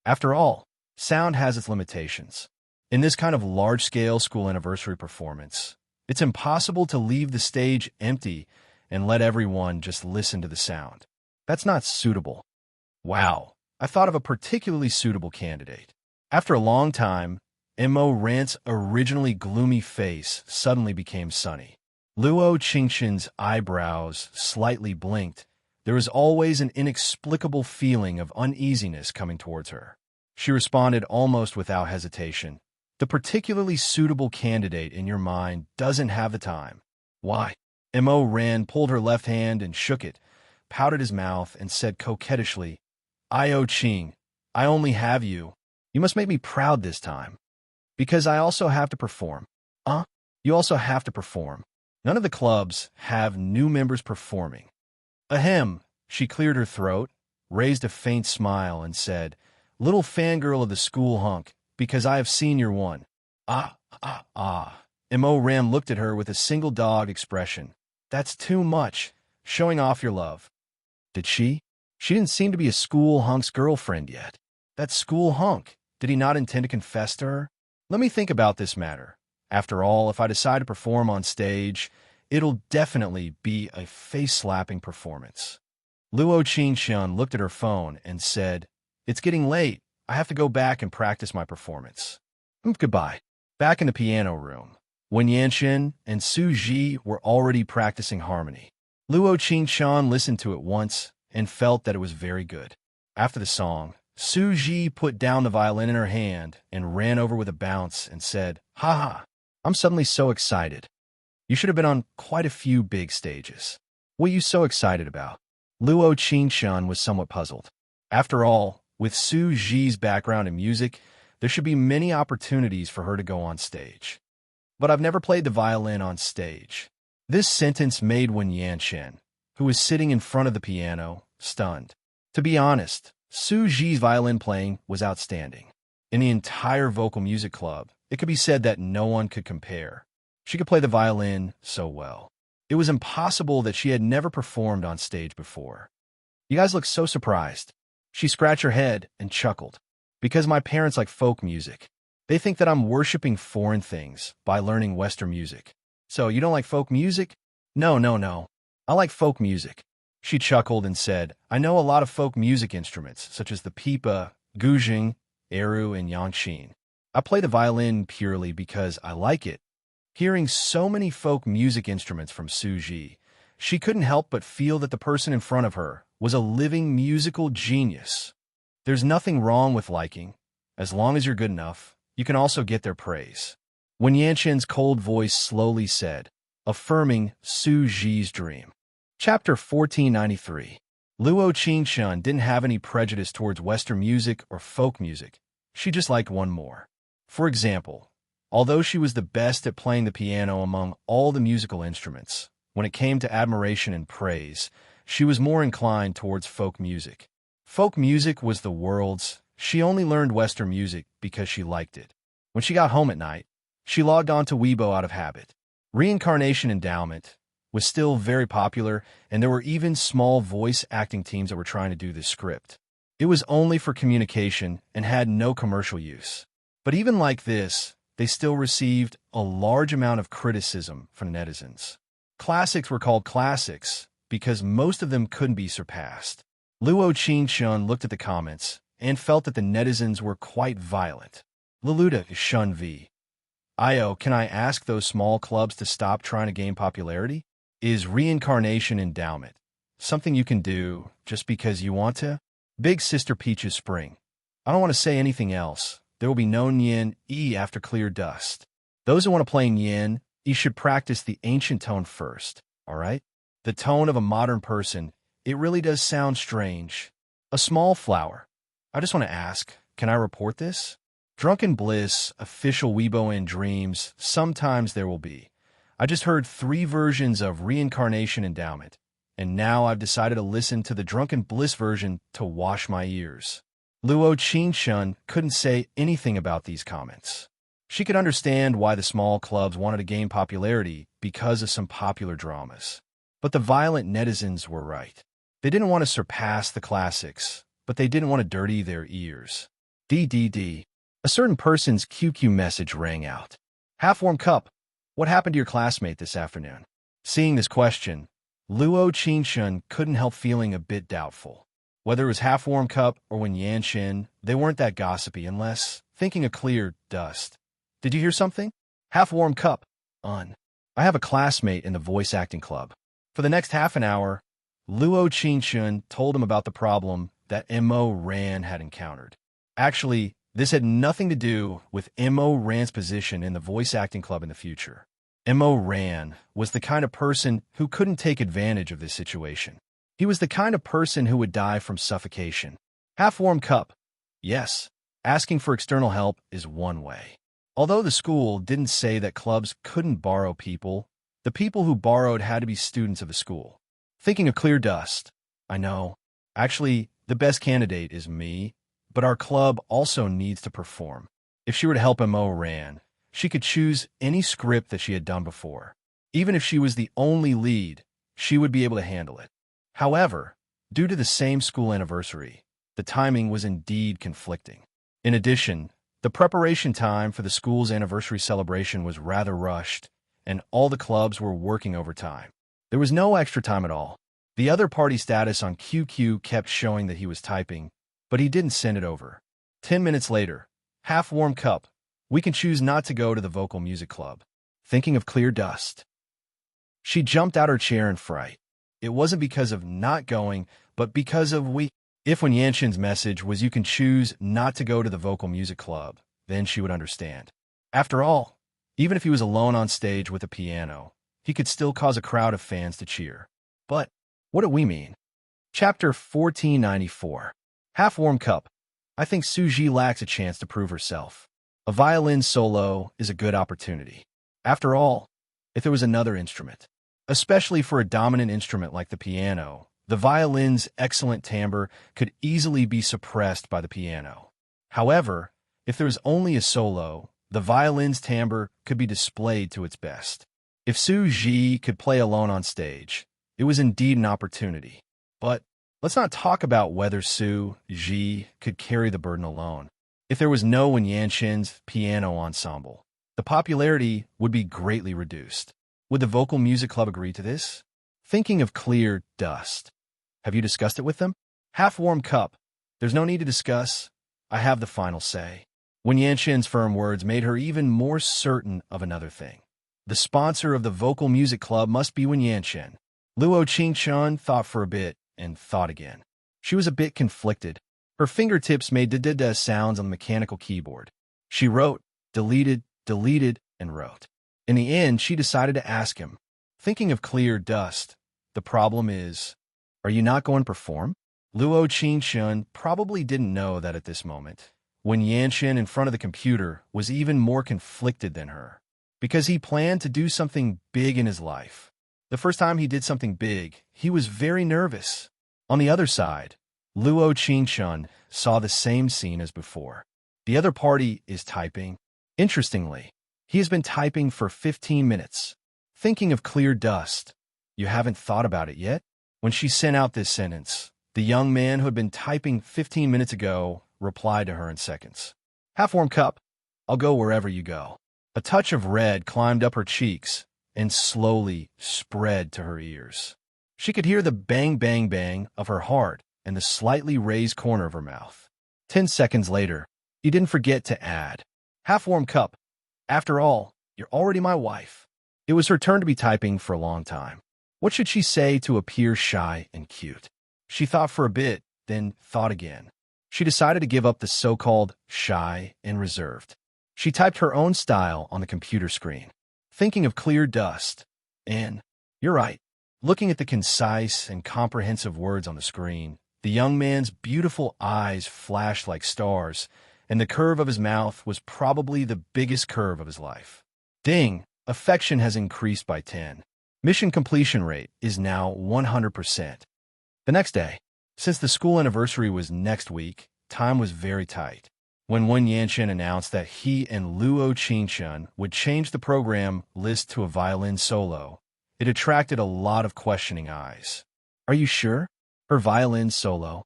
After all, sound has its limitations. In this kind of large-scale school anniversary performance, it's impossible to leave the stage empty and let everyone just listen to the sound. That's not suitable." Wow, I thought of a particularly suitable candidate. After a long time, Mo Ran's originally gloomy face suddenly became sunny. Luo Qingshun's eyebrows slightly blinked There was always an inexplicable feeling of uneasiness coming towards her. She responded almost without hesitation. The particularly suitable candidate in your mind doesn't have the time. Why? Mo Ran pulled her left hand and shook it, pouted his mouth, and said coquettishly, Io Ching, I only have you. You must make me proud this time. Because I also have to perform. You also have to perform. None of the clubs have new members performing. Ahem, she cleared her throat, raised a faint smile, and said, Little fangirl of the school hunk, because I have seen your one. Mo Ram looked at her with a single dog expression. That's too much, showing off your love. Did she? She didn't seem to be a school hunk's girlfriend yet. That school hunk, did he not intend to confess to her? Let me think about this matter. After all, if I decide to perform on stage, it'll definitely be a face-slapping performance. Luo Qingxian looked at her phone and said, It's getting late. I have to go back and practice my performance. Goodbye. Back in the piano room, Wen Yanxin and Su Ji were already practicing harmony. Luo Qingxian listened to it once and felt that it was very good. After the song, Su Ji put down the violin in her hand and ran over with a bounce and said, Ha ha, I'm suddenly so excited. You should have been on quite a few big stages. What are you so excited about? Luo Qingxian was somewhat puzzled. After all, with Su Ji's background in music, there should be many opportunities for her to go on stage. But I've never played the violin on stage. This sentence made Wen Yanxin, who was sitting in front of the piano, stunned. To be honest, Su Ji's violin playing was outstanding. In the entire vocal music club, it could be said that no one could compare. She could play the violin so well. It was impossible that she had never performed on stage before. You guys look so surprised. She scratched her head and chuckled. Because my parents like folk music. They think that I'm worshiping foreign things by learning Western music. So you don't like folk music? No. I like folk music. She chuckled and said, I know a lot of folk music instruments, such as the pipa, guzheng, eru, and yangqin. I play the violin purely because I like it. Hearing so many folk music instruments from Su Ji, she couldn't help but feel that the person in front of her was a living musical genius. There's nothing wrong with liking. As long as you're good enough, you can also get their praise. Wen Yanxin's cold voice slowly said, affirming Su Ji's dream. Chapter 1493. Luo Qingxian didn't have any prejudice towards Western music or folk music. She just liked one more. For example, although she was the best at playing the piano among all the musical instruments, when it came to admiration and praise, she was more inclined towards folk music. Folk music was the world's. She only learned Western music because she liked it. When she got home at night, she logged on to Weibo out of habit. Reincarnation Endowment was still very popular, and there were even small voice acting teams that were trying to do this script. It was only for communication and had no commercial use. But even like this, they still received a large amount of criticism from netizens. Classics were called classics because most of them couldn't be surpassed. Luo Qingxian looked at the comments and felt that the netizens were quite violent. Leluda Shun V. Io, can I ask those small clubs to stop trying to gain popularity? Is reincarnation endowment something you can do just because you want to? Big Sister Peach's Spring. I don't want to say anything else. There will be no Nyen E after clear dust. Those who want to play Nyen E should practice the ancient tone first, all right? The tone of a modern person, it really does sound strange. A small flower. I just want to ask, can I report this? Drunken Bliss, official Weibo in dreams, sometimes there will be. I just heard 3 versions of Reincarnation Endowment, and now I've decided to listen to the Drunken Bliss version to wash my ears. Luo Qingxian couldn't say anything about these comments. She could understand why the small clubs wanted to gain popularity because of some popular dramas. But the violent netizens were right. They didn't want to surpass the classics, but they didn't want to dirty their ears. DDD. A certain person's QQ message rang out. Half-warm cup. What happened to your classmate this afternoon? Seeing this question, Luo Qingxian couldn't help feeling a bit doubtful. Whether it was half-warm cup or Wen Yanxin, they weren't that gossipy unless thinking a clear dust. Did you hear something? Half-warm cup. I have a classmate in the voice acting club. For the next half an hour, Luo Qingxun told him about the problem that Mo Ran had encountered. Actually, this had nothing to do with Mo Ran's position in the voice acting club in the future. Mo Ran was the kind of person who couldn't take advantage of this situation. He was the kind of person who would die from suffocation. Half-warm cup. Yes, asking for external help is one way. Although the school didn't say that clubs couldn't borrow people, the people who borrowed had to be students of the school. Thinking of clear dust. I know. Actually, the best candidate is me, but our club also needs to perform. If she were to help Mo Ran, she could choose any script that she had done before. Even if she was the only lead, she would be able to handle it. However, due to the same school anniversary, the timing was indeed conflicting. In addition, the preparation time for the school's anniversary celebration was rather rushed, and all the clubs were working overtime. There was no extra time at all. The other party status on QQ kept showing that he was typing, but he didn't send it over. 10 minutes later, half-warm cup. We can choose not to go to the vocal music club. Thinking of clear dust. She jumped out her chair in fright. It wasn't because of not going, but because of we. If when Yanshin's message was you can choose not to go to the vocal music club, then she would understand. After all, even if he was alone on stage with a piano, he could still cause a crowd of fans to cheer. But what do we mean? Chapter 1494. Half-warm cup. I think Suji lacks a chance to prove herself. A violin solo is a good opportunity. After all, if there was another instrument, especially for a dominant instrument like the piano, the violin's excellent timbre could easily be suppressed by the piano. However, if there was only a solo, the violin's timbre could be displayed to its best. If Su Ji could play alone on stage, it was indeed an opportunity. But let's not talk about whether Su Ji could carry the burden alone. If there was no Wen Yanshin's piano ensemble, the popularity would be greatly reduced. Would the vocal music club agree to this? Thinking of clear dust. Have you discussed it with them? Half-warm cup. There's no need to discuss. I have the final say. Wen Yanshin's firm words made her even more certain of another thing. The sponsor of the vocal music club must be Wen Yanshin. Luo Qingxun thought for a bit and thought again. She was a bit conflicted. Her fingertips made da-da-da sounds on the mechanical keyboard. She wrote, deleted, and wrote. In the end, she decided to ask him. Thinking of clear dust. The problem is, are you not going to perform? Luo Qingxun probably didn't know that at this moment, when Yanshin in front of the computer was even more conflicted than her, because he planned to do something big in his life. The first time he did something big, he was very nervous. On the other side, Luo Qingxun saw the same scene as before. The other party is typing. Interestingly, he has been typing for 15 minutes. Thinking of clear dust. You haven't thought about it yet? When she sent out this sentence, the young man who had been typing 15 minutes ago replied to her in seconds. Half-warm cup. I'll go wherever you go. A touch of red climbed up her cheeks and slowly spread to her ears. She could hear the bang, bang, bang of her heart and the slightly raised corner of her mouth. 10 seconds later, he didn't forget to add, half-warm cup. After all, you're already my wife. It was her turn to be typing for a long time. What should she say to appear shy and cute? She thought for a bit, then thought again. She decided to give up the so-called shy and reserved. She typed her own style on the computer screen. Thinking of clear dust. And, you're right. Looking at the concise and comprehensive words on the screen, the young man's beautiful eyes flashed like stars, and the curve of his mouth was probably the biggest curve of his life. Ding! Affection has increased by 10. Mission completion rate is now 100%. The next day, since the school anniversary was next week, time was very tight. When Wen Yanshin announced that he and Luo Qingxun would change the program list to a violin solo, it attracted a lot of questioning eyes. Are you sure? Her violin solo?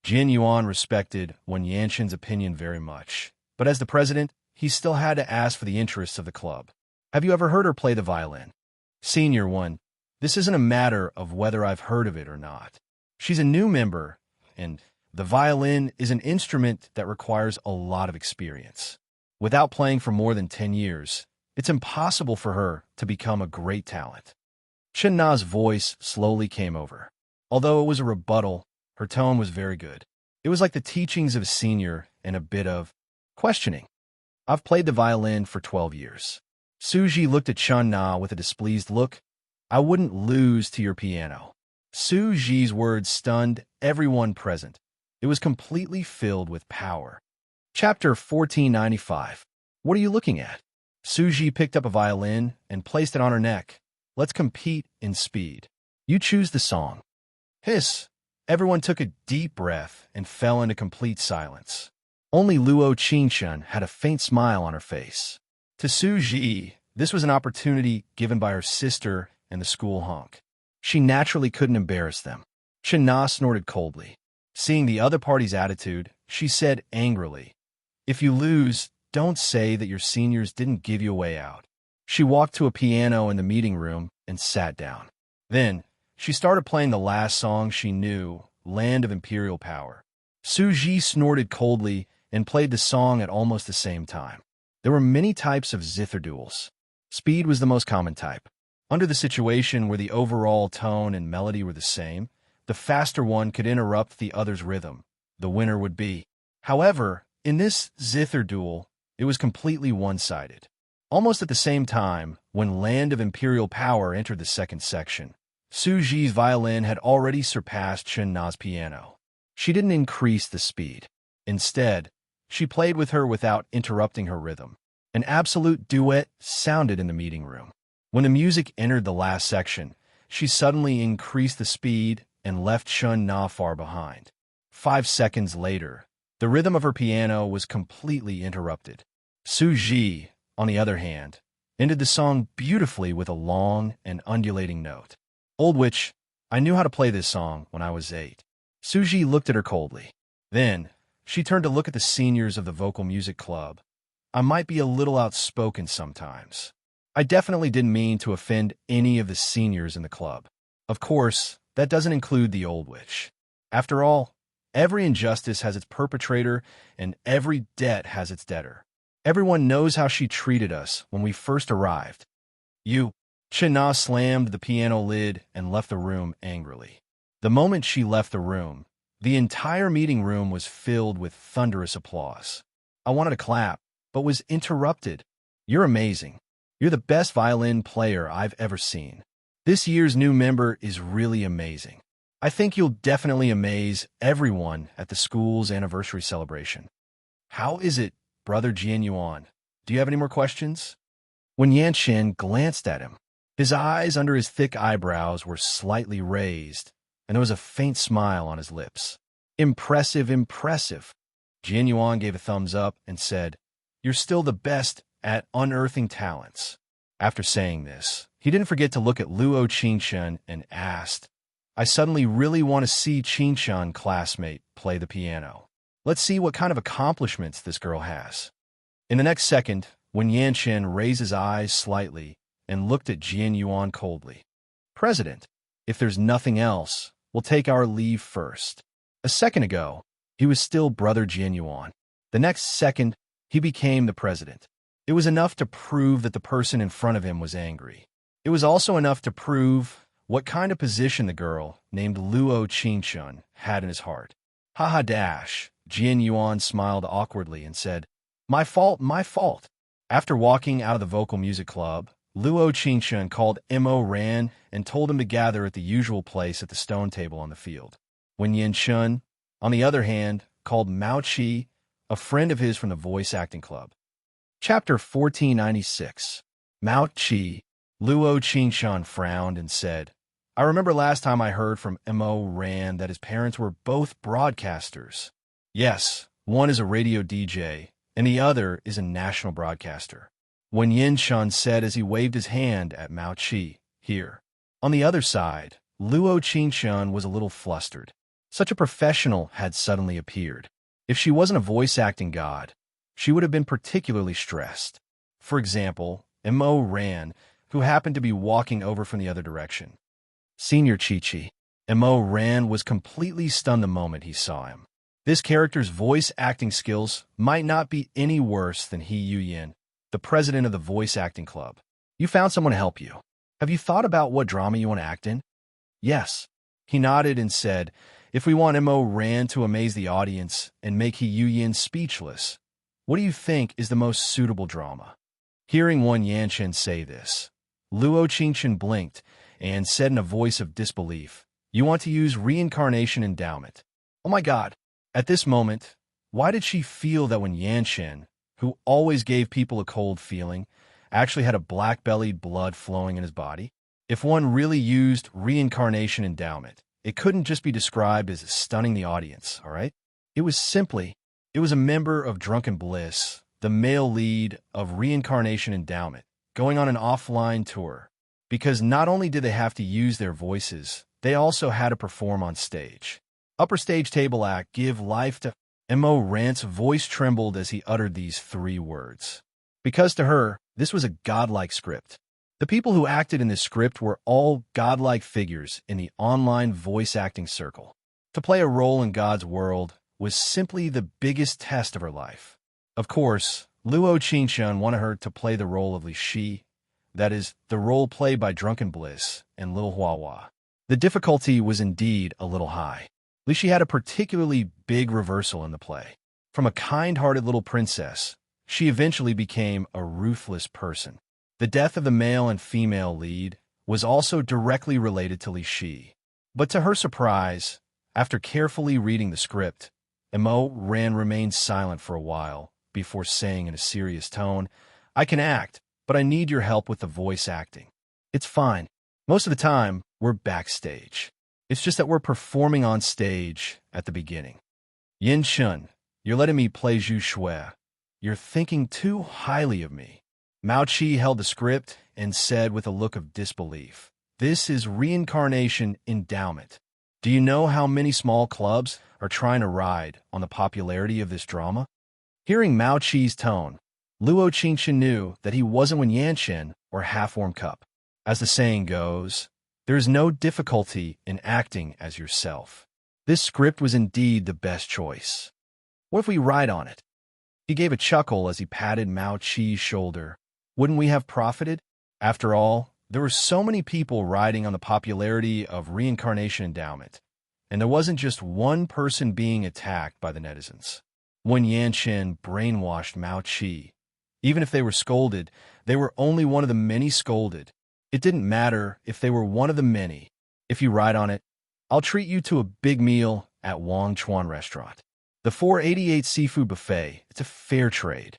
Jin Yuan respected Wen Yanshin's opinion very much, but as the president, he still had to ask for the interests of the club. Have you ever heard her play the violin? Senior one, this isn't a matter of whether I've heard of it or not. She's a new member, and the violin is an instrument that requires a lot of experience. Without playing for more than 10 years, it's impossible for her to become a great talent. Chen Na's voice slowly came over. Although it was a rebuttal, her tone was very good. It was like the teachings of a senior and a bit of questioning. I've played the violin for 12 years. Suji looked at Chun Na with a displeased look. I wouldn't lose to your piano. Suji's words stunned everyone present. It was completely filled with power. Chapter 1495. What are you looking at? Suji picked up a violin and placed it on her neck. Let's compete in speed. You choose the song. Hiss. Everyone took a deep breath and fell into complete silence. Only Luo Qingshun had a faint smile on her face. To Suji, this was an opportunity given by her sister and the school honk. She naturally couldn't embarrass them. Chen Na snorted coldly. Seeing the other party's attitude, she said angrily, "If you lose, don't say that your seniors didn't give you a way out." She walked to a piano in the meeting room and sat down. Then, she started playing the last song she knew, Land of Imperial Power. Suji snorted coldly and played the song at almost the same time. There were many types of zither duels. Speed was the most common type. Under the situation where the overall tone and melody were the same, the faster one could interrupt the other's rhythm. The winner would be. However, in this zither duel, it was completely one-sided. Almost at the same time, when Land of Imperial Power entered the second section, Suji's violin had already surpassed Chen Na's piano. She didn't increase the speed. Instead, she played with her without interrupting her rhythm. An absolute duet sounded in the meeting room. When the music entered the last section, she suddenly increased the speed and left Chen Na far behind. 5 seconds later, the rhythm of her piano was completely interrupted. Suji, on the other hand, ended the song beautifully with a long and undulating note. Old witch, I knew how to play this song when I was 8. Suji looked at her coldly. Then, she turned to look at the seniors of the vocal music club. I might be a little outspoken sometimes. I definitely didn't mean to offend any of the seniors in the club. Of course, that doesn't include the old witch. After all, every injustice has its perpetrator and every debt has its debtor. Everyone knows how she treated us when we first arrived. You. Chen Na slammed the piano lid and left the room angrily. The moment she left the room, the entire meeting room was filled with thunderous applause. I wanted to clap, but was interrupted. You're amazing. You're the best violin player I've ever seen. This year's new member is really amazing. I think you'll definitely amaze everyone at the school's anniversary celebration. How is it, Brother Jian Yuan? Do you have any more questions? When Yan Shen glanced at him, his eyes under his thick eyebrows were slightly raised, and there was a faint smile on his lips. Impressive, impressive. Jian Yuan gave a thumbs up and said, You're still the best at unearthing talents. After saying this, he didn't forget to look at Luo Qingshun and asked, I suddenly really want to see Qingshun classmate play the piano. Let's see what kind of accomplishments this girl has. In the next second, when Yan Shen raised his eyes slightly and looked at Jian Yuan coldly, President, if there's nothing else, we'll take our leave first. A second ago, he was still Brother Jian Yuan. The next second, he became the president. It was enough to prove that the person in front of him was angry. It was also enough to prove what kind of position the girl named Luo Qingshun had in his heart. Haha dash, Jian Yuan smiled awkwardly and said, My fault, my fault. After walking out of the vocal music club, Luo Qingshun called Mo Ran and told him to gather at the usual place at the stone table on the field. When Yin Shun, on the other hand, called Mao Qi, a friend of his from the voice acting club. Chapter 1496. Mao Qi. Luo Qingshun frowned and said, I remember last time I heard from Mo Ran that his parents were both broadcasters. Yes, one is a radio DJ, and the other is a national broadcaster. When Yin Shun said as he waved his hand at Mao Qi, here. On the other side, Luo Qingshun was a little flustered. Such a professional had suddenly appeared. If she wasn't a voice-acting god, she would have been particularly stressed. For example, Mo Ran, who happened to be walking over from the other direction. Senior Chi-Chi. Mo Ran was completely stunned the moment he saw him. This character's voice-acting skills might not be any worse than He Yu-Yin, the president of the voice acting club. You found someone to help you. Have you thought about what drama you want to act in? Yes. He nodded and said, if we want Mo Ran to amaze the audience and make He Yin speechless, what do you think is the most suitable drama? Hearing Wan Yanchen say this, Luo Qingchen blinked and said in a voice of disbelief, you want to use reincarnation endowment. Oh my God. At this moment, why did she feel that when Yanchen, who always gave people a cold feeling, actually had a black-bellied blood flowing in his body? If one really used reincarnation endowment, it couldn't just be described as stunning the audience, all right? It was a member of Drunken Bliss, the male lead of Reincarnation Endowment, going on an offline tour. Because not only did they have to use their voices, they also had to perform on stage. Upper stage table act, give life to Mo Rant's voice trembled as he uttered these 3 words. Because to her, this was a godlike script. The people who acted in this script were all godlike figures in the online voice acting circle. To play a role in God's world was simply the biggest test of her life. Of course, Luo Qingchen wanted her to play the role of Li Shi, that is, the role played by Drunken Bliss and Lil Huahua. The difficulty was indeed a little high. Li Shi had a particularly big reversal in the play. From a kind-hearted little princess, she eventually became a ruthless person. The death of the male and female lead was also directly related to Li Shi. But to her surprise, after carefully reading the script, Mo Ran remained silent for a while before saying in a serious tone, I can act, but I need your help with the voice acting. It's fine. Most of the time, we're backstage. It's just that we're performing on stage at the beginning. Yin Shun, you're letting me play Zhu Shui. You're thinking too highly of me. Mao Qi held the script and said with a look of disbelief, this is reincarnation endowment. Do you know how many small clubs are trying to ride on the popularity of this drama? Hearing Mao Qi's tone, Luo Qingchen knew that he wasn't Wen Yanchen or half-warm cup. As the saying goes, there is no difficulty in acting as yourself. This script was indeed the best choice. What if we ride on it? He gave a chuckle as he patted Mao Qi's shoulder. Wouldn't we have profited? After all, there were so many people riding on the popularity of reincarnation endowment, and there wasn't just one person being attacked by the netizens. Wen Yanchen brainwashed Mao Qi. Even if they were scolded, they were only one of the many scolded. It didn't matter if they were one of the many. If you ride on it, I'll treat you to a big meal at Wang Chuan Restaurant. The 488 Seafood Buffet, it's a fair trade.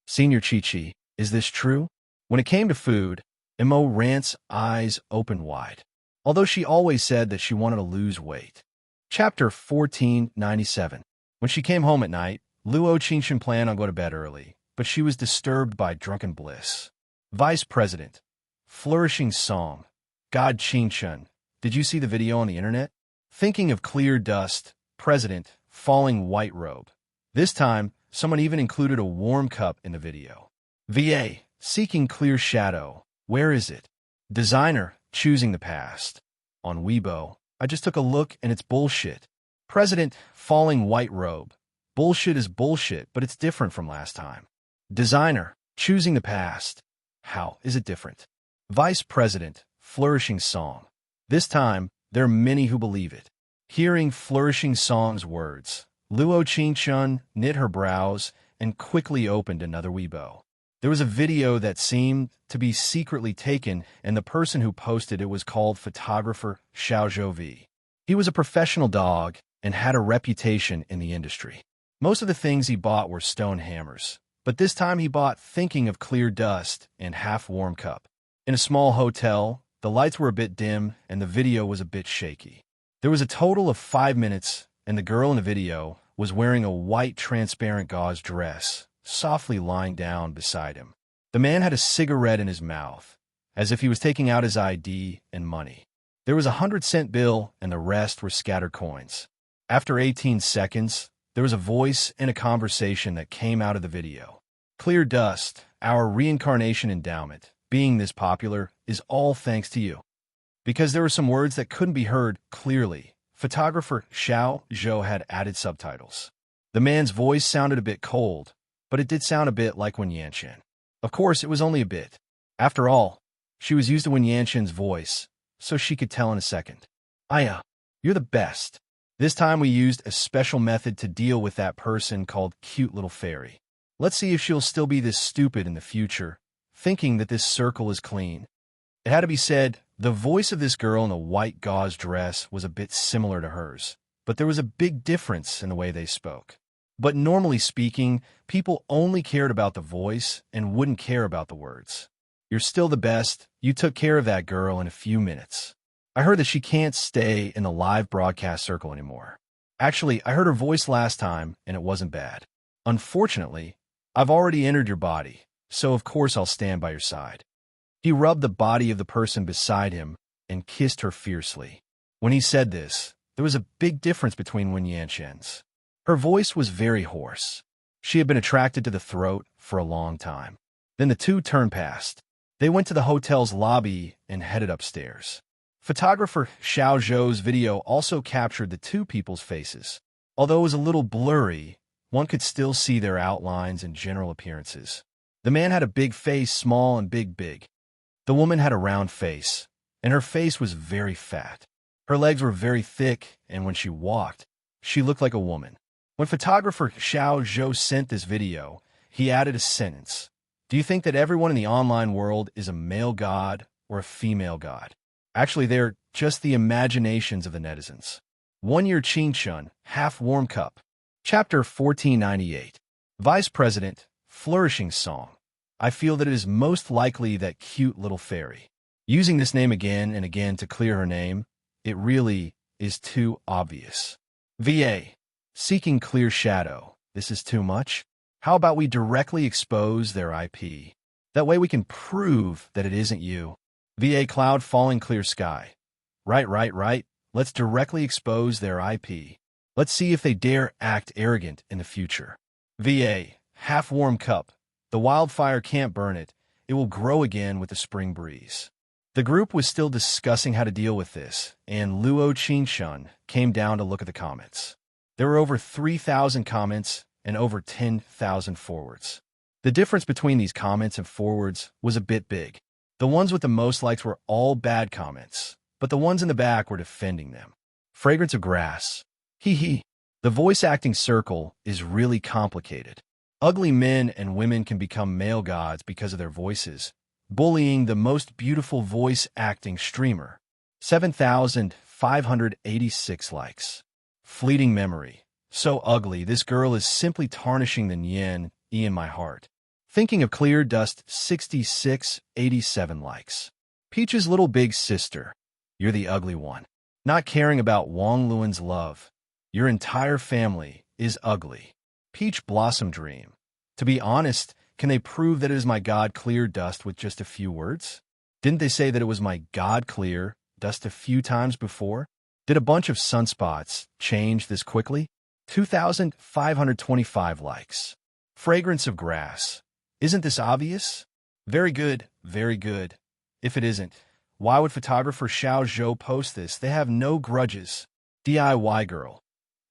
Senior Chi-Chi, is this true? When it came to food, Mo Rant's eyes opened wide, although she always said that she wanted to lose weight. Chapter 1497. When she came home at night, Luo Qingchen planned on going to bed early, but she was disturbed by Drunken Bliss. Vice President, flourishing song. God Qingchen, did you see the video on the internet? Thinking of clear dust, President, falling white robe. This time, someone even included a warm cup in the video. VA, seeking clear shadow. Where is it? Designer, choosing the past. On Weibo, I just took a look and it's bullshit. President, falling white robe. Bullshit is bullshit, but it's different from last time. Designer, choosing the past. How is it different? Vice President, flourishing song. This time, there are many who believe it. Hearing flourishing song's words, Luo Qingchen knit her brows and quickly opened another Weibo. There was a video that seemed to be secretly taken, and the person who posted it was called photographer Xiao Zhouvi. He was a professional dog and had a reputation in the industry. Most of the things he bought were stone hammers, but this time he bought thinking of clear dust and half-warm cup. In a small hotel, the lights were a bit dim and the video was a bit shaky. There was a total of 5 minutes, and the girl in the video was wearing a white transparent gauze dress, softly lying down beside him. The man had a cigarette in his mouth, as if he was taking out his ID and money. There was a 100-cent bill and the rest were scattered coins. After 18 seconds, there was a voice and a conversation that came out of the video. Clear dust, our reincarnation endowment, being this popular, is all thanks to you. Because there were some words that couldn't be heard clearly, photographer Xiao Zhou had added subtitles. The man's voice sounded a bit cold, but it did sound a bit like Wen Yanchen. Of course, it was only a bit. After all, she was used to Wen Yanchen's voice, so she could tell in a second. Aya, You're the best. This time we used a special method to deal with that person called cute little fairy. Let's see if she'll still be this stupid in the future, thinking that this circle is clean. It had to be said, the voice of this girl in the white gauze dress was a bit similar to hers, but there was a big difference in the way they spoke. But normally speaking, people only cared about the voice and wouldn't care about the words. You're still the best. You took care of that girl in a few minutes. I heard that she can't stay in the live broadcast circle anymore. Actually, I heard her voice last time, and it wasn't bad. Unfortunately, I've already entered your body, so of course I'll stand by your side. He rubbed the body of the person beside him and kissed her fiercely. When he said this, there was a big difference between Wen Yanqian's. Her voice was very hoarse. She had been attracted to the throat for a long time. Then the two turned past. They went to the hotel's lobby and headed upstairs. Photographer Xiao Zhou's video also captured the two people's faces. Although it was a little blurry, one could still see their outlines and general appearances. The man had a big face, small and big. The woman had a round face, and her face was very fat. Her legs were very thick, and when she walked, she looked like a woman. When photographer Xiao Zhou sent this video, he added a sentence. Do you think that everyone in the online world is a male god or a female god? Actually, they're just the imaginations of the netizens. 1 year Qingshun, half-warm cup. Chapter 1498. Vice President, flourishing song. I feel that it is most likely that cute little fairy. Using this name again and again to clear her name, it really is too obvious. VA. Seeking clear shadow. This is too much. How about we directly expose their IP? That way we can prove that it isn't you. VA. Cloud falling clear sky. Right. Let's directly expose their IP. Let's see if they dare act arrogant in the future. VA. Half-warm cup. The wildfire can't burn it. It will grow again with the spring breeze. The group was still discussing how to deal with this, and Luo Qingshun came down to look at the comments. There were over 3,000 comments and over 10,000 forwards. The difference between these comments and forwards was a bit big. The ones with the most likes were all bad comments, but the ones in the back were defending them. Fragrance of grass. Hee. The voice acting circle is really complicated. Ugly men and women can become male gods because of their voices, bullying the most beautiful voice acting streamer. 7,586 likes. Fleeting memory. So ugly, this girl is simply tarnishing the Nian E in my heart. Thinking of clear dust. 6687 likes. Peach's little big sister. You're the ugly one. Not caring about Wang Luan's love. Your entire family is ugly. Peach Blossom Dream. To be honest, can they prove that it is my God clear dust with just a few words? Didn't they say that it was my God clear dust a few times before? Did a bunch of sunspots change this quickly? 2,525 likes. Fragrance of grass. Isn't this obvious? Very good. If it isn't, why would photographer Xiao Zhou post this? They have no grudges. DIY girl.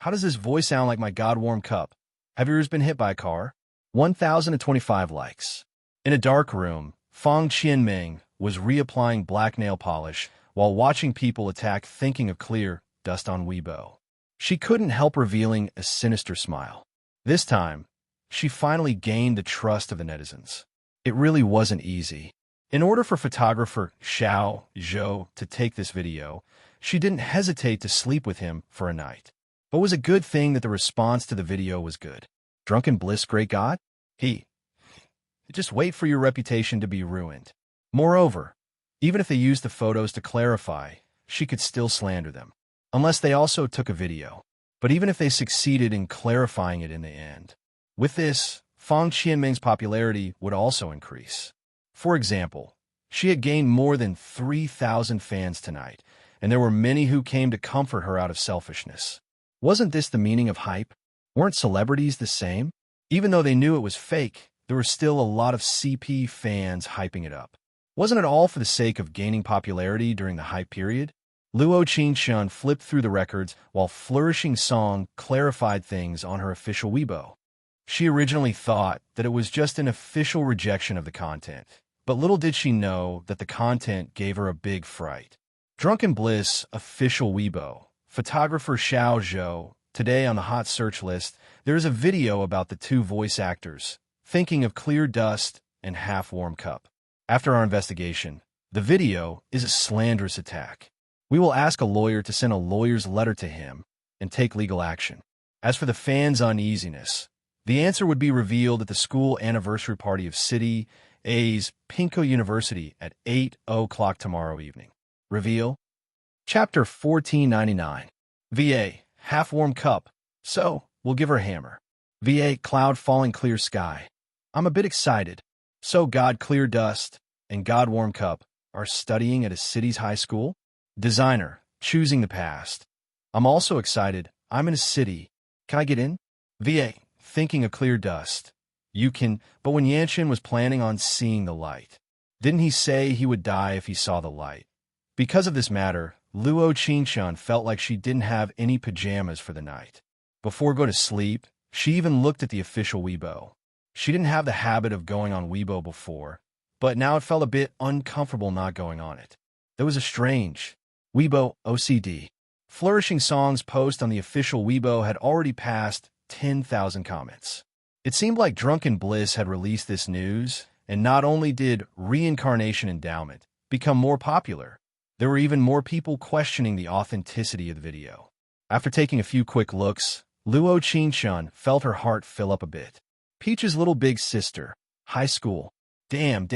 How does this voice sound like my God warm cup? Have yours been hit by a car? 1,025 likes. In a dark room, Fang Qianming was reapplying black nail polish while watching people attack thinking of clear dust on Weibo. She couldn't help revealing a sinister smile. This time, she finally gained the trust of the netizens. It really wasn't easy. In order for photographer Xiao Zhou to take this video, she didn't hesitate to sleep with him for a night. But it was a good thing that the response to the video was good. Drunken bliss, great God? Just wait for your reputation to be ruined. Moreover, even if they used the photos to clarify, she could still slander them. Unless they also took a video. But even if they succeeded in clarifying it in the end. With this, Fang Qianming's popularity would also increase. For example, she had gained more than 3,000 fans tonight, and there were many who came to comfort her out of selfishness. Wasn't this the meaning of hype? Weren't celebrities the same? Even though they knew it was fake, there were still a lot of CP fans hyping it up. Wasn't it all for the sake of gaining popularity during the hype period? Luo Qingshun flipped through the records while Flourishing Song clarified things on her official Weibo. She originally thought that it was just an official rejection of the content, but little did she know that the content gave her a big fright. Drunken Bliss official Weibo. photographer Xiao Zhou. Today on the hot search list, there is a video about the two voice actors, thinking of clear dust and half-warm cup. After our investigation, the video is a slanderous attack. We will ask a lawyer to send a lawyer's letter to him and take legal action. As for the fans' uneasiness, the answer would be revealed at the school anniversary party of City A's Pinko University at 8 o'clock tomorrow evening. Reveal? Chapter 1499. VA, half-warm cup. So, we'll give her a hammer. VA, cloud falling clear sky. I'm a bit excited. So God Clear Dust and God Warm Cup are studying at a city's high school? Designer, choosing the past. I'm also excited. I'm in a city. Can I get in? VA, thinking of clear dust. You can, but when Yanshin was planning on seeing the light, didn't he say he would die if he saw the light? Because of this matter, Luo Qingshan felt like she didn't have any pajamas for the night. Before going to sleep, she even looked at the official Weibo. She didn't have the habit of going on Weibo before, but now it felt a bit uncomfortable not going on it. There was a strange Weibo OCD. Flourishing Song's post on the official Weibo had already passed 10,000 comments. It seemed like Drunken Bliss had released this news, and not only did Reincarnation Endowment become more popular, there were even more people questioning the authenticity of the video. After taking a few quick looks, Luo Qingshan felt her heart fill up a bit. Peach's little big sister, high school. Damn,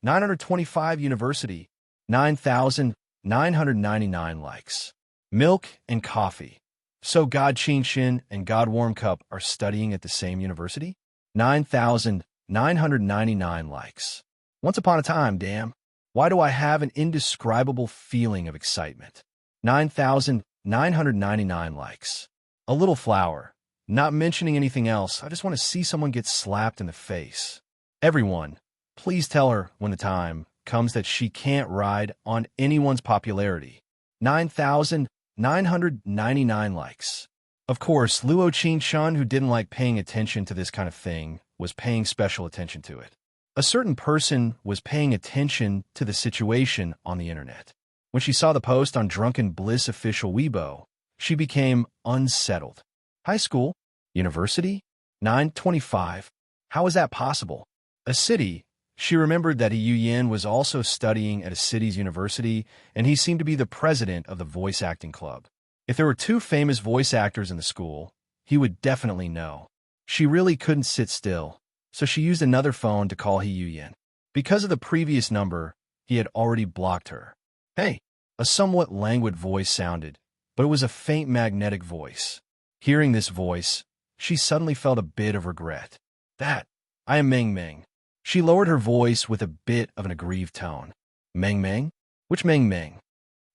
925 university, 9,999 likes. Milk and coffee. So God Qingshan and God Warm Cup are studying at the same university? 9,999 likes. Once upon a time, damn. Why do I have an indescribable feeling of excitement? 9,999 likes. A little flower. Not mentioning anything else, I just want to see someone get slapped in the face. Everyone, please tell her when the time comes that she can't ride on anyone's popularity. 9,999 likes. Of course, Luo Qingshan, who didn't like paying attention to this kind of thing, was paying special attention to it. A certain person was paying attention to the situation on the internet. When she saw the post on Drunken Bliss official Weibo, she became unsettled. High school? University? 925? How is that possible? A city? She remembered that Yu Yin was also studying at a city's university, and he seemed to be the president of the voice acting club. If there were two famous voice actors in the school, he would definitely know. She really couldn't sit still, so she used another phone to call Yu Yin. Because of the previous number, he had already blocked her. Hey, a somewhat languid voice sounded, but it was a faint magnetic voice. Hearing this voice, she suddenly felt a bit of regret. I am Meng Meng. She lowered her voice with a bit of an aggrieved tone. Meng Meng? Which Meng Meng?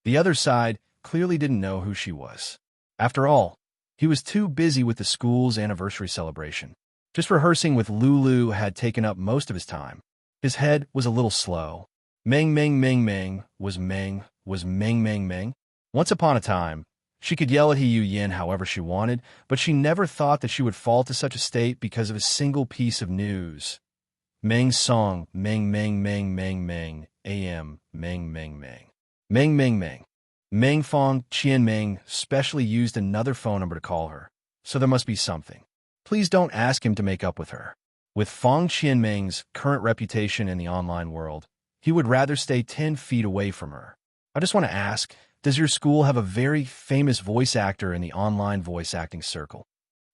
The other side clearly didn't know who she was. After all, he was too busy with the school's anniversary celebration. Just rehearsing with Lulu had taken up most of his time. His head was a little slow. Meng Meng was Meng Meng. Once upon a time, she could yell at Yu Yin however she wanted, but she never thought that she would fall to such a state because of a single piece of news. Meng's song, Meng Meng Meng Meng Meng, AM, Meng Meng Meng. Meng Meng Meng. Meng Fong Qianmeng specially used another phone number to call her, so there must be something. Please don't ask him to make up with her. With Fong Qianmeng's current reputation in the online world, he would rather stay 10 feet away from her. I just want to ask, does your school have a very famous voice actor in the online voice acting circle?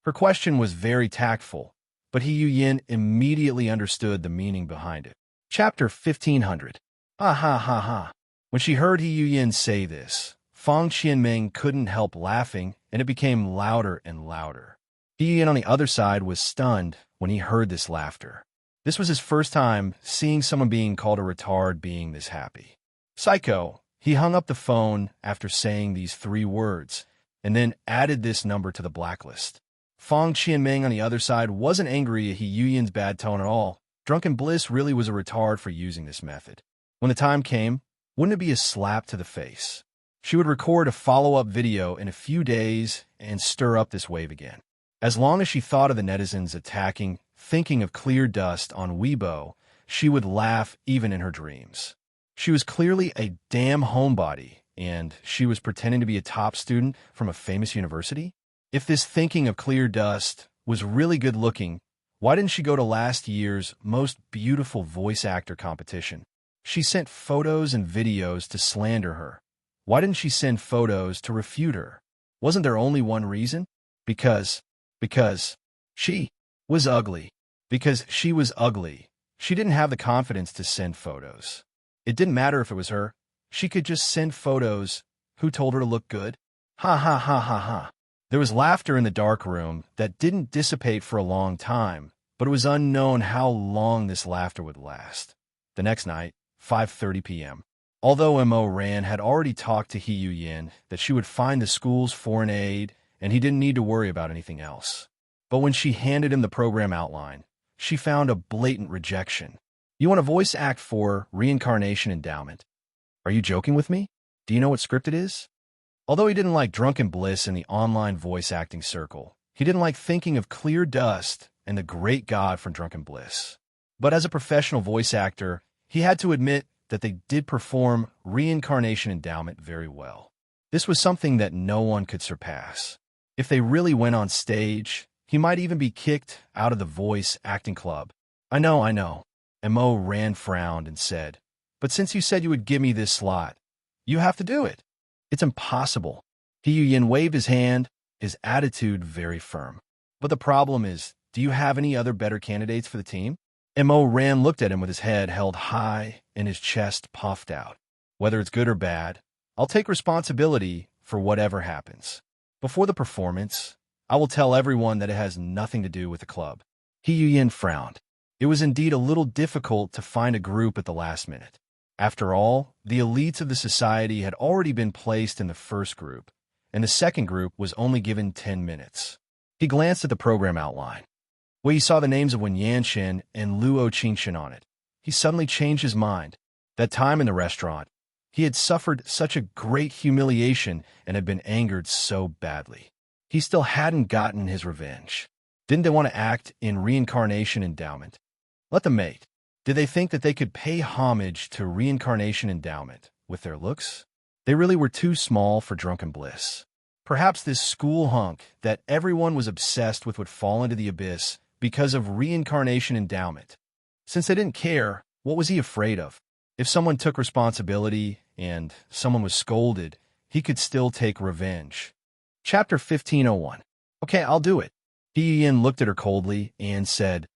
Her question was very tactful, but Yu Yin immediately understood the meaning behind it. Chapter 1500. Ha ha ha ha. When she heard Yu Yin say this, Fong Qianmeng couldn't help laughing, and it became louder and louder. Yu Yin on the other side was stunned when he heard this laughter. This was his first time seeing someone being called a retard being this happy. Psycho. He hung up the phone after saying these 3 words, and then added this number to the blacklist. Fong Qianmeng on the other side wasn't angry at Yu Yin's bad tone at all. Drunken Bliss really was a retard for using this method. When the time came, wouldn't it be a slap to the face? She would record a follow-up video in a few days and stir up this wave again. As long as she thought of the netizens attacking, thinking of clear dust on Weibo, she would laugh even in her dreams. She was clearly a damn homebody, and she was pretending to be a top student from a famous university? If this thinking of clear dust was really good looking, why didn't she go to last year's most beautiful voice actor competition? She sent photos and videos to slander her. Why didn't she send photos to refute her? Wasn't there only one reason? Because she was ugly. Because she was ugly. She didn't have the confidence to send photos. It didn't matter if it was her. She could just send photos. Who told her to look good? Ha ha ha ha ha. There was laughter in the dark room that didn't dissipate for a long time, but it was unknown how long this laughter would last. The next night, 5:30 p.m. Although Mo Ran had already talked to He Yin that she would find the school's foreign aid and he didn't need to worry about anything else. But when she handed him the program outline, she found a blatant rejection. You want a voice act for Reincarnation Endowment? Are you joking with me? Do you know what script it is? Although he didn't like drunken bliss in the online voice acting circle, he didn't like thinking of clear dust and the great god from drunken bliss. But as a professional voice actor, he had to admit that they did perform Reincarnation Endowment very well. This was something that no one could surpass. If they really went on stage, he might even be kicked out of the voice acting club. I know. And Mo Ran frowned and said, but since you said you would give me this slot, you have to do it. It's impossible. He Yin waved his hand, his attitude very firm. But the problem is, do you have any other better candidates for the team? And Mo Ran looked at him with his head held high and his chest puffed out. Whether it's good or bad, I'll take responsibility for whatever happens. Before the performance, I will tell everyone that it has nothing to do with the club. He Yin frowned. It was indeed a little difficult to find a group at the last minute. After all, the elites of the society had already been placed in the first group, and the second group was only given 10 minutes. He glanced at the program outline. When he saw the names of Wen Yanchen and Luo Qingshan on it, he suddenly changed his mind. That time in the restaurant, he had suffered such a great humiliation and had been angered so badly. He still hadn't gotten his revenge. Didn't they want to act in Reincarnation Endowment? Let them mate. Did they think that they could pay homage to Reincarnation Endowment with their looks? They really were too small for drunken bliss. Perhaps this school hunk that everyone was obsessed with would fall into the abyss because of Reincarnation Endowment. Since they didn't care, what was he afraid of? If someone took responsibility and someone was scolded, he could still take revenge. Chapter 1501. Okay, I'll do it. He Yin looked at her coldly and said,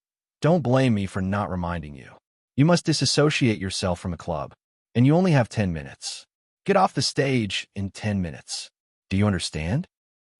don't blame me for not reminding you. You must disassociate yourself from the club, and you only have 10 minutes. Get off the stage in 10 minutes. Do you understand?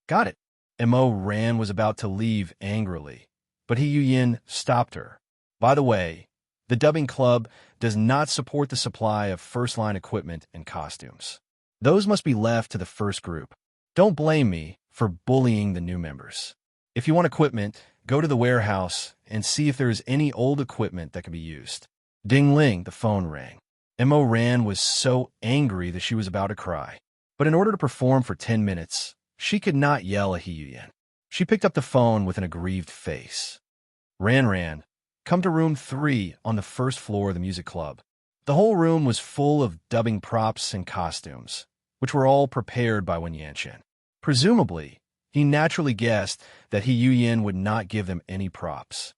Got it. Mo Ran was about to leave angrily, but He Yin stopped her. By the way, the dubbing club does not support the supply of first-line equipment and costumes. Those must be left to the first group. Don't blame me for bullying the new members. If you want equipment, go to the warehouse and see if there is any old equipment that can be used. Ding-ling, the phone rang. Mo Ran was so angry that she was about to cry. But in order to perform for 10 minutes, she could not yell at He Yin. She picked up the phone with an aggrieved face. Ran, come to room 3 on the first floor of the music club. The whole room was full of dubbing props and costumes, which were all prepared by Wen Yanchen. Presumably, he naturally guessed that He Yin would not give them any props.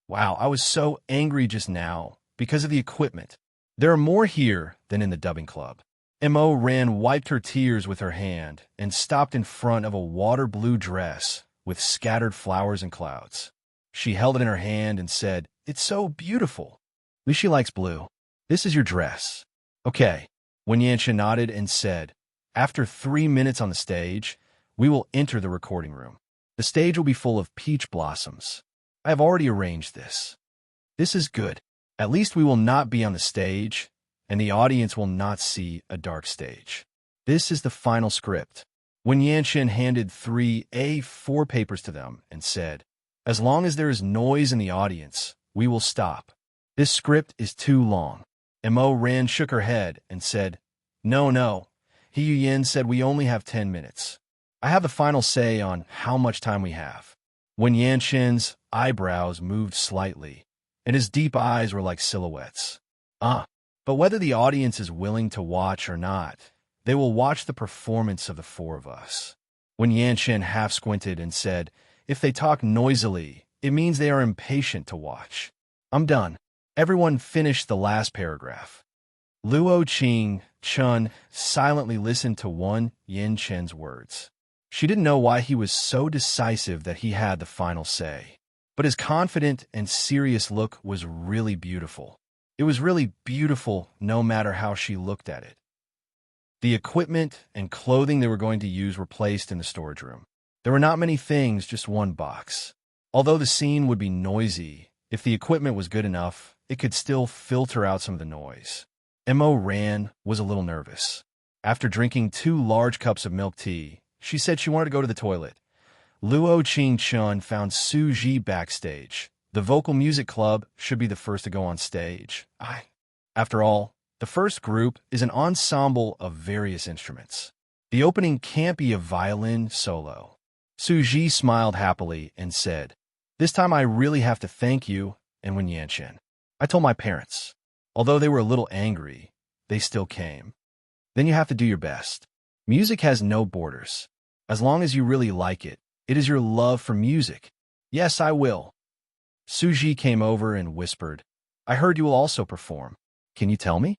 Wow, I was so angry just now because of the equipment. There are more here than in the dubbing club. Mo Ran wiped her tears with her hand and stopped in front of a water blue dress with scattered flowers and clouds. She held it in her hand and said, it's so beautiful. At least she likes blue. This is your dress. Okay. Wen Yanchen nodded and said, after 3 minutes on the stage, we will enter the recording room. The stage will be full of peach blossoms. I have already arranged this. This is good. At least we will not be on the stage, and the audience will not see a dark stage. This is the final script. Wen Yanchen handed 3 A4 papers to them and said, as long as there is noise in the audience, we will stop. This script is too long. Mo Ran shook her head and said, no. He Yin said we only have 10 minutes. I have the final say on how much time we have. Wen Yanchen's eyebrows moved slightly, and his deep eyes were like silhouettes. But whether the audience is willing to watch or not, They will watch the performance of the four of us. When Yanchen half squinted and said, if they talk noisily, it means they are impatient to watch. I'm done. Everyone finished the last paragraph. Luo Chun silently listened to Yanchen's words. She didn't know why he was so decisive that he had the final say. But his confident and serious look was really beautiful. It was really beautiful no matter how she looked at it. The equipment and clothing they were going to use were placed in the storage room. There were not many things, just one box. Although the scene would be noisy, if the equipment was good enough, it could still filter out some of the noise. Mo was a little nervous. After drinking 2 large cups of milk tea, she said she wanted to go to the toilet. Luo Chun found Su Ji backstage. The vocal music club should be the first to go on stage. After all, the first group is an ensemble of various instruments. The opening can't be a violin solo. Su Ji smiled happily and said, this time I really have to thank you and Wen Yanchen. I told my parents. Although they were a little angry, they still came. Then you have to do your best. Music has no borders. As long as you really like it, it is your love for music. Yes, I will. Su Ji came over and whispered, I heard you will also perform. Can you tell me?